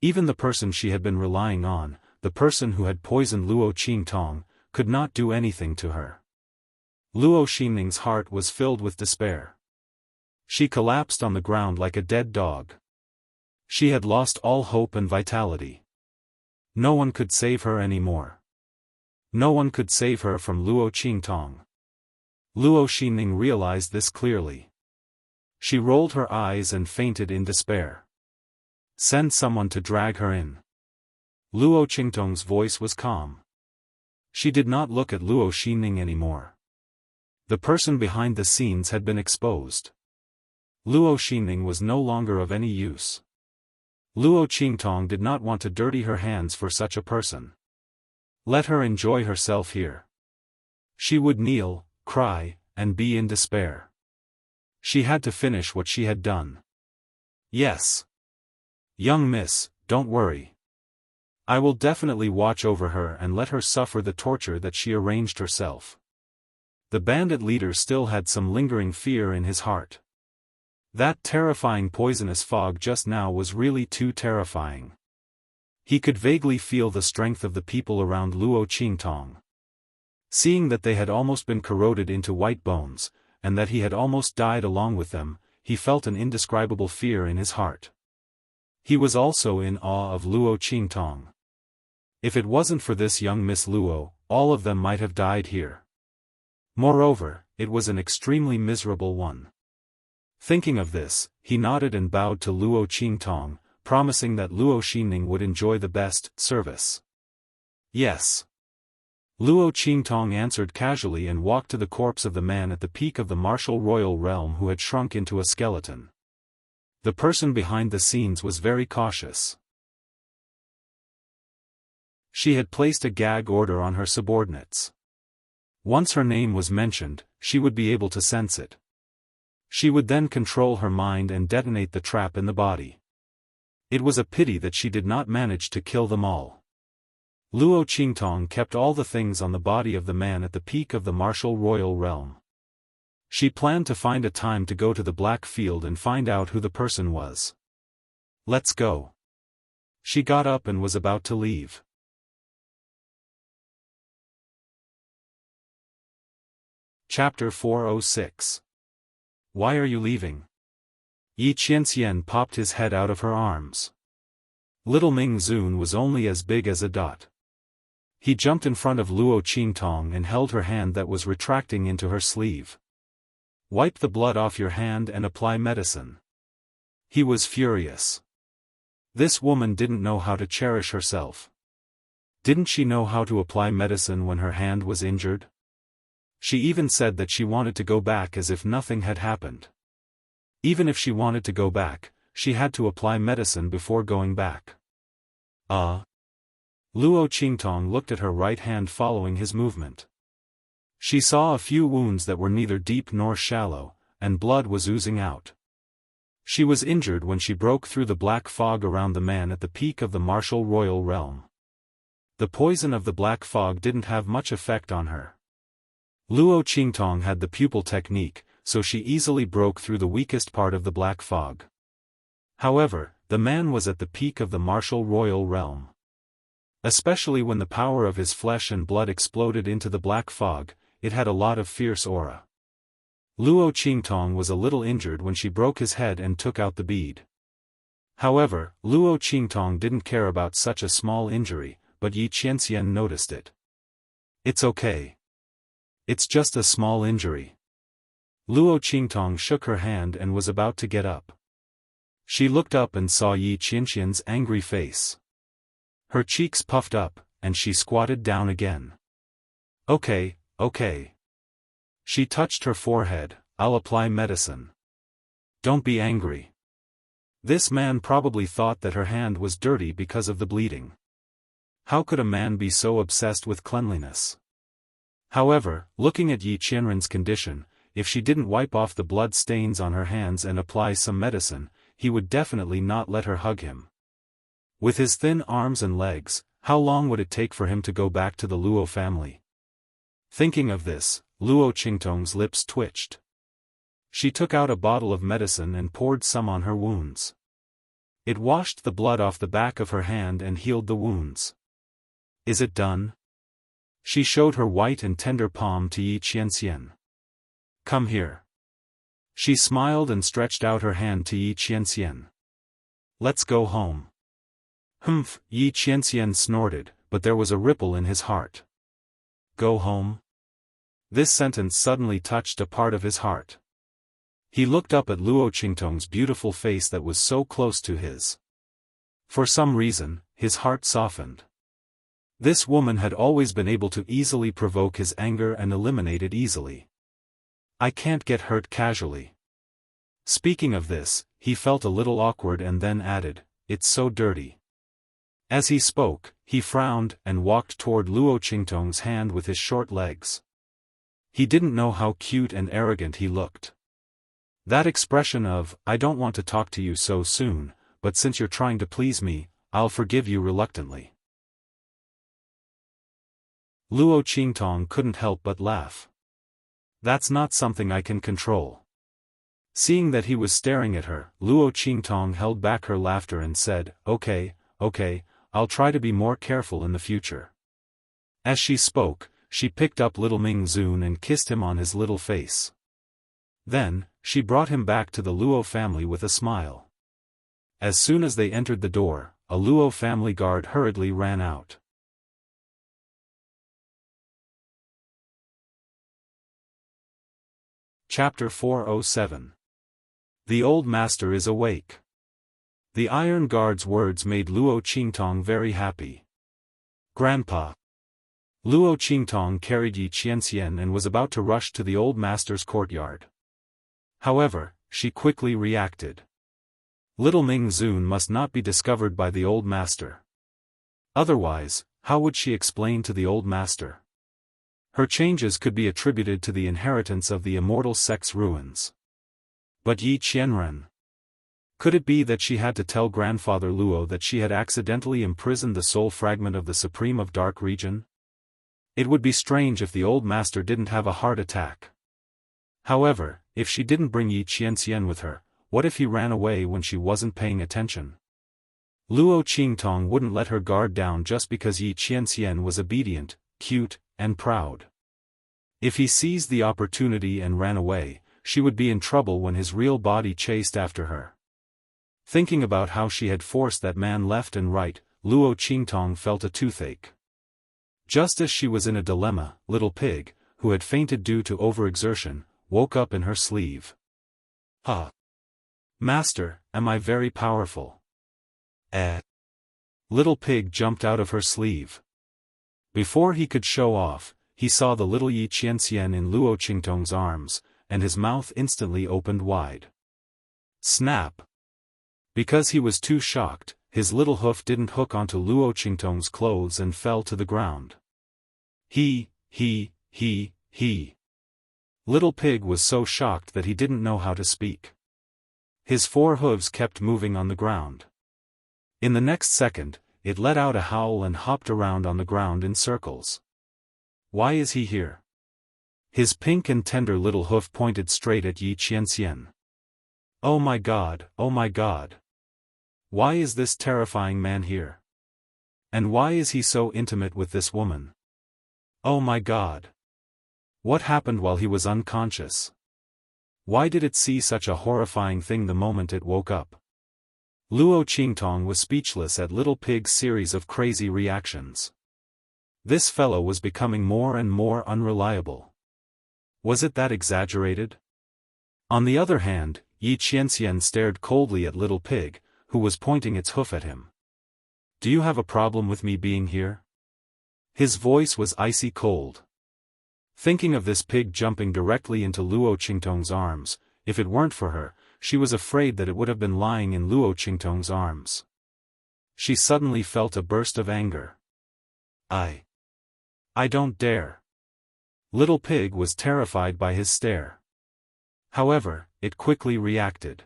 Even the person she had been relying on, the person who had poisoned Luo Qingtong, could not do anything to her. Luo Xinning's heart was filled with despair. She collapsed on the ground like a dead dog. She had lost all hope and vitality. No one could save her anymore. No one could save her from Luo Qingtong. Luo Xinning realized this clearly. She rolled her eyes and fainted in despair. Send someone to drag her in. Luo Qingtong's voice was calm. She did not look at Luo Xinning anymore. The person behind the scenes had been exposed. Luo Xinning was no longer of any use. Luo Qingtong did not want to dirty her hands for such a person. Let her enjoy herself here. She would kneel, cry, and be in despair. She had to finish what she had done. Yes. Young miss, don't worry. I will definitely watch over her and let her suffer the torture that she arranged herself. The bandit leader still had some lingering fear in his heart. That terrifying poisonous fog just now was really too terrifying. He could vaguely feel the strength of the people around Luo Qingtong. Seeing that they had almost been corroded into white bones, and that he had almost died along with them, he felt an indescribable fear in his heart. He was also in awe of Luo Qingtong. If it wasn't for this young Miss Luo, all of them might have died here. Moreover, it was an extremely miserable one. Thinking of this, he nodded and bowed to Luo Qingtong, promising that Luo Xinning would enjoy the best service. Yes. Luo Qingtong answered casually and walked to the corpse of the man at the peak of the martial royal realm who had shrunk into a skeleton. The person behind the scenes was very cautious. She had placed a gag order on her subordinates. Once her name was mentioned, she would be able to sense it. She would then control her mind and detonate the trap in the body. It was a pity that she did not manage to kill them all. Luo Qingtong kept all the things on the body of the man at the peak of the martial royal realm. She planned to find a time to go to the Black Field and find out who the person was. Let's go. She got up and was about to leave. Chapter 406. Why are you leaving? Yi Qianxian popped his head out of her arms. Little Ming Zun was only as big as a dot. He jumped in front of Luo Qingtong and held her hand that was retracting into her sleeve. Wipe the blood off your hand and apply medicine. He was furious. This woman didn't know how to cherish herself. Didn't she know how to apply medicine when her hand was injured? She even said that she wanted to go back as if nothing had happened. Even if she wanted to go back, she had to apply medicine before going back. Luo Qingtong looked at her right hand following his movement. She saw a few wounds that were neither deep nor shallow, and blood was oozing out. She was injured when she broke through the black fog around the man at the peak of the martial royal realm. The poison of the black fog didn't have much effect on her. Luo Qingtong had the pupil technique, so she easily broke through the weakest part of the black fog. However, the man was at the peak of the martial royal realm. Especially when the power of his flesh and blood exploded into the black fog, it had a lot of fierce aura. Luo Qingtong was a little injured when she broke his head and took out the bead. However, Luo Qingtong didn't care about such a small injury, but Yi Qianxian noticed it. It's okay. It's just a small injury. Luo Qingtong shook her hand and was about to get up. She looked up and saw Yi Qianxian's angry face. Her cheeks puffed up, and she squatted down again. Okay. She touched her forehead. I'll apply medicine. Don't be angry. This man probably thought that her hand was dirty because of the bleeding. How could a man be so obsessed with cleanliness? However, looking at Yi Qianren's condition, if she didn't wipe off the blood stains on her hands and apply some medicine, he would definitely not let her hug him. With his thin arms and legs, how long would it take for him to go back to the Luo family? Thinking of this, Luo Qingtong's lips twitched. She took out a bottle of medicine and poured some on her wounds. It washed the blood off the back of her hand and healed the wounds. Is it done? She showed her white and tender palm to Yi Qianxian. Come here. She smiled and stretched out her hand to Yi Qianxian. Let's go home. Humph, Yi Qianxian snorted, but there was a ripple in his heart. Go home? This sentence suddenly touched a part of his heart. He looked up at Luo Qingtong's beautiful face that was so close to his. For some reason, his heart softened. This woman had always been able to easily provoke his anger and eliminate it easily. I can't get hurt casually. Speaking of this, he felt a little awkward and then added, it's so dirty. As he spoke, he frowned and walked toward Luo Qingtong's hand with his short legs. He didn't know how cute and arrogant he looked. That expression of, I don't want to talk to you so soon, but since you're trying to please me, I'll forgive you reluctantly. Luo Qingtong couldn't help but laugh. That's not something I can control. Seeing that he was staring at her, Luo Qingtong held back her laughter and said, Okay, I'll try to be more careful in the future. As she spoke, she picked up little Ming Zun and kissed him on his little face. Then, she brought him back to the Luo family with a smile. As soon as they entered the door, a Luo family guard hurriedly ran out. Chapter 407. The old master is awake. The Iron Guard's words made Luo Qingtong very happy. Grandpa. Luo Qingtong carried Yi Qianxian and was about to rush to the old master's courtyard. However, she quickly reacted. Little Ming Zun must not be discovered by the old master. Otherwise, how would she explain to the old master? Her changes could be attributed to the inheritance of the immortal Sect's ruins. But Yi Qianren? Could it be that she had to tell Grandfather Luo that she had accidentally imprisoned the soul fragment of the Supreme of Dark Region? It would be strange if the old master didn't have a heart attack. However, if she didn't bring Yi Qianxian with her, what if he ran away when she wasn't paying attention? Luo Qingtong wouldn't let her guard down just because Yi Qianxian was obedient, cute, and proud. If he seized the opportunity and ran away, she would be in trouble when his real body chased after her. Thinking about how she had forced that man left and right, Luo Qingtong felt a toothache. Just as she was in a dilemma, Little Pig, who had fainted due to overexertion, woke up in her sleeve. Ah! Master, am I very powerful? Little Pig jumped out of her sleeve. Before he could show off, he saw the little Yi Qianxian in Luo Qingtong's arms, and his mouth instantly opened wide. Snap! Because he was too shocked, his little hoof didn't hook onto Luo Qingtong's clothes and fell to the ground. He. Little Pig was so shocked that he didn't know how to speak. His 4 hooves kept moving on the ground. In the next second, it let out a howl and hopped around on the ground in circles. Why is he here? His pink and tender little hoof pointed straight at Yi Qianxian. Oh my God, oh my God! Why is this terrifying man here? And why is he so intimate with this woman? Oh my God! What happened while he was unconscious? Why did it see such a horrifying thing the moment it woke up? Luo Qingtong was speechless at Little Pig's series of crazy reactions. This fellow was becoming more and more unreliable. Was it that exaggerated? On the other hand, Yi Qianxian stared coldly at Little Pig, who was pointing its hoof at him. Do you have a problem with me being here? His voice was icy cold. Thinking of this pig jumping directly into Luo Qingtong's arms, if it weren't for her, she was afraid that it would have been lying in Luo Qingtong's arms. She suddenly felt a burst of anger. I don't dare. Little Pig was terrified by his stare. However, it quickly reacted.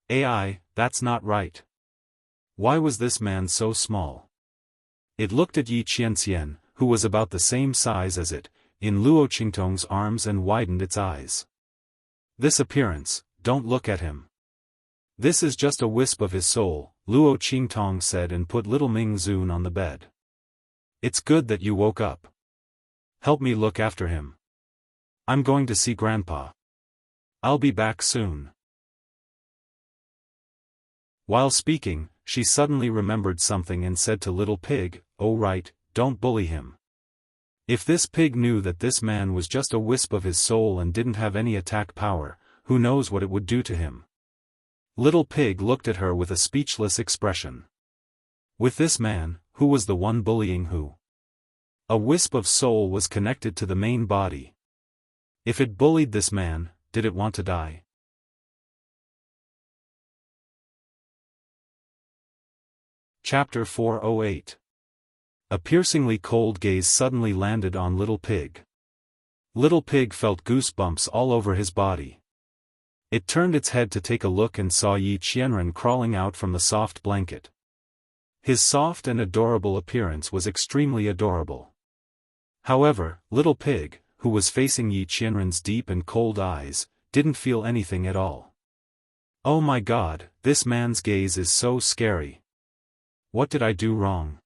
That's not right. Why was this man so small? It looked at Yi Qianxian, who was about the same size as it, in Luo Qingtong's arms and widened its eyes. This appearance, don't look at him. This is just a wisp of his soul, Luo Qingtong said and put little Ming Zun on the bed. It's good that you woke up. Help me look after him. I'm going to see Grandpa. I'll be back soon. While speaking, she suddenly remembered something and said to Little Pig, "Oh right, don't bully him." If this pig knew that this man was just a wisp of his soul and didn't have any attack power, who knows what it would do to him? Little Pig looked at her with a speechless expression. With this man, who was the one bullying who? A wisp of soul was connected to the main body. If it bullied this man, did it want to die? Chapter 408. A piercingly cold gaze suddenly landed on Little Pig. Little Pig felt goosebumps all over his body. It turned its head to take a look and saw Yi Qianren crawling out from the soft blanket. His soft and adorable appearance was extremely adorable. However, Little Pig, who was facing Yi Qianren's deep and cold eyes, didn't feel anything at all. Oh my God, this man's gaze is so scary. What did I do wrong?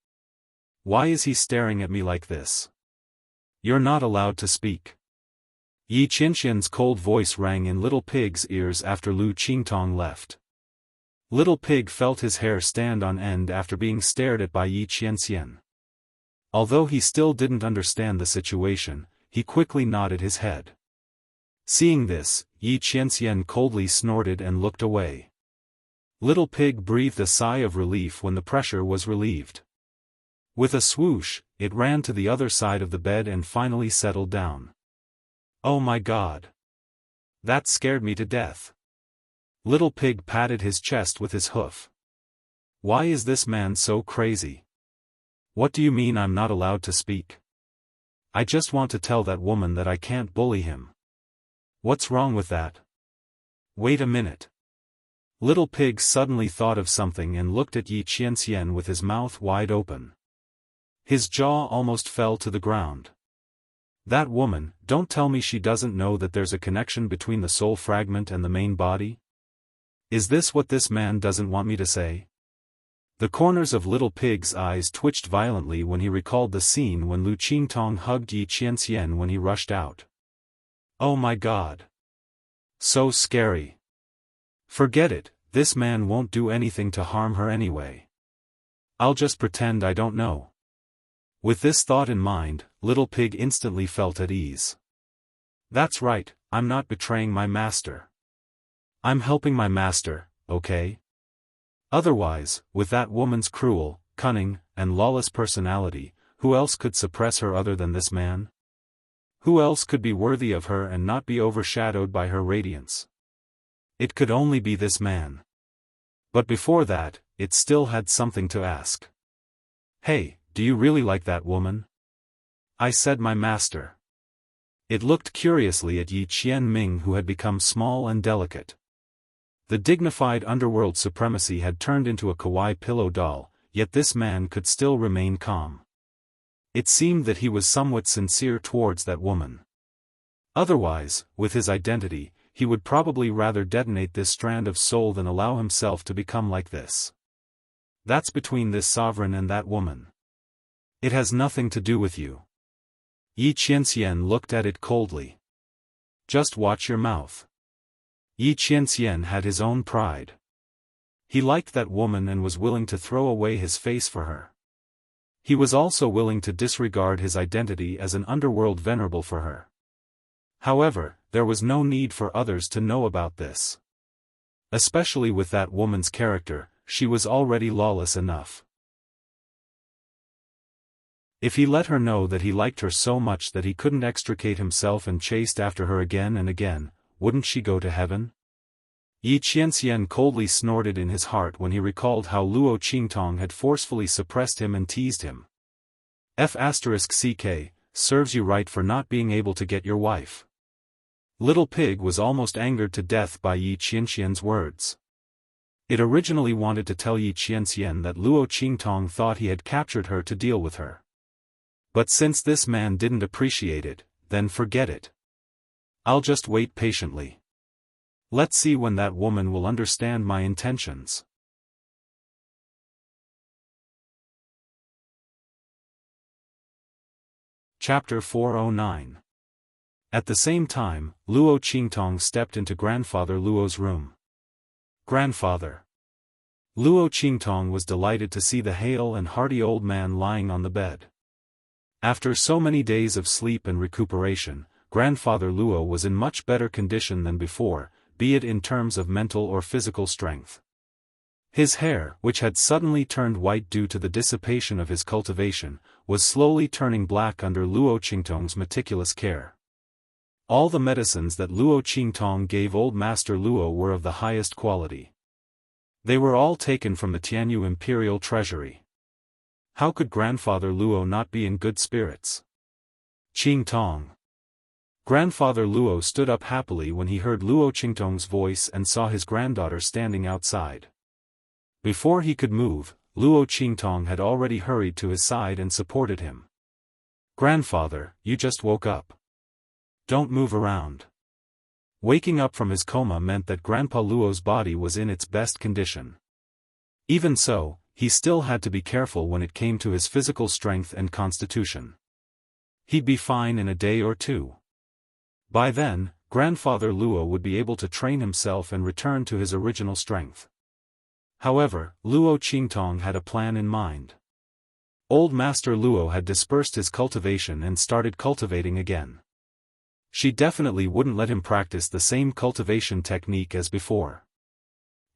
Why is he staring at me like this? You're not allowed to speak. Yi Qianxian's cold voice rang in Little Pig's ears after Lu Qingtong left. Little Pig felt his hair stand on end after being stared at by Yi Qianxian. Although he still didn't understand the situation, he quickly nodded his head. Seeing this, Yi Qianxian coldly snorted and looked away. Little Pig breathed a sigh of relief when the pressure was relieved. With a swoosh, it ran to the other side of the bed and finally settled down. Oh my God! That scared me to death. Little Pig patted his chest with his hoof. Why is this man so crazy? What do you mean I'm not allowed to speak? I just want to tell that woman that I can't bully him. What's wrong with that? Wait a minute. Little Pig suddenly thought of something and looked at Yi Qianxian with his mouth wide open. His jaw almost fell to the ground. That woman, don't tell me she doesn't know that there's a connection between the soul fragment and the main body? Is this what this man doesn't want me to say? The corners of Little Pig's eyes twitched violently when he recalled the scene when Lu Qingtong hugged Yi Qianxian when he rushed out. Oh my God! So scary. Forget it, this man won't do anything to harm her anyway. I'll just pretend I don't know. With this thought in mind, Little Pig instantly felt at ease. That's right, I'm not betraying my master. I'm helping my master, okay? Otherwise, with that woman's cruel, cunning, and lawless personality, who else could suppress her other than this man? Who else could be worthy of her and not be overshadowed by her radiance? It could only be this man. But before that, it still had something to ask. Hey, do you really like that woman? I said my master. It looked curiously at Yi Qianming, who had become small and delicate. The dignified underworld supremacy had turned into a kawaii pillow doll, yet this man could still remain calm. It seemed that he was somewhat sincere towards that woman. Otherwise, with his identity, he would probably rather detonate this strand of soul than allow himself to become like this. That's between this sovereign and that woman. It has nothing to do with you. Yi Qianxian looked at it coldly. Just watch your mouth. Yi Qianxian had his own pride. He liked that woman and was willing to throw away his face for her. He was also willing to disregard his identity as an underworld venerable for her. However, there was no need for others to know about this. Especially with that woman's character, she was already lawless enough. If he let her know that he liked her so much that he couldn't extricate himself and chased after her again and again, wouldn't she go to heaven? Yi Qianxian coldly snorted in his heart when he recalled how Luo Qingtong had forcefully suppressed him and teased him. F***ck, serves you right for not being able to get your wife. Little Pig was almost angered to death by Yi Qianxian's words. It originally wanted to tell Yi Qianxian that Luo Qingtong thought he had captured her to deal with her. But since this man didn't appreciate it, then forget it. I'll just wait patiently. Let's see when that woman will understand my intentions. Chapter 409. At the same time, Luo Qingtong stepped into Grandfather Luo's room. Grandfather. Luo Qingtong was delighted to see the hale and hearty old man lying on the bed. After so many days of sleep and recuperation, Grandfather Luo was in much better condition than before, be it in terms of mental or physical strength. His hair, which had suddenly turned white due to the dissipation of his cultivation, was slowly turning black under Luo Qingtong's meticulous care. All the medicines that Luo Qingtong gave old Master Luo were of the highest quality. They were all taken from the Tianyu Imperial Treasury. How could Grandfather Luo not be in good spirits? Qingtong. Grandfather Luo stood up happily when he heard Luo Qingtong's voice and saw his granddaughter standing outside. Before he could move, Luo Qingtong had already hurried to his side and supported him. Grandfather, you just woke up. Don't move around. Waking up from his coma meant that Grandpa Luo's body was in its best condition. Even so, he still had to be careful when it came to his physical strength and constitution. He'd be fine in a day or two. By then, Grandfather Luo would be able to train himself and return to his original strength. However, Luo Qingtong had a plan in mind. Old Master Luo had dispersed his cultivation and started cultivating again. She definitely wouldn't let him practice the same cultivation technique as before.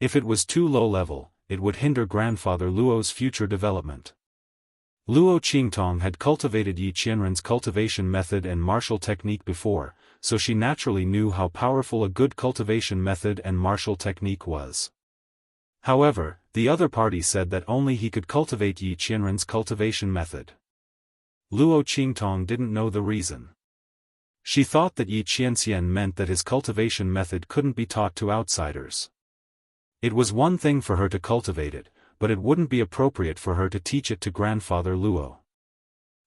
If it was too low level, it would hinder Grandfather Luo's future development. Luo Qingtong had cultivated Yi Qianren's cultivation method and martial technique before, so she naturally knew how powerful a good cultivation method and martial technique was. However, the other party said that only he could cultivate Yi Qianren's cultivation method. Luo Qingtong didn't know the reason. She thought that Yi Qianxian meant that his cultivation method couldn't be taught to outsiders. It was one thing for her to cultivate it, but it wouldn't be appropriate for her to teach it to grandfather Luo.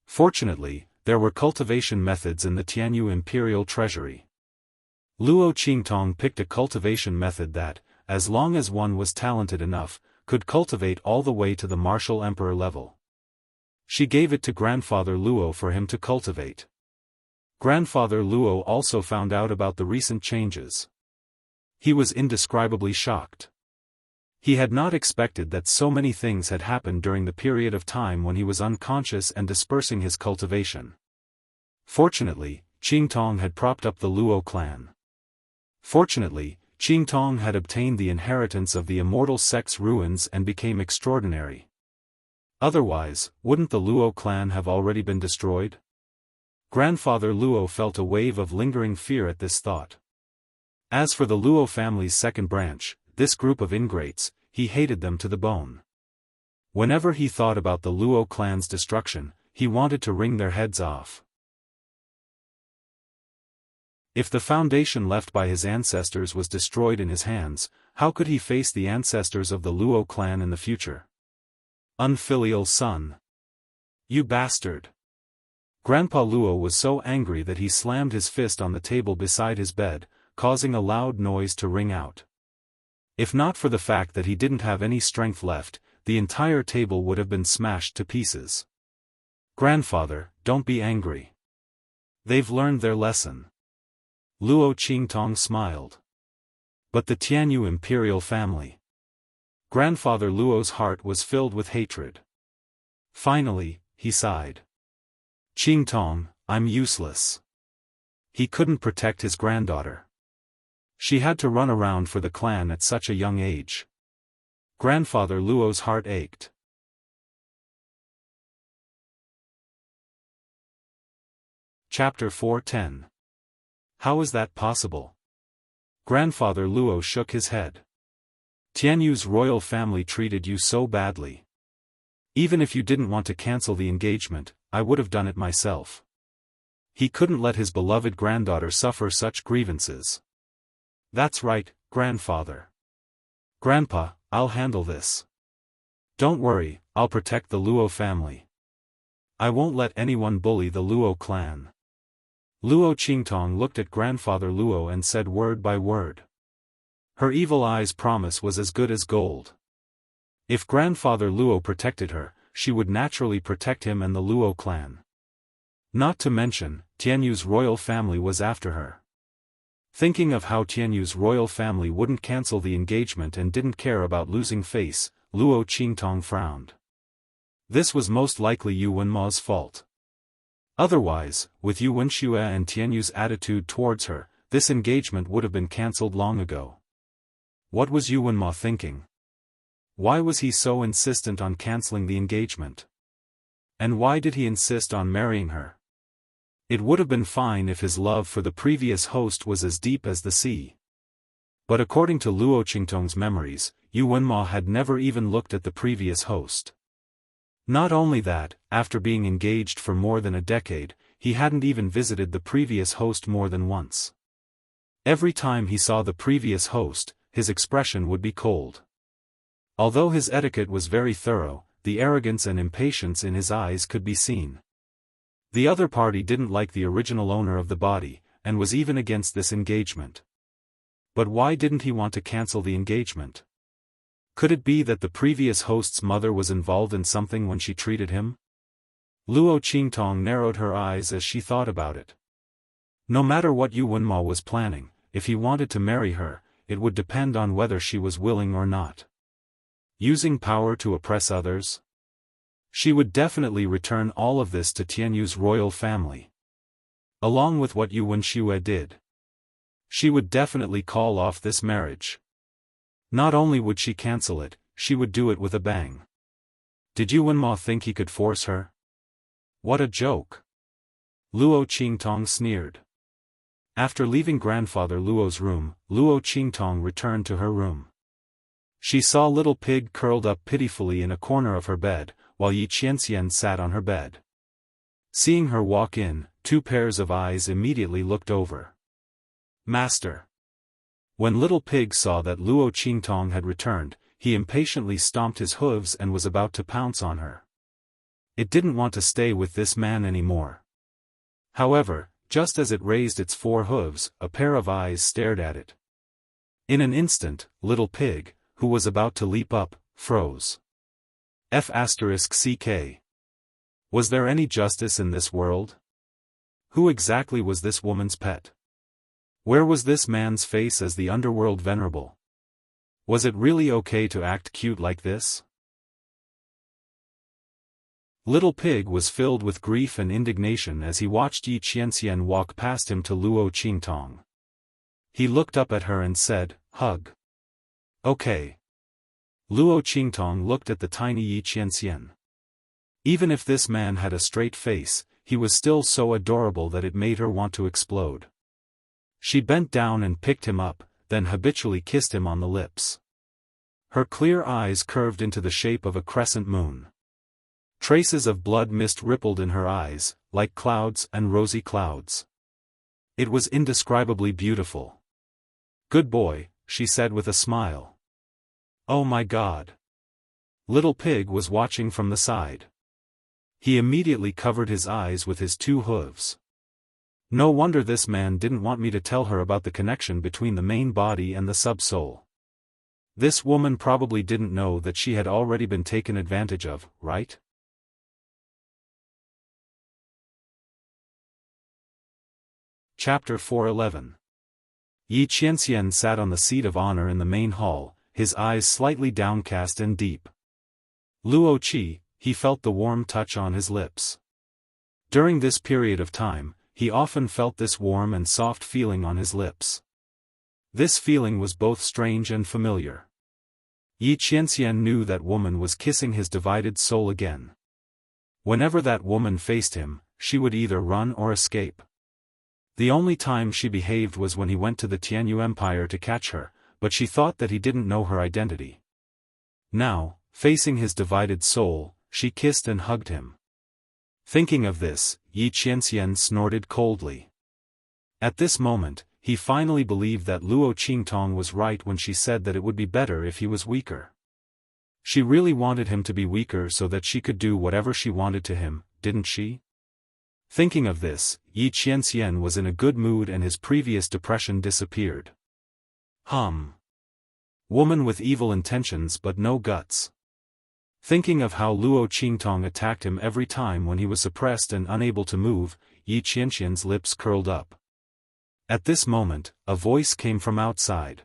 Fortunately, there were cultivation methods in the Tianyu Imperial Treasury. Luo Qingtong picked a cultivation method that, as long as one was talented enough, could cultivate all the way to the martial emperor level. She gave it to grandfather Luo for him to cultivate. Grandfather Luo also found out about the recent changes. He was indescribably shocked. He had not expected that so many things had happened during the period of time when he was unconscious and dispersing his cultivation. Fortunately, Qingtong had propped up the Luo clan. Fortunately, Qingtong had obtained the inheritance of the immortal Sect's ruins and became extraordinary. Otherwise, wouldn't the Luo clan have already been destroyed? Grandfather Luo felt a wave of lingering fear at this thought. As for the Luo family's second branch, this group of ingrates, he hated them to the bone. Whenever he thought about the Luo clan's destruction, he wanted to wring their heads off. If the foundation left by his ancestors was destroyed in his hands, how could he face the ancestors of the Luo clan in the future? Unfilial son! You bastard! Grandpa Luo was so angry that he slammed his fist on the table beside his bed, causing a loud noise to ring out. If not for the fact that he didn't have any strength left, the entire table would have been smashed to pieces. Grandfather, don't be angry. They've learned their lesson. Luo Qingtong smiled. But the Tianyu imperial family. Grandfather Luo's heart was filled with hatred. Finally, he sighed. Qingtong, I'm useless. He couldn't protect his granddaughter. She had to run around for the clan at such a young age. Grandfather Luo's heart ached. Chapter 410. How is that possible? Grandfather Luo shook his head. Tianyu's royal family treated you so badly. Even if you didn't want to cancel the engagement, I would have done it myself. He couldn't let his beloved granddaughter suffer such grievances. That's right, grandfather. Grandpa, I'll handle this. Don't worry, I'll protect the Luo family. I won't let anyone bully the Luo clan. Luo Qingtong looked at grandfather Luo and said word by word. Her evil eyes' promise was as good as gold. If grandfather Luo protected her, she would naturally protect him and the Luo clan. Not to mention, Tianyu's royal family was after her. Thinking of how Tianyu's royal family wouldn't cancel the engagement and didn't care about losing face, Luo Qingtong frowned. This was most likely Yu Wenma's fault. Otherwise, with Yu Wenxue and Tianyu's attitude towards her, this engagement would have been cancelled long ago. What was Yu Wenma thinking? Why was he so insistent on cancelling the engagement? And why did he insist on marrying her? It would have been fine if his love for the previous host was as deep as the sea. But according to Luo Qingtong's memories, Yu Wenma had never even looked at the previous host. Not only that, after being engaged for more than a decade, he hadn't even visited the previous host more than once. Every time he saw the previous host, his expression would be cold. Although his etiquette was very thorough, the arrogance and impatience in his eyes could be seen. The other party didn't like the original owner of the body, and was even against this engagement. But why didn't he want to cancel the engagement? Could it be that the previous host's mother was involved in something when she treated him? Luo Qingtong narrowed her eyes as she thought about it. No matter what Yu Wenma was planning, if he wanted to marry her, it would depend on whether she was willing or not. Using power to oppress others? She would definitely return all of this to Tianyu's royal family. Along with what Yu Wenxue did. She would definitely call off this marriage. Not only would she cancel it, she would do it with a bang. Did you and Ma think he could force her? What a joke. Luo Qingtong sneered. After leaving grandfather Luo's room, Luo Qingtong returned to her room. She saw Little Pig curled up pitifully in a corner of her bed, while Yi Qianxian sat on her bed. Seeing her walk in, two pairs of eyes immediately looked over. Master. When Little Pig saw that Luo Qingtong had returned, he impatiently stomped his hooves and was about to pounce on her. It didn't want to stay with this man anymore. However, just as it raised its four hooves, a pair of eyes stared at it. In an instant, Little Pig, who was about to leap up, froze. F***ck. Was there any justice in this world? Who exactly was this woman's pet? Where was this man's face as the underworld venerable? Was it really okay to act cute like this? Little Pig was filled with grief and indignation as he watched Yi Qianxian walk past him to Luo Qingtong. He looked up at her and said, "Hug." Okay. Luo Qingtong looked at the tiny Yi Qianxian. Even if this man had a straight face, he was still so adorable that it made her want to explode. She bent down and picked him up, then habitually kissed him on the lips. Her clear eyes curved into the shape of a crescent moon. Traces of blood mist rippled in her eyes, like clouds and rosy clouds. It was indescribably beautiful. "Good boy," she said with a smile. "Oh my God." Little Pig was watching from the side. He immediately covered his eyes with his two hooves. No wonder this man didn't want me to tell her about the connection between the main body and the sub-soul. This woman probably didn't know that she had already been taken advantage of, right? Chapter 411. Yi Qianxian sat on the seat of honor in the main hall, his eyes slightly downcast and deep. Luo Qi, he felt the warm touch on his lips. During this period of time, he often felt this warm and soft feeling on his lips. This feeling was both strange and familiar. Yi Qianxian knew that woman was kissing his divided soul again. Whenever that woman faced him, she would either run or escape. The only time she behaved was when he went to the Tianyu Empire to catch her, but she thought that he didn't know her identity. Now, facing his divided soul, she kissed and hugged him. Thinking of this, Yi Qianxian snorted coldly. At this moment, he finally believed that Luo Qingtong was right when she said that it would be better if he was weaker. She really wanted him to be weaker so that she could do whatever she wanted to him, didn't she? Thinking of this, Yi Qianxian was in a good mood and his previous depression disappeared. Woman with evil intentions but no guts. Thinking of how Luo Qingtong attacked him every time when he was suppressed and unable to move, Yi Qianxian's lips curled up. At this moment, a voice came from outside.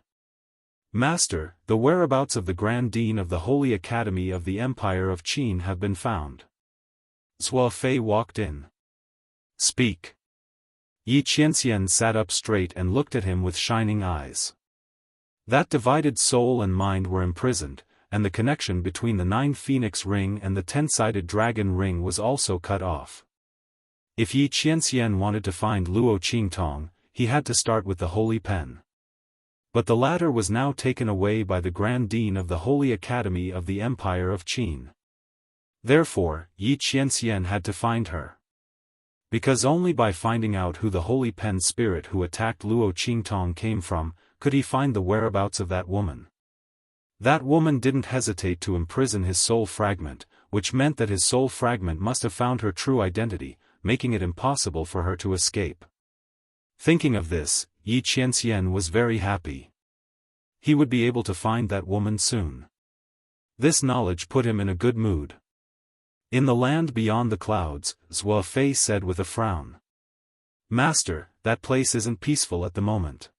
"Master, the whereabouts of the Grand Dean of the Holy Academy of the Empire of Qin have been found." Zhuo Fei walked in. "Speak." Yi Qianxian sat up straight and looked at him with shining eyes. That divided soul and mind were imprisoned, and the connection between the 9 Phoenix Ring and the 10-sided Dragon Ring was also cut off. If Yi Qianxian wanted to find Luo Qingtong, he had to start with the Holy Pen. But the latter was now taken away by the Grand Dean of the Holy Academy of the Empire of Qin. Therefore, Yi Qianxian had to find her. Because only by finding out who the Holy Pen spirit who attacked Luo Qingtong came from, could he find the whereabouts of that woman. That woman didn't hesitate to imprison his soul fragment, which meant that his soul fragment must have found her true identity, making it impossible for her to escape. Thinking of this, Yi Qianxian was very happy. He would be able to find that woman soon. This knowledge put him in a good mood. "In the land beyond the clouds," Zhuo Fei said with a frown. "Master, that place isn't peaceful at the moment.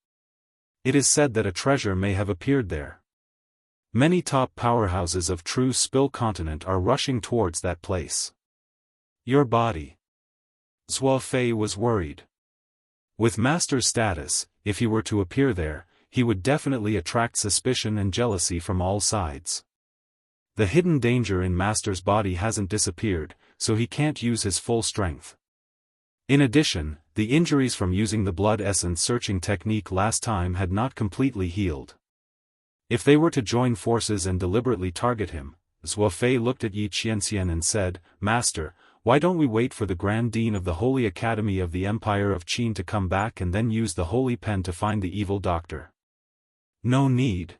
It is said that a treasure may have appeared there. Many top powerhouses of True Spill Continent are rushing towards that place. Your body." Zhuo Fei was worried. With master's status, if he were to appear there, he would definitely attract suspicion and jealousy from all sides. The hidden danger in Master's body hasn't disappeared, so he can't use his full strength. In addition, the injuries from using the blood essence searching technique last time had not completely healed. If they were to join forces and deliberately target him, Xiaofan looked at Yi Qianxian and said, "Master, why don't we wait for the Grand Dean of the Holy Academy of the Empire of Qin to come back and then use the Holy Pen to find the evil doctor?" "No need."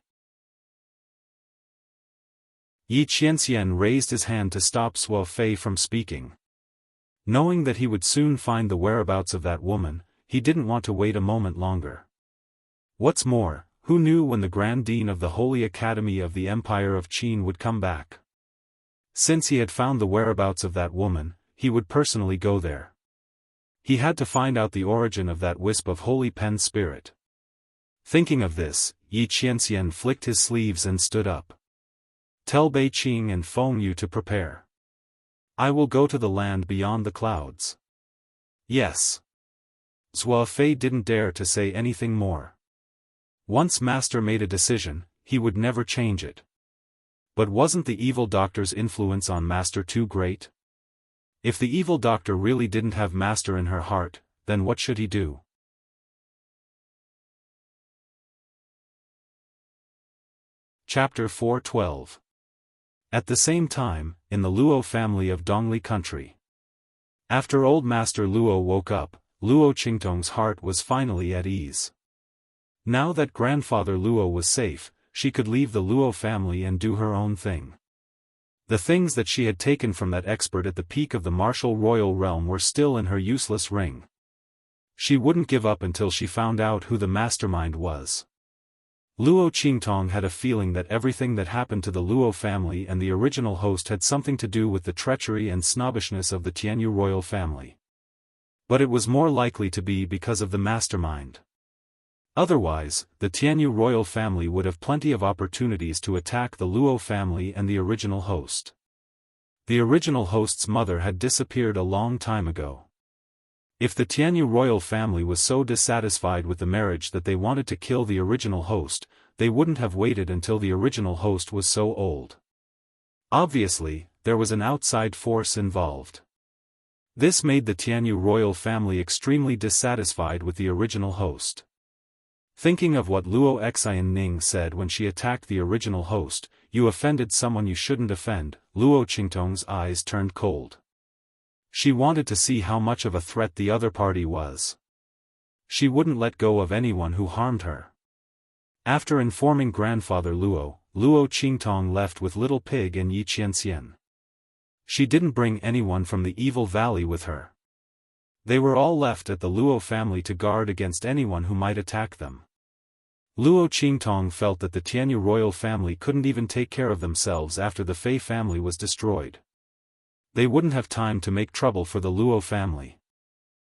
Yi Qianxian raised his hand to stop Xiaofan from speaking. Knowing that he would soon find the whereabouts of that woman, he didn't want to wait a moment longer. What's more, who knew when the Grand Dean of the Holy Academy of the Empire of Qin would come back? Since he had found the whereabouts of that woman, he would personally go there. He had to find out the origin of that wisp of Holy Pen spirit. Thinking of this, Yi Qianxian flicked his sleeves and stood up. "Tell Bei Qing and Feng Yu to prepare. I will go to the land beyond the clouds." "Yes." Xiaofan didn't dare to say anything more. Once Master made a decision, he would never change it. But wasn't the evil doctor's influence on Master too great? If the evil doctor really didn't have Master in her heart, then what should he do? Chapter 412. At the same time, in the Luo family of Dongli country. After old Master Luo woke up, Luo Qingtong's heart was finally at ease. Now that grandfather Luo was safe, she could leave the Luo family and do her own thing. The things that she had taken from that expert at the peak of the martial royal realm were still in her useless ring. She wouldn't give up until she found out who the mastermind was. Luo Qingtong had a feeling that everything that happened to the Luo family and the original host had something to do with the treachery and snobbishness of the Tianyu royal family. But it was more likely to be because of the mastermind. Otherwise, the Tianyu royal family would have plenty of opportunities to attack the Luo family and the original host. The original host's mother had disappeared a long time ago. If the Tianyu royal family was so dissatisfied with the marriage that they wanted to kill the original host, they wouldn't have waited until the original host was so old. Obviously, there was an outside force involved. This made the Tianyu royal family extremely dissatisfied with the original host. Thinking of what Luo Xianning said when she attacked the original host, "You offended someone you shouldn't offend," Luo Qingtong's eyes turned cold. She wanted to see how much of a threat the other party was. She wouldn't let go of anyone who harmed her. After informing grandfather Luo, Luo Qingtong left with Little Pig and Yi Qianxian. She didn't bring anyone from the Evil Valley with her. They were all left at the Luo family to guard against anyone who might attack them. Luo Qingtong felt that the Tianyu royal family couldn't even take care of themselves after the Fei family was destroyed. They wouldn't have time to make trouble for the Luo family.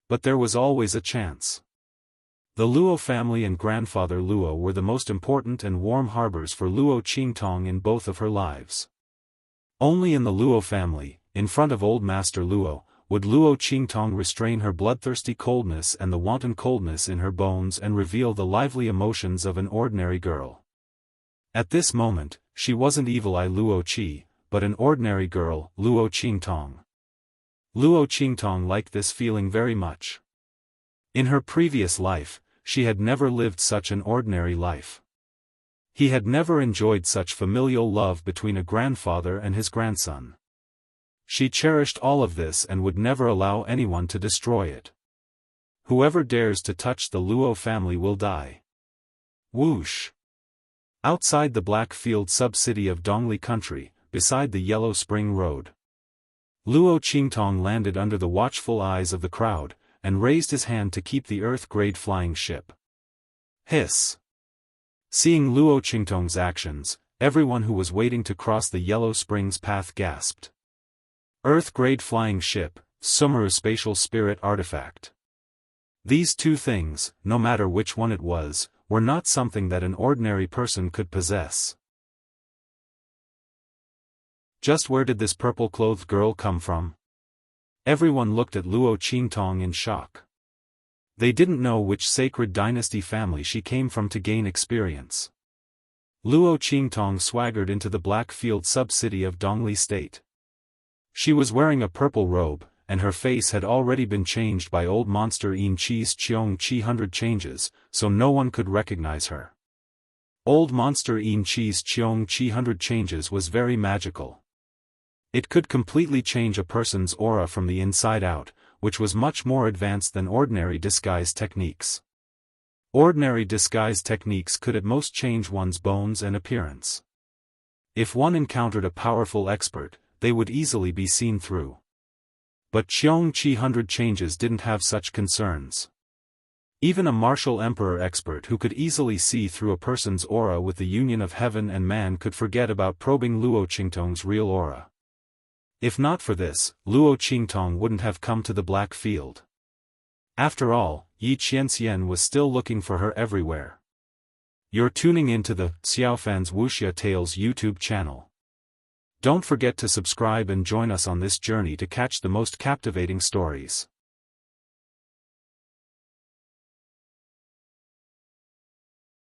But there was always a chance. The Luo family and grandfather Luo were the most important and warm harbors for Luo Qingtong in both of her lives. Only in the Luo family, in front of old Master Luo, would Luo Qingtong restrain her bloodthirsty coldness and the wanton coldness in her bones and reveal the lively emotions of an ordinary girl. At this moment, she wasn't Evil Eye Luo Qi, but an ordinary girl, Luo Qingtong. Luo Qingtong liked this feeling very much. In her previous life, she had never lived such an ordinary life. He had never enjoyed such familial love between a grandfather and his grandson. She cherished all of this and would never allow anyone to destroy it. Whoever dares to touch the Luo family will die. Whoosh! Outside the Blackfield sub-city of Dongli country, beside the Yellow Spring Road, Luo Qingtong landed under the watchful eyes of the crowd, and raised his hand to keep the Earth-grade flying ship. Hiss! Seeing Luo Qingtong's actions, everyone who was waiting to cross the Yellow Springs path gasped. Earth-grade flying ship, Sumeru spatial spirit artifact. These two things, no matter which one it was, were not something that an ordinary person could possess. Just where did this purple-clothed girl come from? Everyone looked at Luo Qingtong in shock. They didn't know which sacred dynasty family she came from to gain experience. Luo Qingtong swaggered into the Blackfield sub-city of Dongli State. She was wearing a purple robe, and her face had already been changed by old monster Yin Chi's Cheong Chi 100 changes, so no one could recognize her. Old monster Yin Chi's Cheong Chi 100 changes was very magical. It could completely change a person's aura from the inside out, which was much more advanced than ordinary disguise techniques. Ordinary disguise techniques could at most change one's bones and appearance. If one encountered a powerful expert, they would easily be seen through. But Cheong Chi 100 changes didn't have such concerns. Even a martial emperor expert who could easily see through a person's aura with the union of heaven and man could forget about probing Luo Qingtong's real aura. If not for this, Luo Qingtong wouldn't have come to the Black Field. After all, Yi Qianxian was still looking for her everywhere. You're tuning into the Xiaofan's Wuxia Tales YouTube channel. Don't forget to subscribe and join us on this journey to catch the most captivating stories.